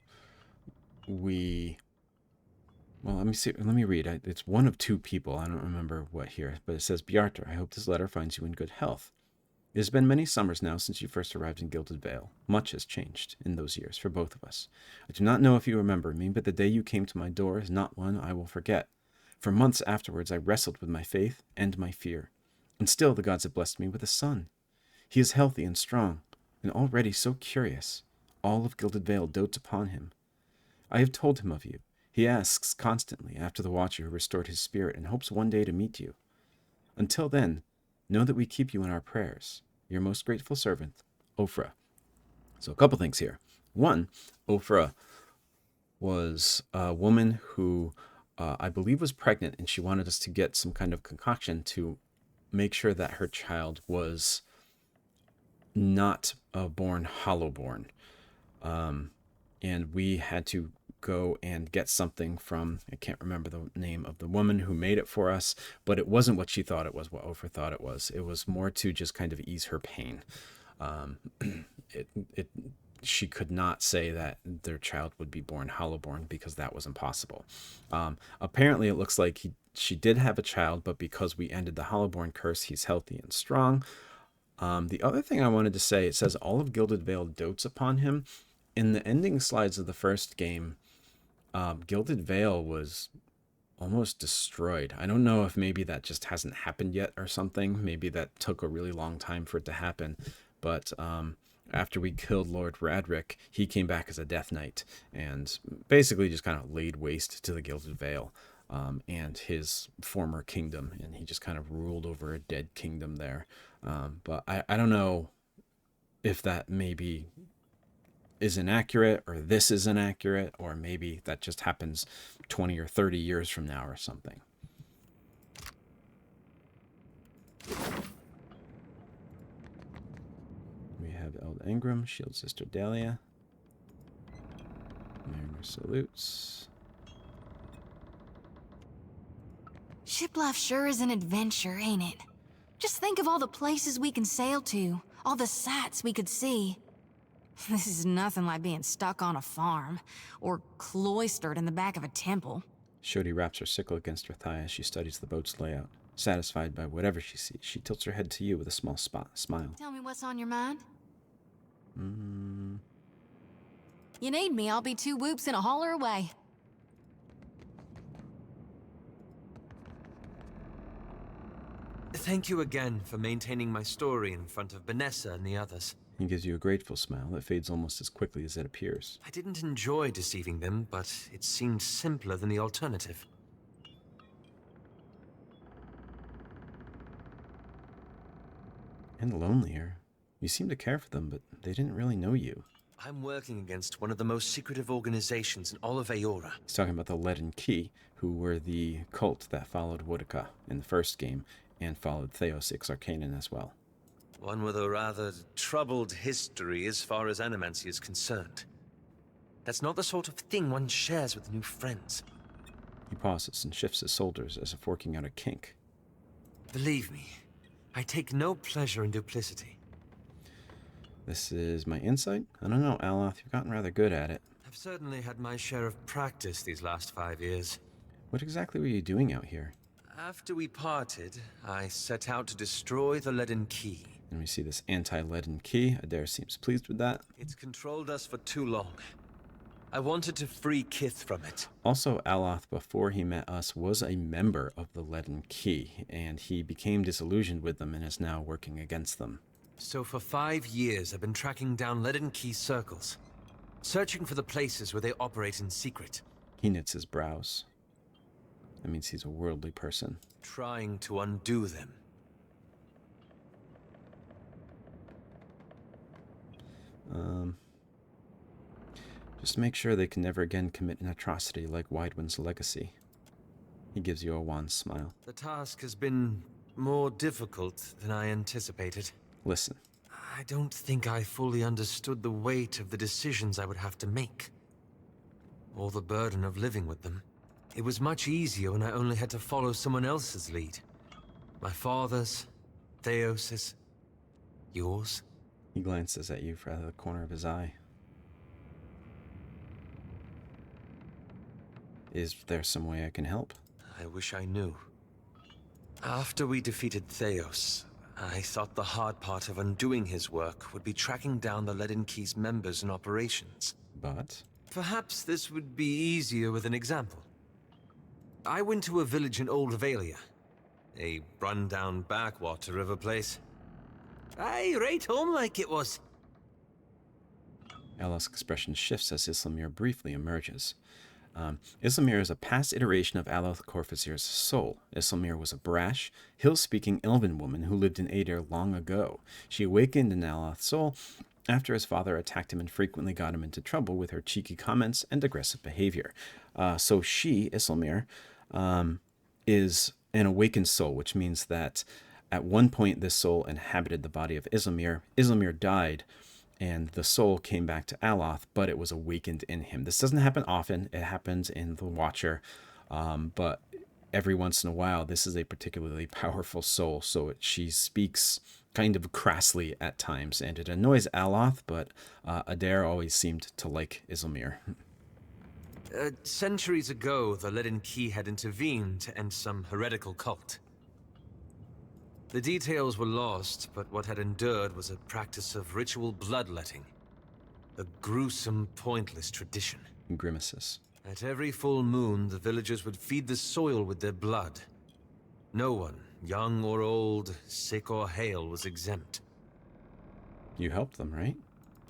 well, let me read. It's one of two people. I don't remember what here, but it says, Bjarter, I hope this letter finds you in good health. It has been many summers now since you first arrived in Gilded Vale. Much has changed in those years for both of us. I do not know if you remember me, but the day you came to my door is not one I will forget. For months afterwards I wrestled with my faith and my fear. And still the gods have blessed me with a son. He is healthy and strong, and already so curious. All of Gilded Vale dotes upon him. I have told him of you. He asks constantly after the Watcher who restored his spirit and hopes one day to meet you. Until then, know that we keep you in our prayers. Your most grateful servant, Ophrah. So a couple things here. One, Ophrah was a woman who I believe was pregnant, and she wanted us to get some kind of concoction to make sure that her child was not born hollow-born. And we had to go and get something from, I can't remember the name of the woman who made it for us, but it wasn't what she thought it was, what Ophrah thought it was. It was more to just kind of ease her pain. She could not say that their child would be born hollow-born because that was impossible. Apparently, it looks like she did have a child, but because we ended the hollow-born curse, he's healthy and strong. The other thing I wanted to say, it says all of Gilded Vale dotes upon him. In the ending slides of the first game, Gilded Vale was almost destroyed. I don't know if maybe that just hasn't happened yet or something. Maybe that took a really long time for it to happen. But after we killed Lord Radric, he came back as a Death Knight and basically just kind of laid waste to the Gilded Vale and his former kingdom. And he just kind of ruled over a dead kingdom there. But I don't know if that maybe is inaccurate, or this is inaccurate, or maybe that just happens 20 or 30 years from now or something. We have Eld Engram, Shield Sister Dahlia. Mariner salutes. Ship life sure is an adventure, ain't it? Just think of all the places we can sail to, all the sights we could see. This is nothing like being stuck on a farm, or cloistered in the back of a temple. Shodi wraps her sickle against her thigh as she studies the boat's layout. Satisfied by whatever she sees, she tilts her head to you with a small smile. Tell me what's on your mind? You need me, I'll be 2 whoops and a holler away. Thank you again for maintaining my story in front of Vanessa and the others. He gives you a grateful smile that fades almost as quickly as it appears. I didn't enjoy deceiving them, but it seemed simpler than the alternative. And lonelier. You seem to care for them, but they didn't really know you. I'm working against one of the most secretive organizations in all of Eora. He's talking about the Leaden Key, who were the cult that followed Woodica in the first game, and followed Theos Arcanan as well. One with a rather troubled history as far as animancy is concerned. That's not the sort of thing one shares with new friends. He pauses and shifts his shoulders as if working out a kink. Believe me, I take no pleasure in duplicity. This is my insight? I don't know, Aloth. You've gotten rather good at it. I've certainly had my share of practice these last 5 years. What exactly were you doing out here? After we parted, I set out to destroy the Leaden Key. And we see this anti-Leaden Key. Adra seems pleased with that. It's controlled us for too long. I wanted to free Kith from it. Also, Aloth, before he met us, was a member of the Leaden Key, and he became disillusioned with them and is now working against them. So for 5 years, I've been tracking down Leaden Key circles, searching for the places where they operate in secret. He knits his brows. That means he's a worldly person. Trying to undo them. Just make sure they can never again commit an atrocity like Widewind's legacy. He gives you a wan smile. The task has been more difficult than I anticipated. Listen. I don't think I fully understood the weight of the decisions I would have to make. Or the burden of living with them. It was much easier when I only had to follow someone else's lead. My father's, Theos's, yours. He glances at you from the corner of his eye. Is there some way I can help? I wish I knew. After we defeated Theos, I thought the hard part of undoing his work would be tracking down the Leaden Key's members and operations. But? Perhaps this would be easier with an example. I went to a village in Old Valia, a run-down backwater of a place. Aye, right home like it was. Ella's expression shifts as Islamir briefly emerges. Islamir is a past iteration of Aloth Corphysir's soul. Islamir was a brash, hill-speaking elven woman who lived in Adir long ago. She awakened in Aloth's soul after his father attacked him and frequently got him into trouble with her cheeky comments and aggressive behavior. So she, Islamir, is an awakened soul, which means that at one point this soul inhabited the body of Islamir. Islamir died, and the soul came back to Aloth, but it was awakened in him. This doesn't happen often. It happens in The Watcher, but every once in a while, this is a particularly powerful soul, so she speaks kind of crassly at times, and it annoys Aloth, but Adra always seemed to like Islamir. Centuries ago, the Leaden Key had intervened to end some heretical cult. The details were lost, but what had endured was a practice of ritual bloodletting. A gruesome, pointless tradition. He grimaces. At every full moon, the villagers would feed the soil with their blood. No one, young or old, sick or hale, was exempt. You helped them, right?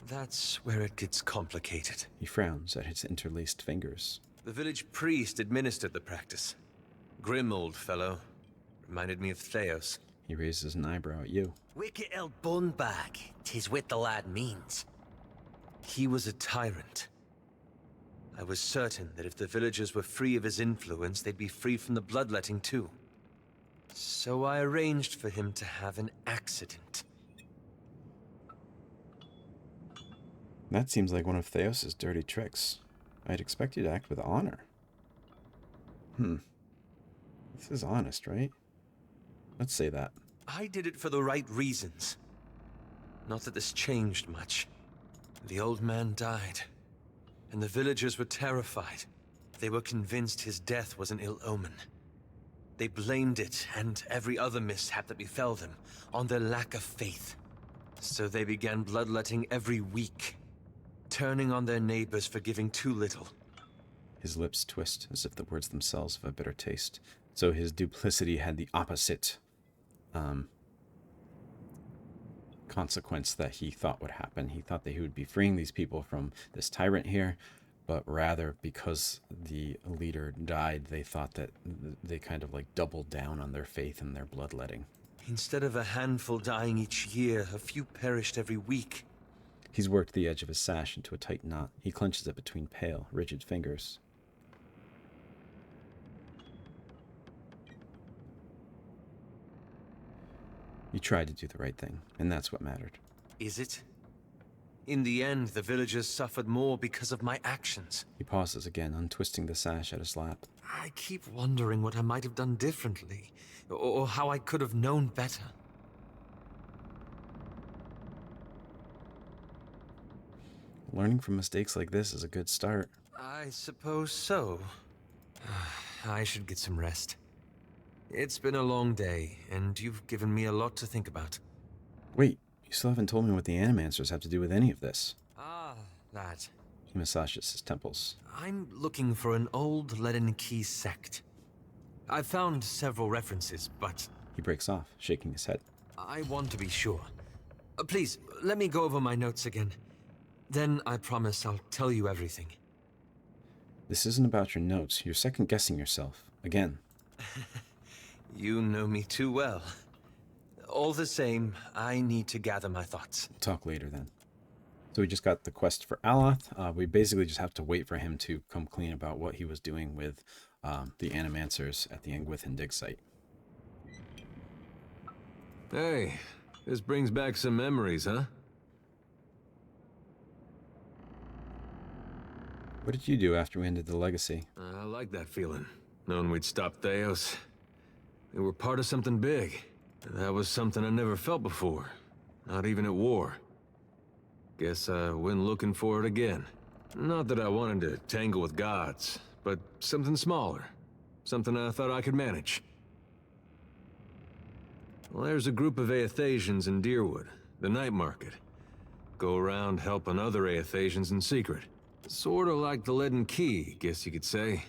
That's where it gets complicated. He frowns at his interlaced fingers. The village priest administered the practice. Grim old fellow. Reminded me of Theos. He raises an eyebrow at you. Wicked el Bunbag, 'tis what the lad means. He was a tyrant. I was certain that if the villagers were free of his influence, they'd be free from the bloodletting too. So I arranged for him to have an accident. That seems like one of Theos's dirty tricks. I'd expect you to act with honor. This is honest, right? Let's say that. I did it for the right reasons. Not that this changed much. The old man died, and the villagers were terrified. They were convinced his death was an ill omen. They blamed it, and every other mishap that befell them, on their lack of faith. So they began bloodletting every week, turning on their neighbors for giving too little. His lips twist as if the words themselves have a bitter taste. So his duplicity had the opposite consequence that he thought would happen. He thought that he would be freeing these people from this tyrant here, but rather because the leader died, they thought that they kind of like doubled down on their faith and their bloodletting. Instead of a handful dying each year, a few perished every week. He's worked the edge of his sash into a tight knot. He clenches it between pale, rigid fingers. You tried to do the right thing, and that's what mattered. Is it? In the end, the villagers suffered more because of my actions. He pauses again, untwisting the sash at his lap. I keep wondering what I might have done differently, or how I could have known better. Learning from mistakes like this is a good start. I suppose so. I should get some rest. It's been a long day, and you've given me a lot to think about. Wait, you still haven't told me what the Animancers have to do with any of this. Ah, that. He massages his temples. I'm looking for an old leaden key sect. I've found several references, but... He breaks off, shaking his head. I want to be sure. Please, let me go over my notes again. Then I promise I'll tell you everything. This isn't about your notes. You're second-guessing yourself. Again. You know me too well. All the same, I need to gather my thoughts. We'll talk later then. So we just got the quest for Aloth. We basically just have to wait for him to come clean about what he was doing with the Animancers at the Engwithan dig site. Hey, this brings back some memories, huh? What did you do after we ended the legacy? I like that feeling, knowing we'd stop Theos. We were part of something big. That was something I never felt before, not even at war. Guess I went looking for it again. Not that I wanted to tangle with gods, but something smaller. Something I thought I could manage. Well, there's a group of Eothasians in Deerwood, the night market. Go around helping other Eothasians in secret. Sort of like the Leaden Key, guess you could say.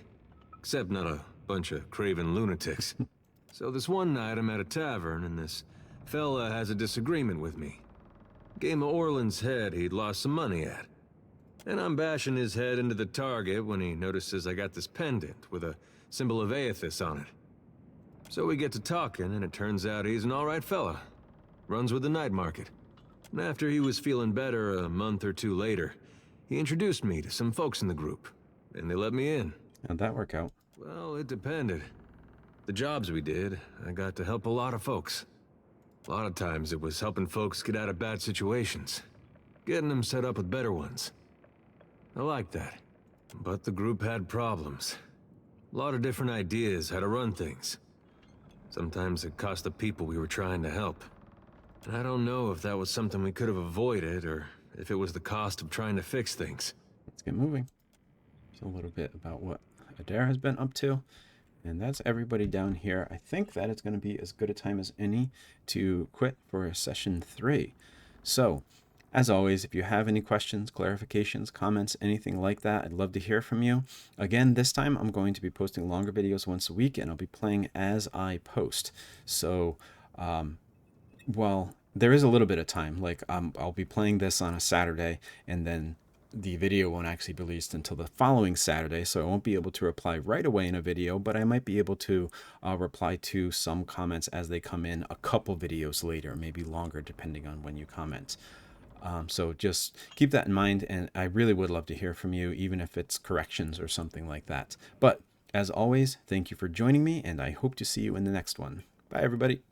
Except not a bunch of craven lunatics. So this one night I'm at a tavern and this fella has a disagreement with me. Game of Orland's head he'd lost some money at. And I'm bashing his head into the target when he notices I got this pendant with a symbol of Eothas on it. So we get to talking and it turns out he's an alright fella. Runs with the night market. And after he was feeling better a month or two later, he introduced me to some folks in the group, and they let me in. How'd that work out? Well, it depended. The jobs we did, I got to help a lot of folks. A lot of times it was helping folks get out of bad situations, getting them set up with better ones. I liked that, but the group had problems. A lot of different ideas how to run things. Sometimes it cost the people we were trying to help. And I don't know if that was something we could have avoided, or if it was the cost of trying to fix things. Let's get moving. So a little bit about what Adra has been up to. And that's everybody down here. I think that it's going to be as good a time as any to quit for session 3. So, as always, if you have any questions, clarifications, comments, anything like that, I'd love to hear from you. Again, this time I'm going to be posting longer videos once a week, and I'll be playing as I post. So, well, there is a little bit of time. Like, I'll be playing this on a Saturday, and then the video won't actually be released until the following Saturday, so I won't be able to reply right away in a video, but I might be able to reply to some comments as they come in a couple videos later, maybe longer, depending on when you comment. So just keep that in mind, and I really would love to hear from you, even if it's corrections or something like that. But as always, thank you for joining me, and I hope to see you in the next one. Bye, everybody.